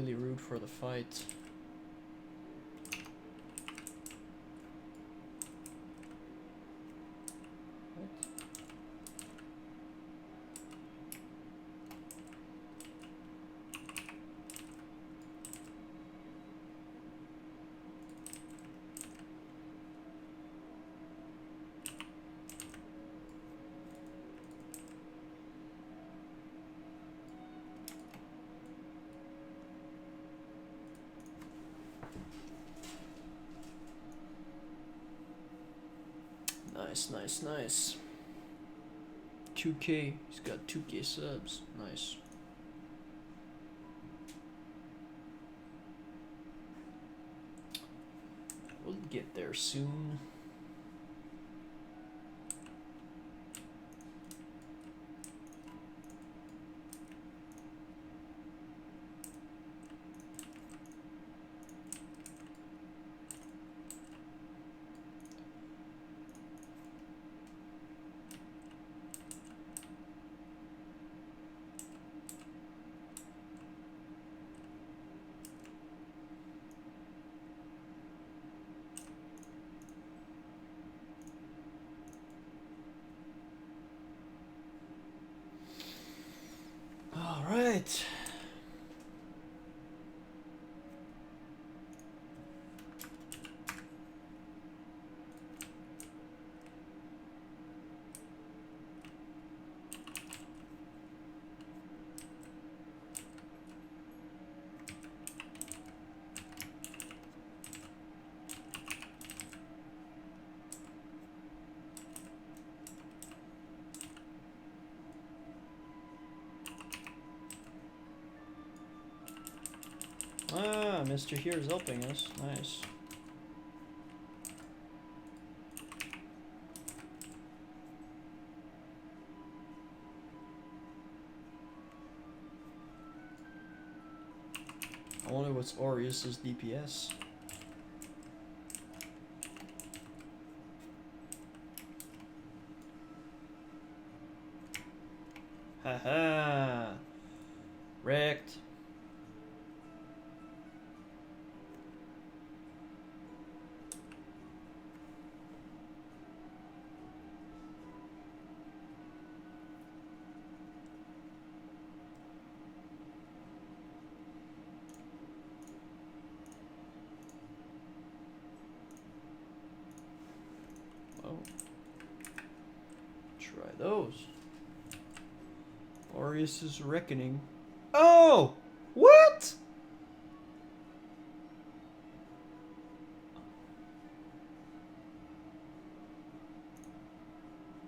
really rude for the fight. Nice, nice, nice. 2K. He's got 2K subs. Nice. We'll get there soon. All right. Ah, Mr. Here is helping us. Nice. I wonder what's Aureus's DPS. Haha. Wrecked. Oh. Try those. Aureus's Reckoning. Oh! What?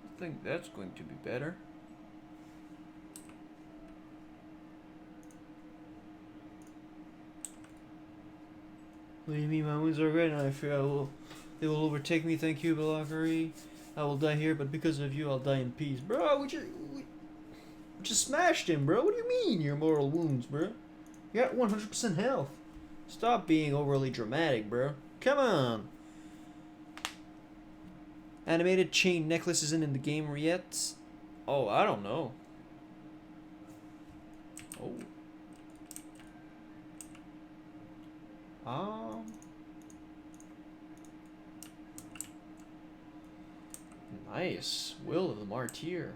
I think that's going to be better. What do you mean? My wounds are great and I fear they will overtake me. Thank you, Belakari. I will die here, but because of you, I'll die in peace. Bro, we just smashed him, bro. What do you mean, your mortal wounds, bro? You got 100% health. Stop being overly dramatic, bro. Come on. Animated chain necklace isn't in the game yet. Oh, I don't know. Oh. Nice. Will of the Martyr.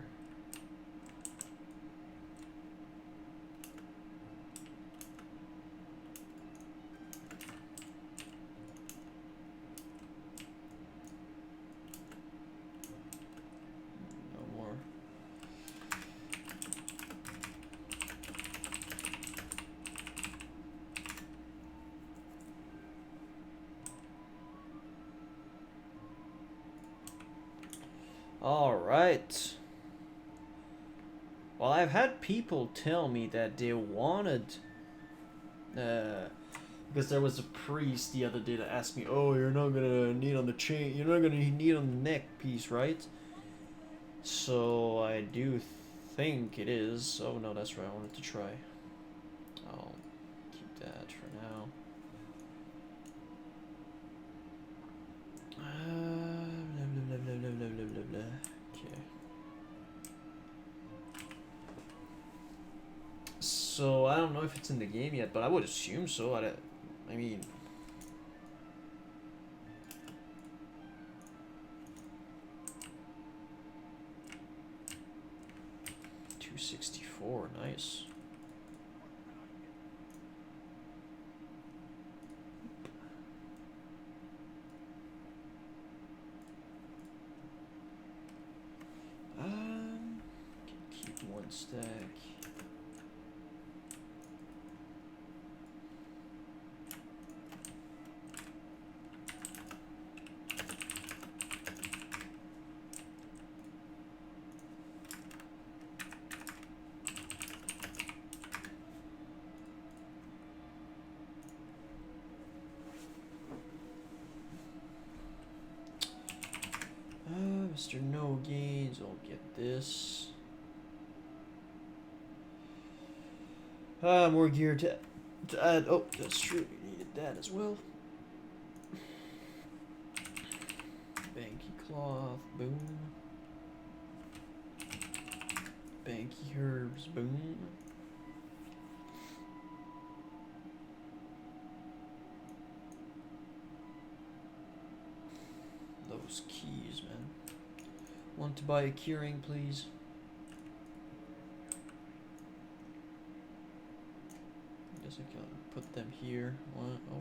No more. All right. Well, I've had people tell me that they wanted, because there was a priest the other day that asked me, "Oh, you're not gonna need on the chain. You're not gonna need on the neck piece, right?" So I do think it is. Oh no, that's right. I wanted to try. I'll keep that for now. Blah, blah, blah, blah, blah, blah, blah. Okay. So I don't know if it's in the game yet, but I would assume so. I mean, 264, nice. Can keep one stack. Mr. No Gains, I'll get this. More gear to add. Oh, that's true. You needed that as well. Banky cloth, boom. Banky herbs, boom. Those keys, man. Want to buy a keyring, please? Guess I can put them here.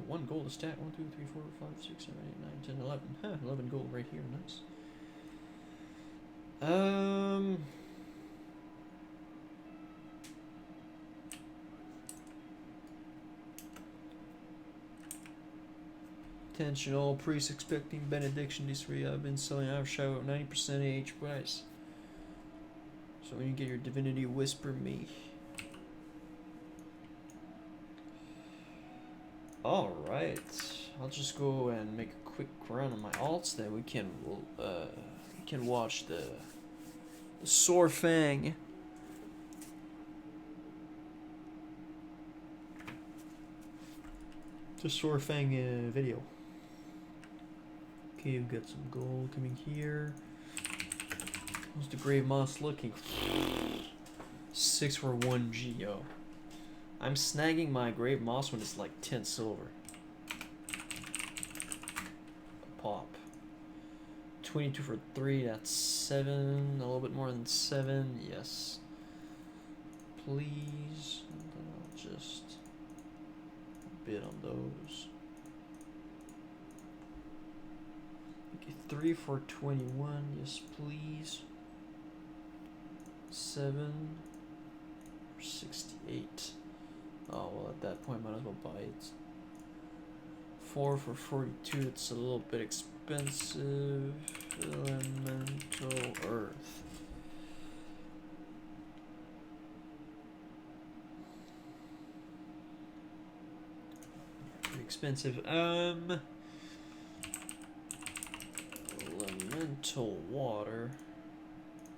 One gold a stack. 1, 2, 3, 4, 5, 6, 7, 8, 9, 10, 11. Huh, 11 gold right here. Nice. Attention all priests expecting benediction this week. I've been selling our show at 90% AH price. So when you get your divinity, whisper me. Alright. I'll just go and make a quick run on my alts, then we can watch the Sorfang. The Sorfang video. Okay, we've got some gold coming here. How's the Grave Moss looking? 6 for 1 G, yo. I'm snagging my Grave Moss when it's like 10 silver. Pop. 22 for 3, that's 7. A little bit more than 7, yes. Please. And then I'll just bid on those. 3 for 21, yes please. 7 for 68. Oh well, at that point might as well buy it. 4 for 42, it's a little bit expensive. Elemental Earth. Pretty expensive. Elemental Water.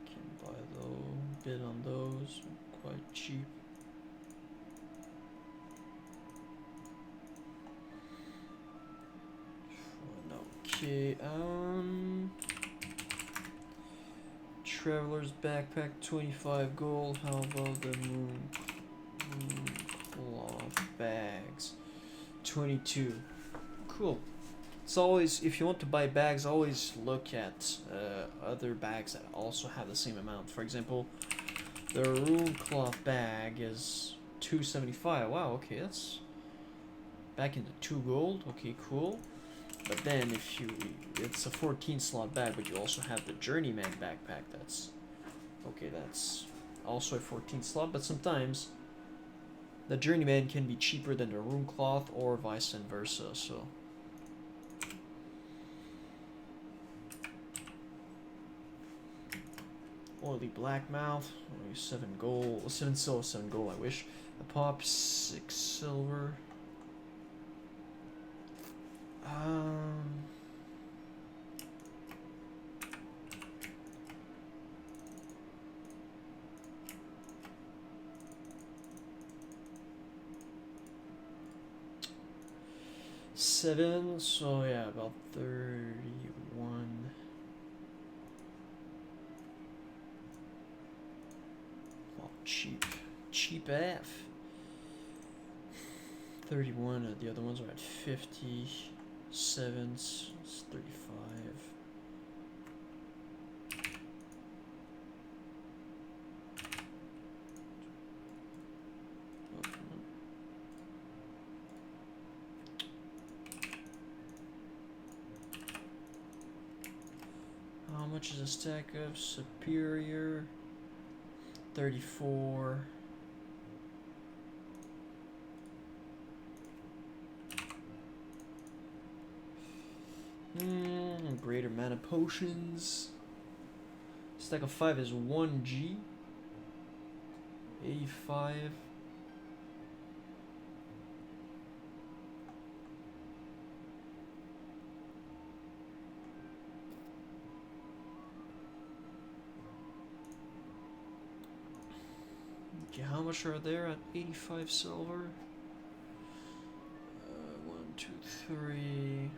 Can buy those. Bid on those. Quite cheap. Okay. Traveler's Backpack, 25 gold. How about the moon cloth bags? 22. Cool. It's always, if you want to buy bags, always look at other bags that also have the same amount. For example, the rune cloth bag is 275. Wow, okay, that's back into 2 gold. Okay, cool. But then if you, it's a 14 slot bag, but you also have the Journeyman backpack. That's okay. That's also a 14 slot, but sometimes the Journeyman can be cheaper than the rune cloth, or vice versa. So. Oily Blackmouth, only 7 gold, 7 silver, 7 gold, I wish. A pop, 6 silver. Seven, so yeah, about 31. Oh, cheap AF. 31, the other ones are at 50. 7s, it's 35. How much is a stack of superior? 34. Greater mana potions. Stack of 5 is 1G. 85. Okay, how much are there at 85 silver? 1, 2, 3. And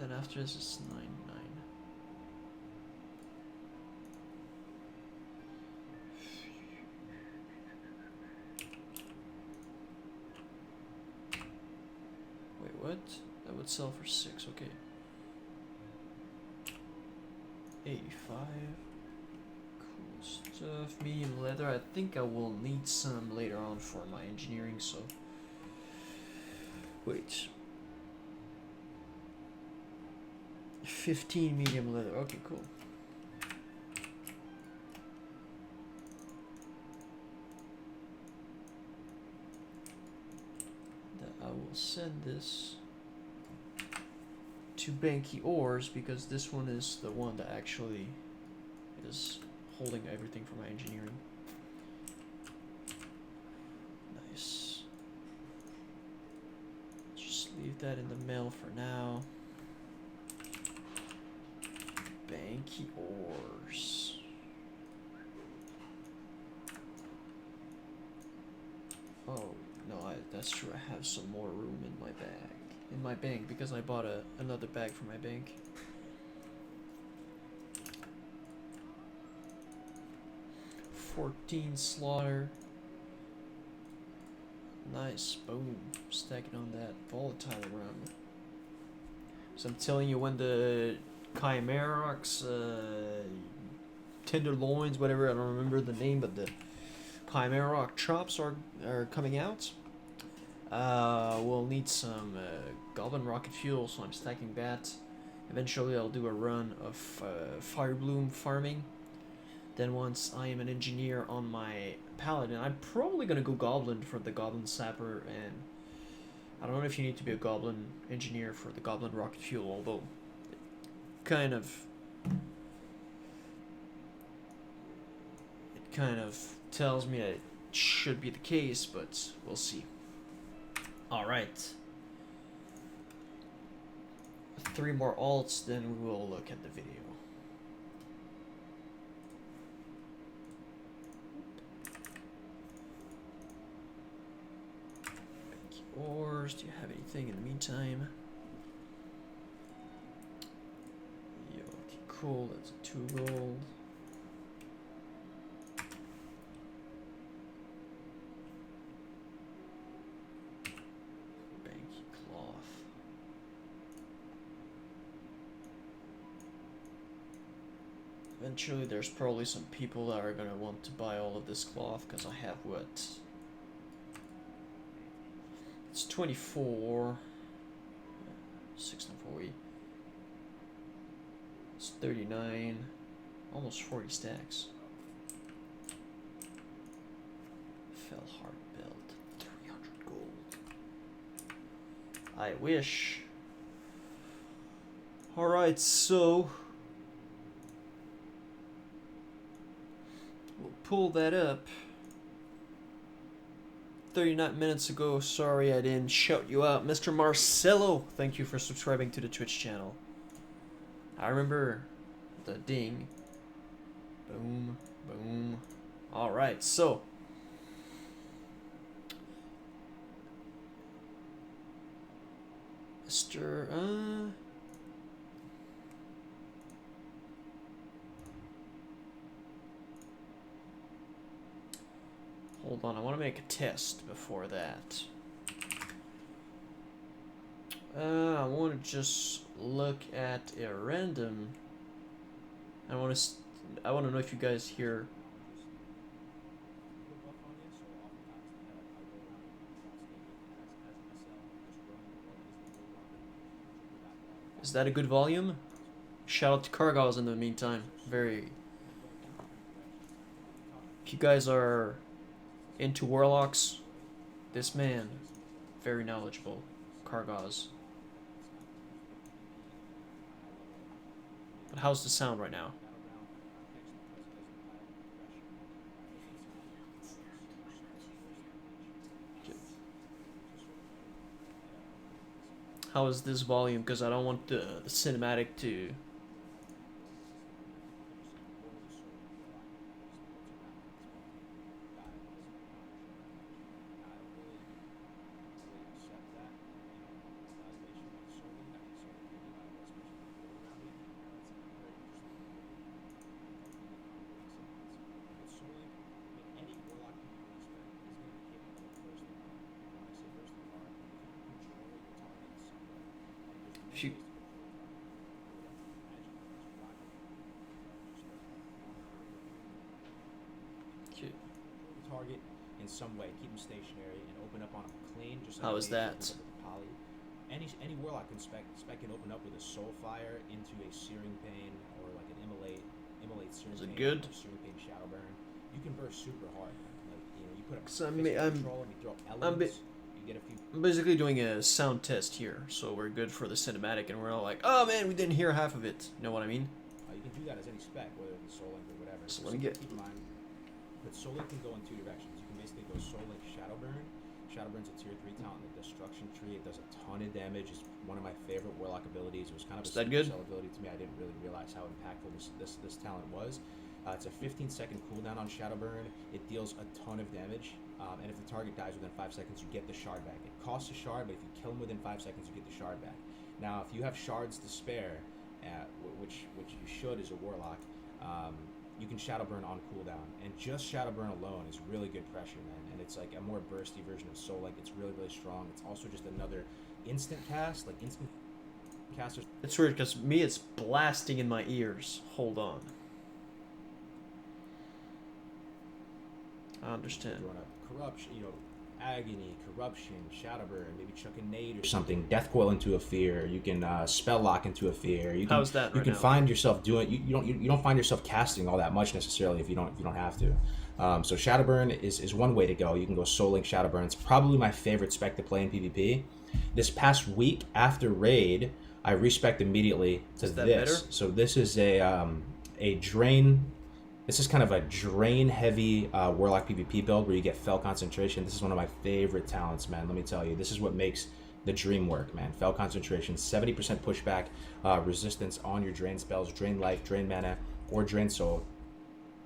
then after this it's 99. Wait, what? That would sell for 6, okay. 85. Cool stuff. Medium leather. I think I will need some later on for my engineering, so. Wait. 15 medium leather. Okay, cool. I will send this to Banky Ores because this one is the one that actually is holding everything for my engineering. Nice. Just leave that in the mail for now. Banky Ores. Oh. No, that's true. I have some more room in my bag, in my bank, because I bought another bag for my bank. $14 slaughter. Nice, boom. Stacking on that volatile run. So I'm telling you, when the Chimerox, tenderloins, whatever, I don't remember the name, but the Chimerox chops are coming out. We'll need some Goblin rocket fuel, so I'm stacking that. Eventually I'll do a run of Fire Bloom farming. Then once I am an engineer on my Paladin, I'm probably gonna go Goblin for the Goblin Sapper, and I don't know if you need to be a Goblin engineer for the Goblin rocket fuel, although it kind of tells me that it should be the case, but we'll see. Alright. 3 more alts, then we will look at the video. Ores, do you have anything in the meantime? Yo, okay, cool, that's a 2 gold. Eventually there's probably some people that are gonna want to buy all of this cloth, because I have what? It's 24. 640. It's 39. Almost 40 stacks. Fellheart belt. 300 gold. I wish. Alright, so we'll pull that up. 39 minutes ago. Sorry I didn't shout you out. Mr. Marcelo, thank you for subscribing to the Twitch channel. I remember the ding. Boom, boom. Alright, so Mr. Hold on, I want to make a test before that. I want to just look at a random. I want to know if you guys hear. Is that a good volume? Shout out to Cargos in the meantime. Very. If you guys are into warlocks, this man, very knowledgeable. Cargos. But how's the sound right now? How is this volume? Because I don't want the cinematic to. If you, target in some way, keep them stationary, and open up on them clean. Just like how is that? Poly. Any warlock can spec can open up with a soul fire into a searing pain or like an immolate searing Is it pain. good? Or searing pain shadow burn. You can burst super hard. Like you put a control and you throw elements. You get a few. I'm basically doing a sound test here, so we're good for the cinematic, and we're all like, "Oh man, we didn't hear half of it." You know what I mean? You can do that as any spec, whether it's soul link or whatever. So let me get. Keep in mind. But Soul Link can go in two directions. You can basically go Soul Link Shadowburn. Shadowburn's a tier 3 talent in the Destruction Tree. It does a ton of damage. It's one of my favorite Warlock abilities. It was kind of a supercell ability to me. I didn't really realize how impactful this talent was. It's a 15-second cooldown on Shadowburn. It deals a ton of damage. And if the target dies within 5 seconds, you get the shard back. It costs a shard, but if you kill him within 5 seconds, you get the shard back. Now, if you have shards to spare, which you should as a Warlock, you can Shadowburn on cooldown, and just Shadowburn alone is really good pressure, man. And it's like a more bursty version of Soul Link. It's really, really strong. It's also just another instant cast, like instant casters. It's weird because me, it's blasting in my ears. Hold on. I understand. You want to corruption, agony, corruption, Shadowburn, maybe chuck a nade or something, death coil into a fear. You can spell lock into a fear. You can, how's that? You can find yourself doing. You don't find yourself casting all that much necessarily if you don't have to. So Shadowburn is one way to go. You can go Soul Link Shadowburn. It's probably my favorite spec to play in PvP. This past week after raid, I respec'd immediately to this. Better? So this is a drain. This is kind of a drain-heavy Warlock PvP build where you get Fel Concentration. This is one of my favorite talents, man. Let me tell you. This is what makes the dream work, man. Fel Concentration, 70% pushback, resistance on your drain spells, drain life, drain mana, or drain soul.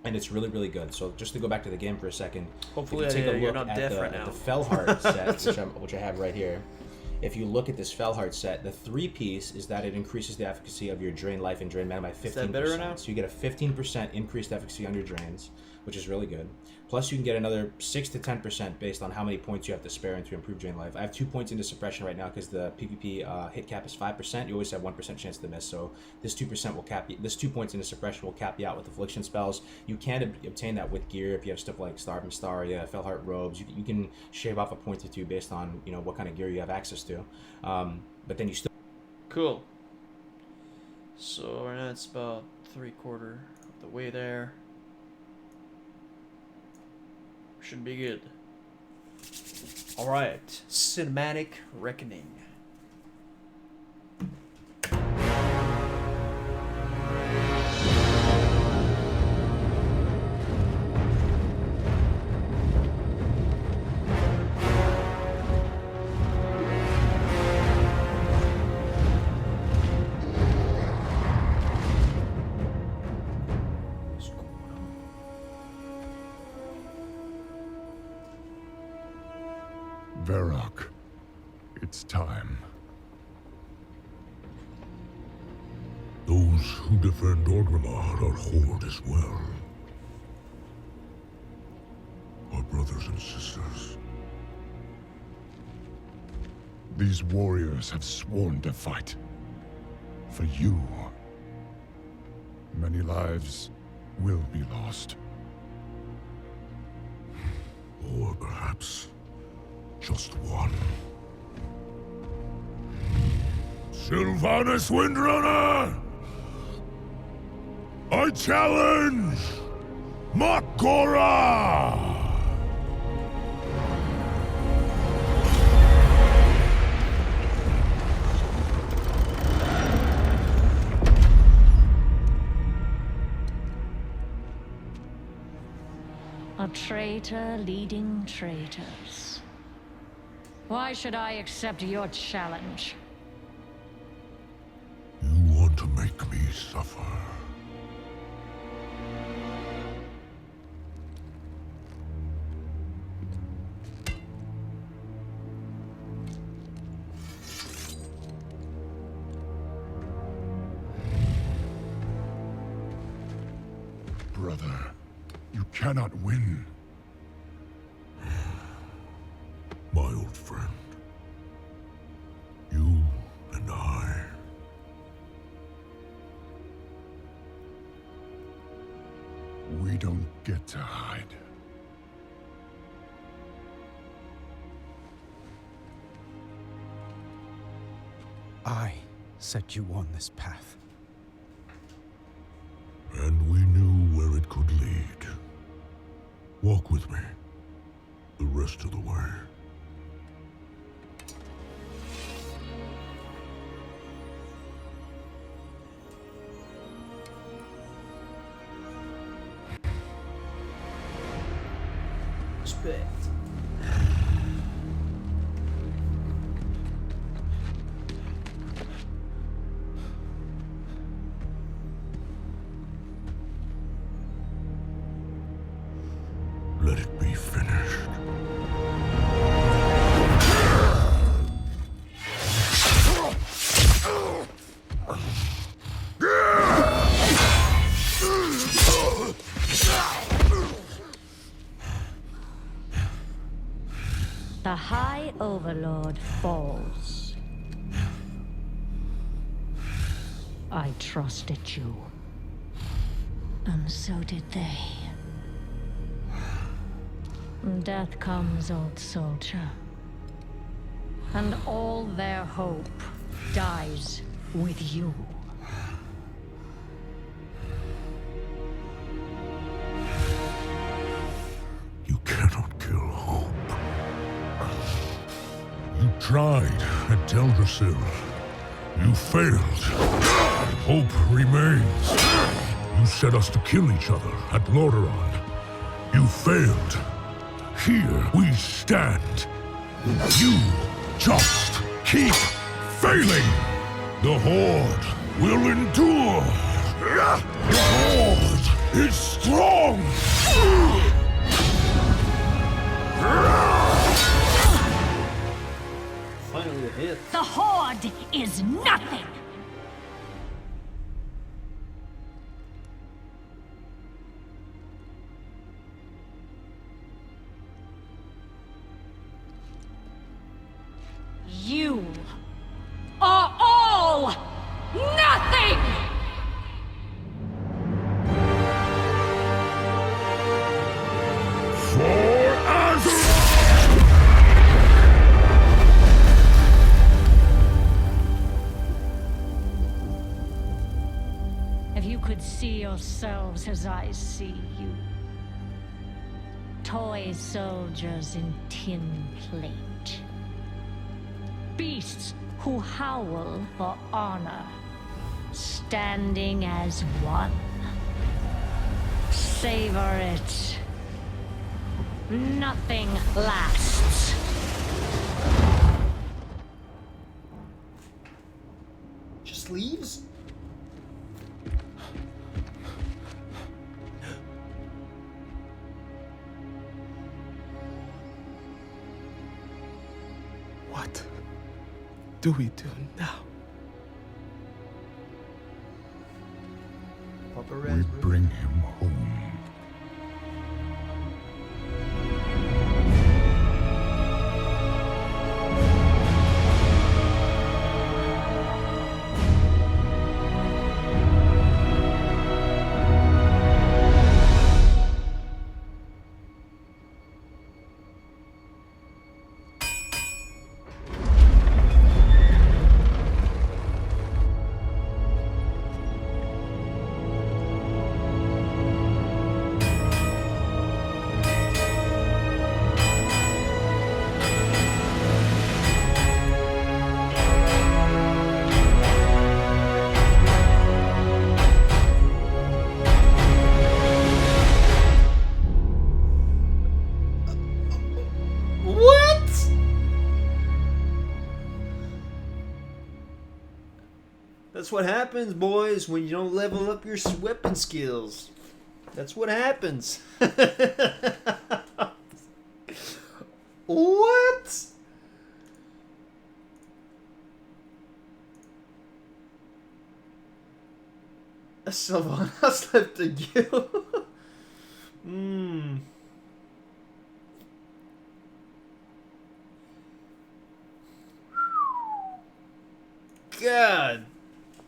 And it's really, really good. So just to go back to the game for a second. Hopefully if you take a you're look not at deaf right now. the Felheart set, which I have right here. If you look at this Felheart set, the 3-piece is that it increases the efficacy of your drain life and drain mana by 15%. Is that better now? So you get a 15% increased efficacy on your drains, which is really good. Plus you can get another 6 to 10% based on how many points you have to spare into improve drain life. I have 2 points into suppression right now because the PvP hit cap is 5%. You always have 1% chance to miss. So this 2% will cap you. This 2 points into suppression will cap you out with affliction spells. You can obtain that with gear if you have stuff like Starve Mystaria, Felheart robes. You can shave off a point or two based on what kind of gear you have access to. But then you still. Cool. So right now it's about 3/4 of the way there. Should be good. Alright, Cinematic Reckoning. Varrock, it's time. Those who defend Orgrimmar are Horde as well. Our brothers and sisters. These warriors have sworn to fight. For you. Many lives will be lost. Or perhaps just one. Sylvanas Windrunner! I challenge Makora! A traitor leading traitors. Why should I accept your challenge? You want to make me suffer. Brother, you cannot win. My old friend. You and I. We don't get to hide. I set you on this path. And we knew where it could lead. Walk with me. The rest of the way. Respect. Let it be finished. The High Overlord falls. I trusted you. And so did they. Death comes, old soldier. And all their hope dies with you. You cannot kill hope. You tried at Teldrassil. You failed. Hope remains. You set us to kill each other at Lordaeron. You failed. Here we stand. You just keep failing. The Horde will endure. The Horde is strong. Finally a hit. The Horde is nothing! You are all nothing! For Azeroth! If you could see yourselves as I see you. Toy soldiers in tin plate. Beasts who howl for honor, standing as one. Savor it. Nothing lasts. Just leaves? What do we do now? Papa We Raspberry. bring him home. That's what happens, boys, when you don't level up your weapon skills. That's what happens. What? Sylvanas left a guild. God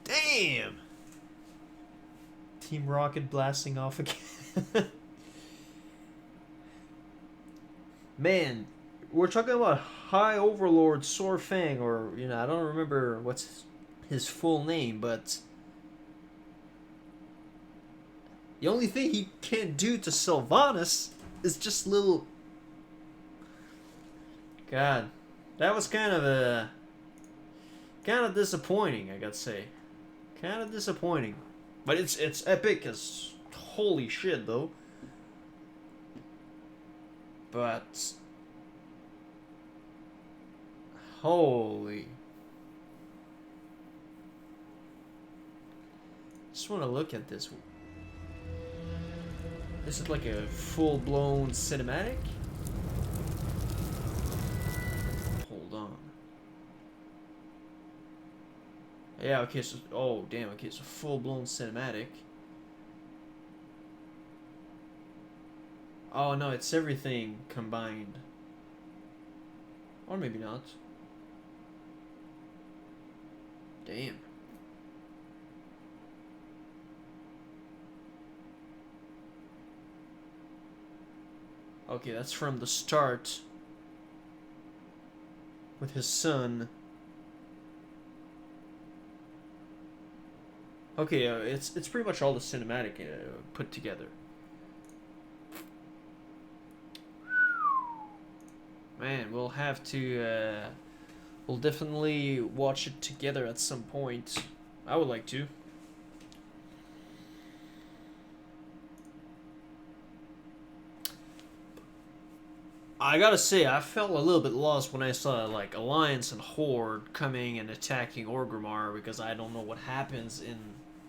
damn. Team Rocket blasting off again. Man, we're talking about High Overlord Sorfang, or, you know, I don't remember what's his full name, but the only thing he can't do to Sylvanas is just little... God, that was kind of disappointing, I gotta say. Kind of disappointing. But it's epic as holy shit, though. But holy, just want to look at this. This is like a full-blown cinematic. Hold on. Yeah, okay, so oh damn, okay, it's a full-blown cinematic. Oh no, it's everything combined. Or maybe not. Damn. Okay, that's from the start. With his son. Okay, it's pretty much all the cinematic put together. Man, we'll have to, we'll definitely watch it together at some point. I would like to. I gotta say, I felt a little bit lost when I saw, like, Alliance and Horde coming and attacking Orgrimmar, because I don't know what happens in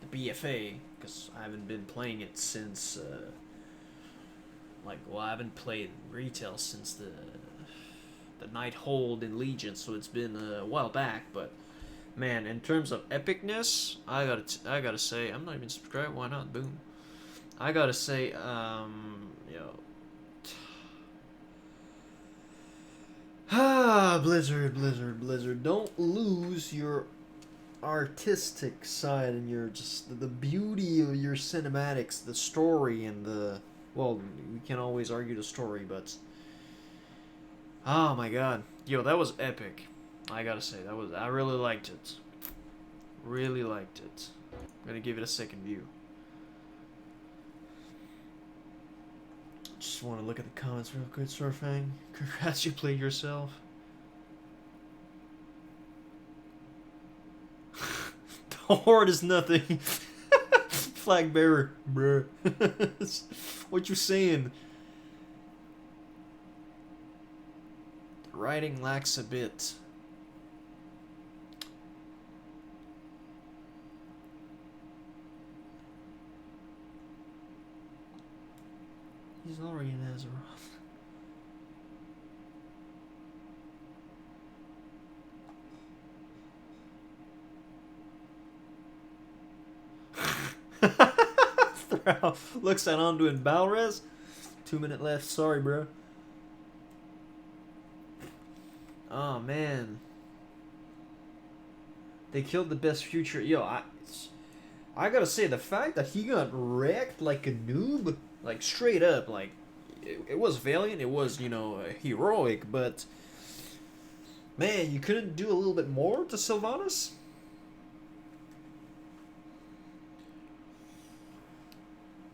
the BFA, because I haven't been playing it since, like, well, I haven't played retail since the Night Hold in Legion, so it's been a while back. But man, in terms of epicness, I gotta say, I'm not even subscribed. Why not? Boom. I gotta say, you know, Blizzard, don't lose your artistic side and your just the beauty of your cinematics, the story, and the, well, we can always argue the story, but oh my god. Yo, that was epic. I gotta say, I really liked it. Really liked it. I'm gonna give it a second view. Just want to look at the comments real quick, Surfang. Congrats, you played yourself. The Horde is nothing. Flag bearer, bruh. What you saying? The writing lacks a bit. He's already in Azeroth. Looks at Ondu in Balrez. 2 minutes left. Sorry, bro. Oh man. They killed the best future. Yo, I gotta say, the fact that he got wrecked like a noob, like straight up, like it was valiant, it was, you know, heroic, but man, you couldn't do a little bit more to Sylvanas?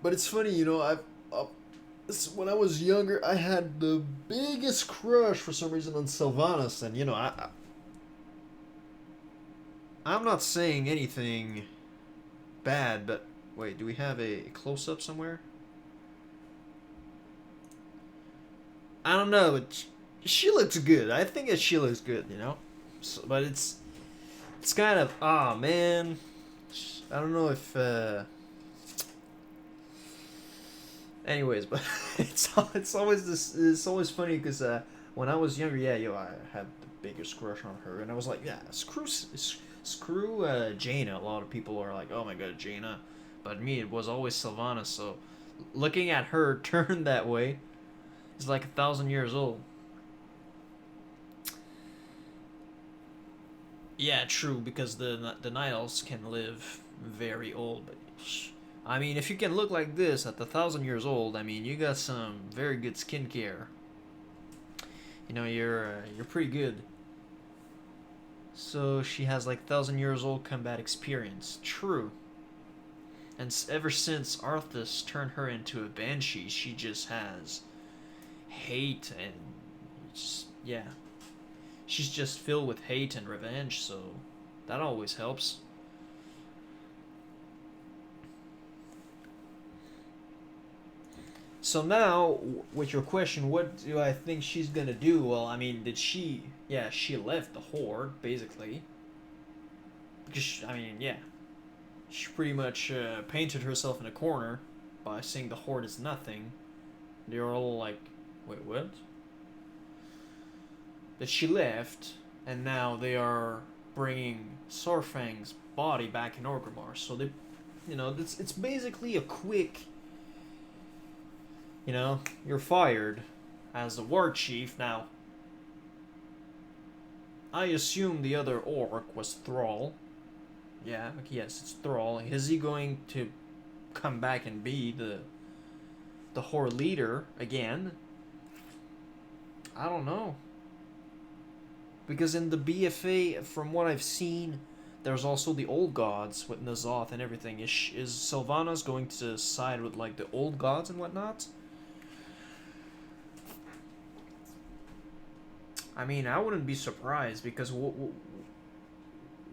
But it's funny, you know, when I was younger, I had the biggest crush for some reason on Sylvanas, and you know, I'm not saying anything bad, but wait, do we have a close-up somewhere? I don't know, but she looks good. I think that she looks good, you know? So, but it's... It's kind of, ah, man. I don't know if, anyways, but it's always this, it's always funny because, when I was younger, yeah, I had the biggest crush on her, and I was like, yeah, screw Jaina. A lot of people are like, oh my god, Jaina. But me, it was always Sylvanas, so looking at her turn that way is like 1,000 years old. Yeah, true, because the night elves can live very old, but I mean, if you can look like this at 1,000 years old, I mean, you got some very good skincare. You know, you're pretty good. So she has like 1,000 years old combat experience. True. And ever since Arthas turned her into a banshee, she just has hate and just, yeah. She's just filled with hate and revenge, so that always helps. So now, with your question, what do I think she's gonna do? Well, I mean, yeah, she left the Horde, basically. Because, I mean, yeah. She pretty much painted herself in a corner by saying the Horde is nothing. They're all like, wait, what? That she left, and now they are bringing Sorfang's body back in Orgrimmar. So they, you know, it's basically a quick, you know, you're fired as the war chief. Now, I assume the other orc was Thrall. Yeah, yes, it's Thrall. Is he going to come back and be the Horde leader again? I don't know. Because in the BFA, from what I've seen, there's also the old gods with N'Zoth and everything. Is Sylvanas going to side with like the old gods and whatnot? I mean, I wouldn't be surprised because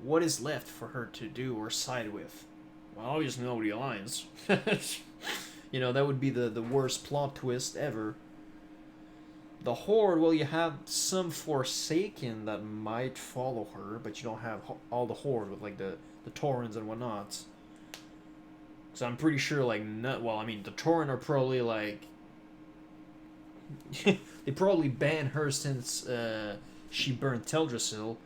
what is left for her to do or side with? Well, obviously nobody aligns. You know, that would be the worst plot twist ever. The Horde, well, you have some Forsaken that might follow her, but you don't have all the Horde with, like, the Taurens and whatnot. So I'm pretty sure, like, well, I mean, the Tauren are probably, like... they probably banned her since she burned Teldrassil.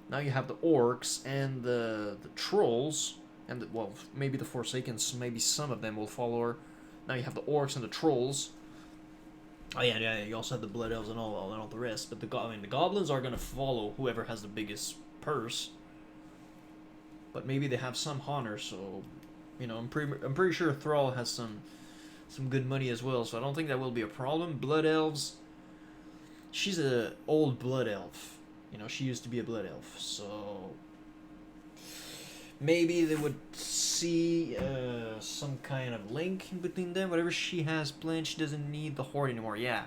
Now you have the Orcs and the Trolls, and, well, maybe the Forsakens, maybe some of them will follow her. Now you have the Orcs and the Trolls. Oh yeah, you also have the Blood Elves and all the rest, but the Goblins are gonna follow whoever has the biggest purse. But maybe they have some honor, so you know, I'm pretty sure Thrall has some good money as well, so I don't think that will be a problem. Blood Elves, she's a old Blood Elf. You know, she used to be a Blood Elf, so maybe they would see some kind of link in between them. Whatever she has planned, she doesn't need the Horde anymore. Yeah.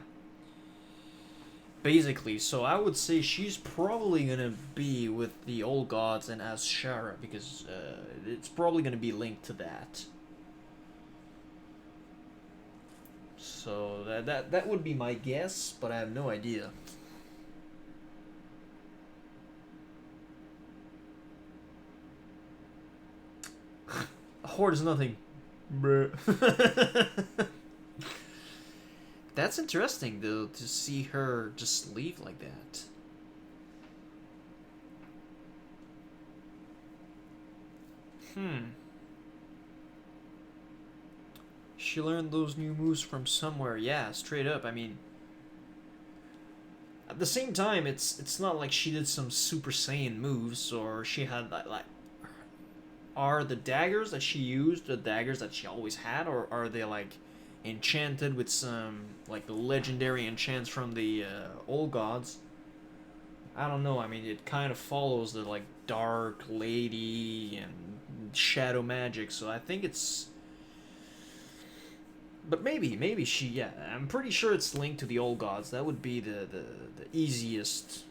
Basically, so I would say she's probably gonna be with the old gods and Azshara because it's probably gonna be linked to that. So that would be my guess, but I have no idea. Horde is nothing. Bruh. That's interesting, though, to see her just leave like that. She learned those new moves from somewhere. Yeah, straight up. I mean, at the same time, it's not like she did some Super Saiyan moves or she had like. Are the daggers that she used the daggers that she always had, or are they like enchanted with some like legendary enchants from the old gods? I don't know. I mean, it kind of follows the like Dark Lady and Shadow Magic, so I think it's. But maybe she, yeah. I'm pretty sure it's linked to the old gods. That would be the easiest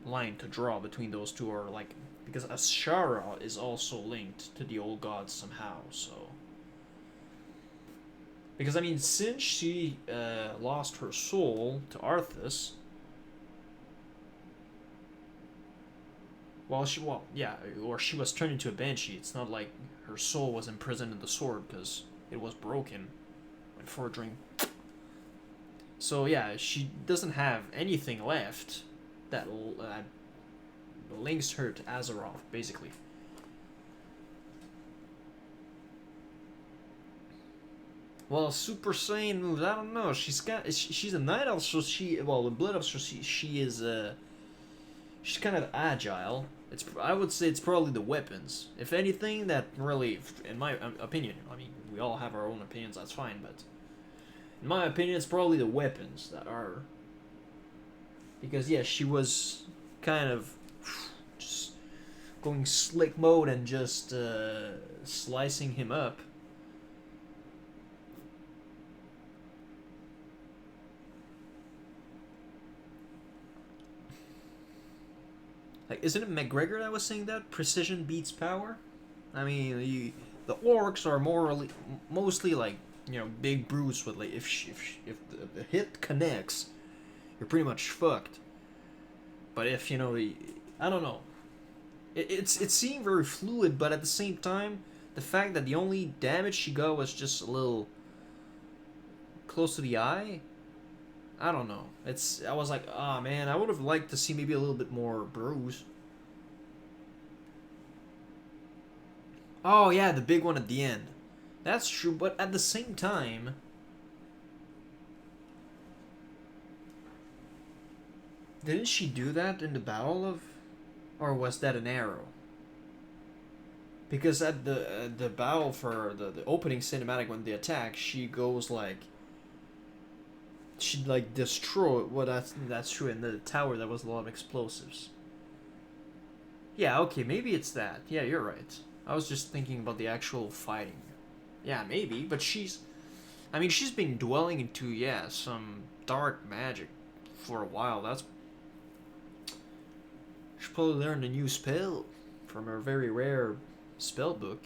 line to draw between those two, or like. Because Azshara is also linked to the old gods somehow, so... Because, I mean, since she lost her soul to Arthas... Yeah, or she was turned into a banshee. It's not like her soul was imprisoned in the sword because it was broken when forging. So yeah, she doesn't have anything left that links her to Azeroth, basically. Well, Super Saiyan moves, I don't know. She's a night elf, so the blood elf, so she is she's kind of agile. I would say it's probably the weapons. If anything, that really, in my opinion, I mean, we all have our own opinions. That's fine, but in my opinion, it's probably the weapons that are. Because yeah, she was kind of just going slick mode and just slicing him up. Like, isn't it McGregor that was saying that precision beats power? I mean, the orcs are mostly like, you know, big brutes with like if the hit connects, you're pretty much fucked. But if you know I don't know, it seemed very fluid, but at the same time, the fact that the only damage she got was just a little close to the eye. I don't know. I was like, ah, man, I would have liked to see maybe a little bit more bruise. Oh yeah, the big one at the end. That's true, but at the same time, didn't she do that in the battle of, or was that an arrow? Because at the battle for the opening cinematic when they attack, she goes like. She'd like destroy. Well, that's true. In the tower, there was a lot of explosives. Yeah, okay, maybe it's that. Yeah, you're right. I was just thinking about the actual fighting. Yeah, maybe, but she's been dwelling into some dark magic for a while. She probably learned a new spell from her very rare spell book.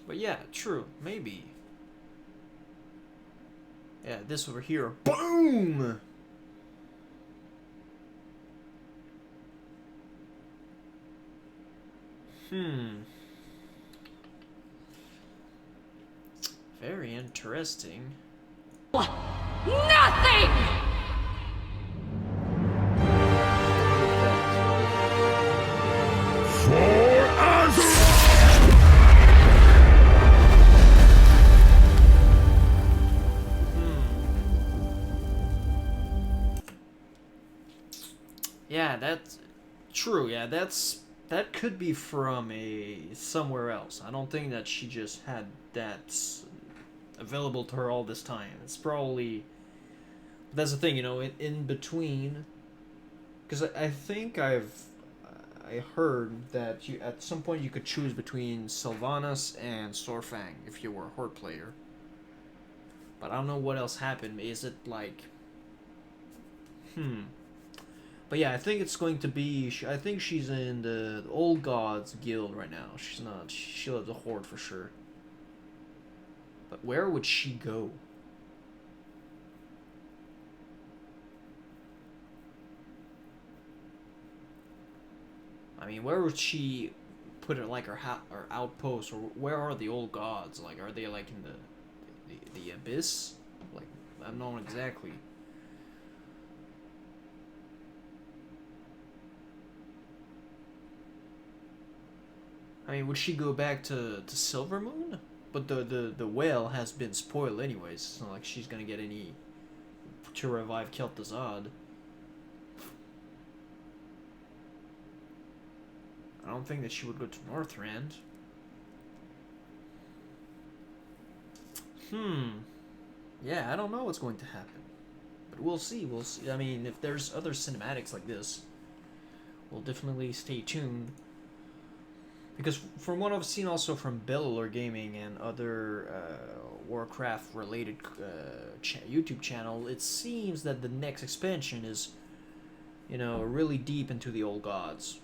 But yeah, true, maybe. Yeah, this over here. Boom! Very interesting. Nothing! For Azeroth! Yeah, that's true. Yeah, that could be from somewhere else. I don't think that she just had that available to her all this time. It's probably. That's the thing, you know, in between. Because I think I heard that at some point you could choose between Sylvanas and Storfang if you were a Horde player. But I don't know what else happened. Is it like. But yeah, I think it's going to be. I think she's in the Old Gods Guild right now. She's not. She'll have the Horde for sure. But where would she go? I mean, where would she put it? Like her outpost, or where are the Old Gods? Like, are they like in the abyss? Like, I don't know exactly. I mean, would she go back to Silvermoon? But the whale has been spoiled anyways. It's not like she's gonna get any to revive Kel'Thuzad. I don't think that she would go to Northrend. Yeah, I don't know what's going to happen. But we'll see, we'll see. I mean, if there's other cinematics like this, we'll definitely stay tuned. Because from what I've seen also from Bellulor Gaming and other Warcraft-related YouTube channel, it seems that the next expansion is, you know, really deep into the Old Gods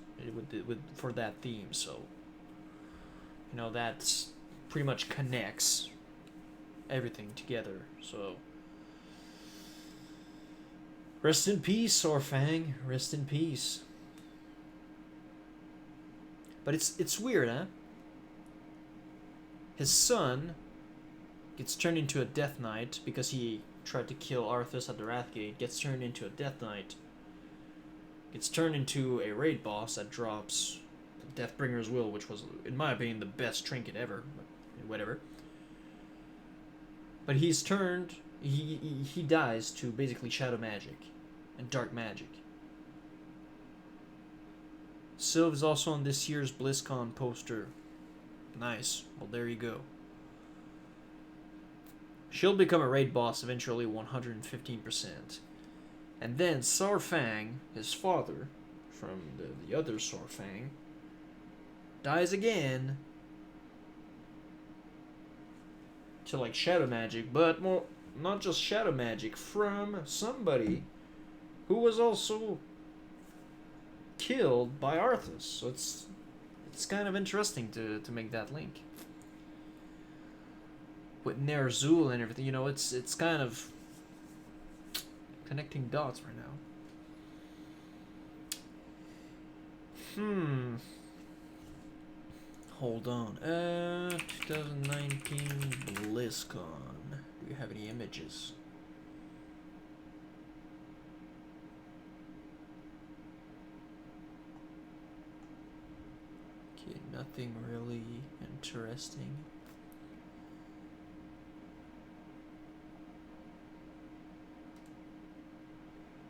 for that theme. So, you know, that's pretty much connects everything together. So, Rest in peace, Orfang. Rest in peace. But it's weird, huh? His son gets turned into a Death Knight because he tried to kill Arthas at the Wrathgate. Gets turned into a Death Knight. Gets turned into a raid boss that drops the Deathbringer's Will, which was, in my opinion, the best trinket ever. But whatever. But he's turned. He dies to basically shadow magic and dark magic. Sylve is also on this year's BlizzCon poster. Nice. Well, there you go. She'll become a raid boss eventually, 115%. And then Saurfang, his father, from the other Saurfang, dies again to like shadow magic, but more not just shadow magic, from somebody who was also killed by Arthas. So it's kind of interesting to make that link. With Ner'zhul and everything, you know, it's kind of connecting dots right now. Hold on. 2019 BlizzCon. Do you have any images? Okay, nothing really interesting.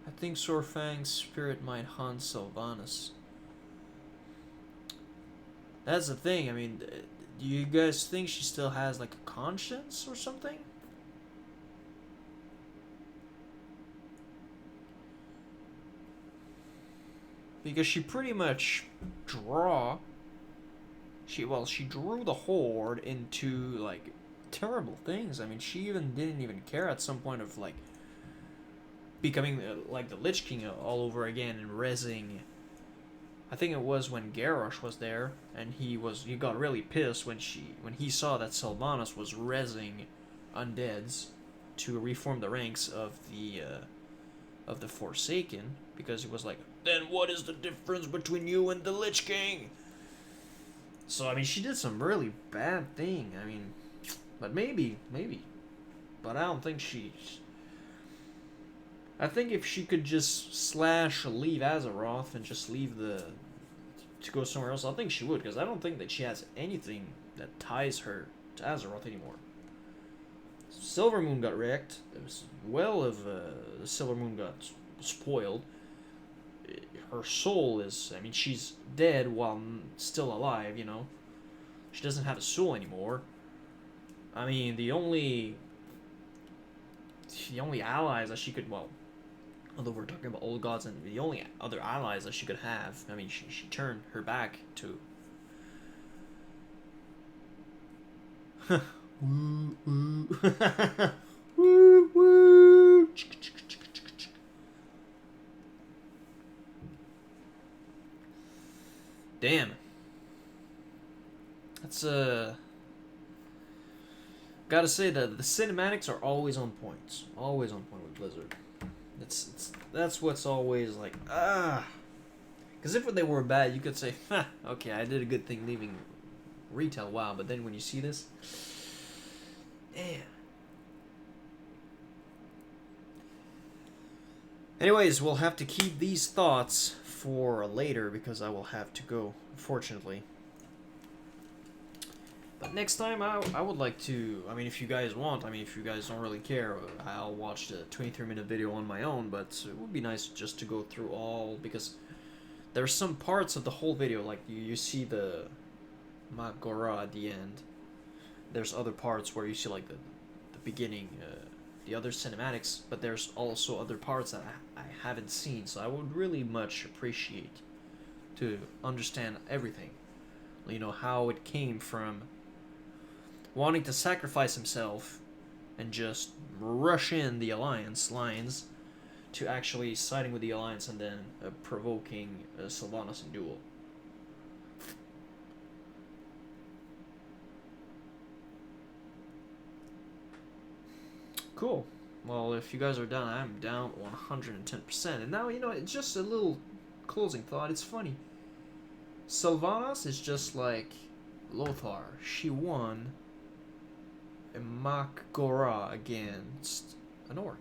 I think Saurfang's spirit might haunt Sylvanas. That's the thing, I mean, do you guys think she still has like a conscience or something? Because she pretty much she drew the Horde into like terrible things. I mean, she even didn't even care at some point of like becoming like the Lich King all over again and rezzing. I think it was when Garrosh was there, and he got really pissed when he saw that Sylvanas was rezzing undeads to reform the ranks of the Forsaken, because he was like, then what is the difference between you and the Lich King? So I mean, she did some really bad thing. I mean, but maybe, but I don't think I think if she could just leave Azeroth and just leave to go somewhere else, I think she would, because I don't think that she has anything that ties her to Azeroth anymore. Silvermoon got wrecked. It was Silvermoon got spoiled. Her soul is, I mean, she's dead while still alive, you know. She doesn't have a soul anymore. I mean, the only allies that she could, well, although we're talking about old gods, and the only other allies that she could have, I mean, she turned her back to. Woo woo. Woo woo. Damn. That's gotta say that the cinematics are always on point. Always on point with Blizzard. That's what's always like, because if they were bad, you could say, okay, I did a good thing leaving retail, wow, but then when you see this, damn. Anyways, we'll have to keep these thoughts for later, because I will have to go, unfortunately. But next time, I would like to, I mean, if you guys want, I mean, if you guys don't really care, I'll watch the 23-minute video on my own, but it would be nice just to go through all, because there's some parts of the whole video, like you see the Magora at the end. There's other parts where you see like the beginning, the other cinematics, but there's also other parts that I haven't seen, so I would really much appreciate to understand everything. You know, how it came from wanting to sacrifice himself and just rush in the Alliance lines to actually siding with the Alliance and then provoking Sylvanas in duel. Cool. Well, if you guys are down, I'm down 110%. And now, you know, it's just a little closing thought. It's funny. Sylvanas is just like Lothar. She won a Mak'gora against an orc.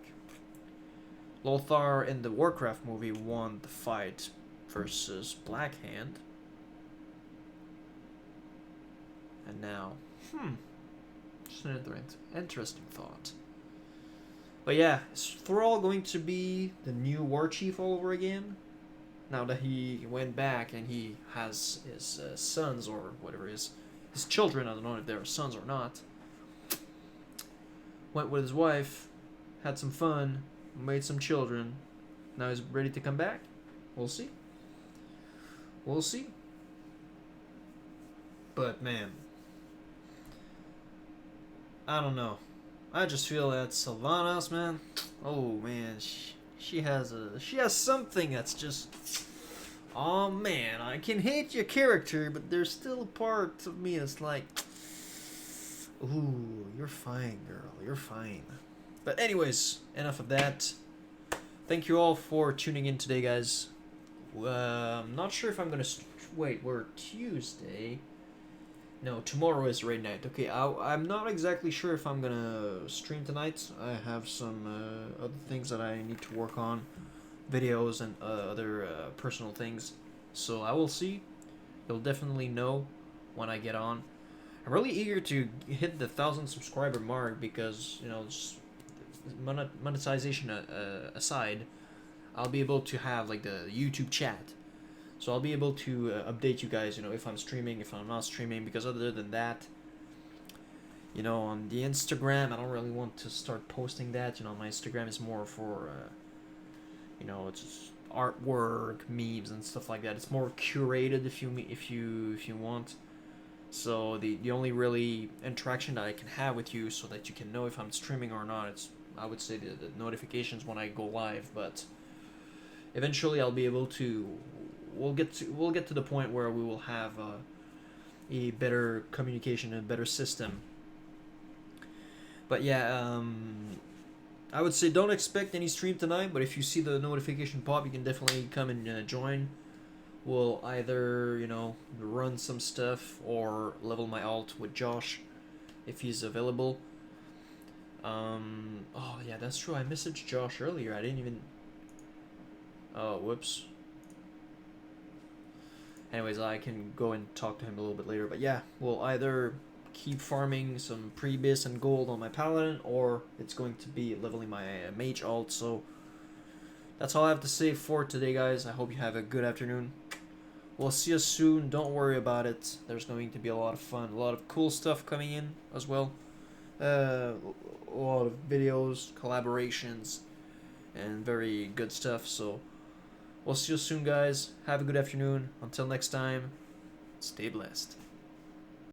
Lothar in the Warcraft movie won the fight versus Blackhand. And now, just an interesting thought. But yeah, is Thrall going to be the new war chief all over again? Now that he went back and he has his sons or whatever his children, I don't know if they're sons or not. Went with his wife, had some fun, made some children. Now he's ready to come back? We'll see. We'll see. But man, I don't know. I just feel that Sylvanas, man. Oh man, she has something that's just. Oh man, I can hate your character, but there's still a part of me that's like, ooh, you're fine, girl. You're fine. But anyways, enough of that. Thank you all for tuning in today, guys. I'm not sure if I'm gonna wait. We're Tuesday. No, tomorrow is raid night. Okay, I'm not exactly sure if I'm gonna stream tonight. I have some other things that I need to work on, videos and other personal things. So I will see. You'll definitely know when I get on. I'm really eager to hit the 1,000 subscriber mark because, you know, just monetization aside, I'll be able to have like the YouTube chat. So I'll be able to update you guys, you know, if I'm streaming, if I'm not streaming, because other than that, you know, on the Instagram, I don't really want to start posting that. You know, my Instagram is more for, you know, it's just artwork, memes, and stuff like that. It's more curated if you want. So the only really interaction that I can have with you, so that you can know if I'm streaming or not, it's, I would say, the notifications when I go live. But eventually, I'll be able to. We'll get to the point where we will have a better communication and a better system. But yeah, I would say don't expect any stream tonight. But if you see the notification pop, you can definitely come and join. We'll either, you know, run some stuff or level my alt with Josh if he's available. Oh yeah, that's true. I messaged Josh earlier. I didn't even. Oh, whoops. Anyways, I can go and talk to him a little bit later. But yeah, we'll either keep farming some pre-BIS and gold on my Paladin, or it's going to be leveling my mage alt. So that's all I have to say for today, guys. I hope you have a good afternoon. We'll see you soon. Don't worry about it. There's going to be a lot of fun, a lot of cool stuff coming in as well. A lot of videos, collaborations, and very good stuff. So we'll see you soon, guys. Have a good afternoon. Until next time, stay blessed.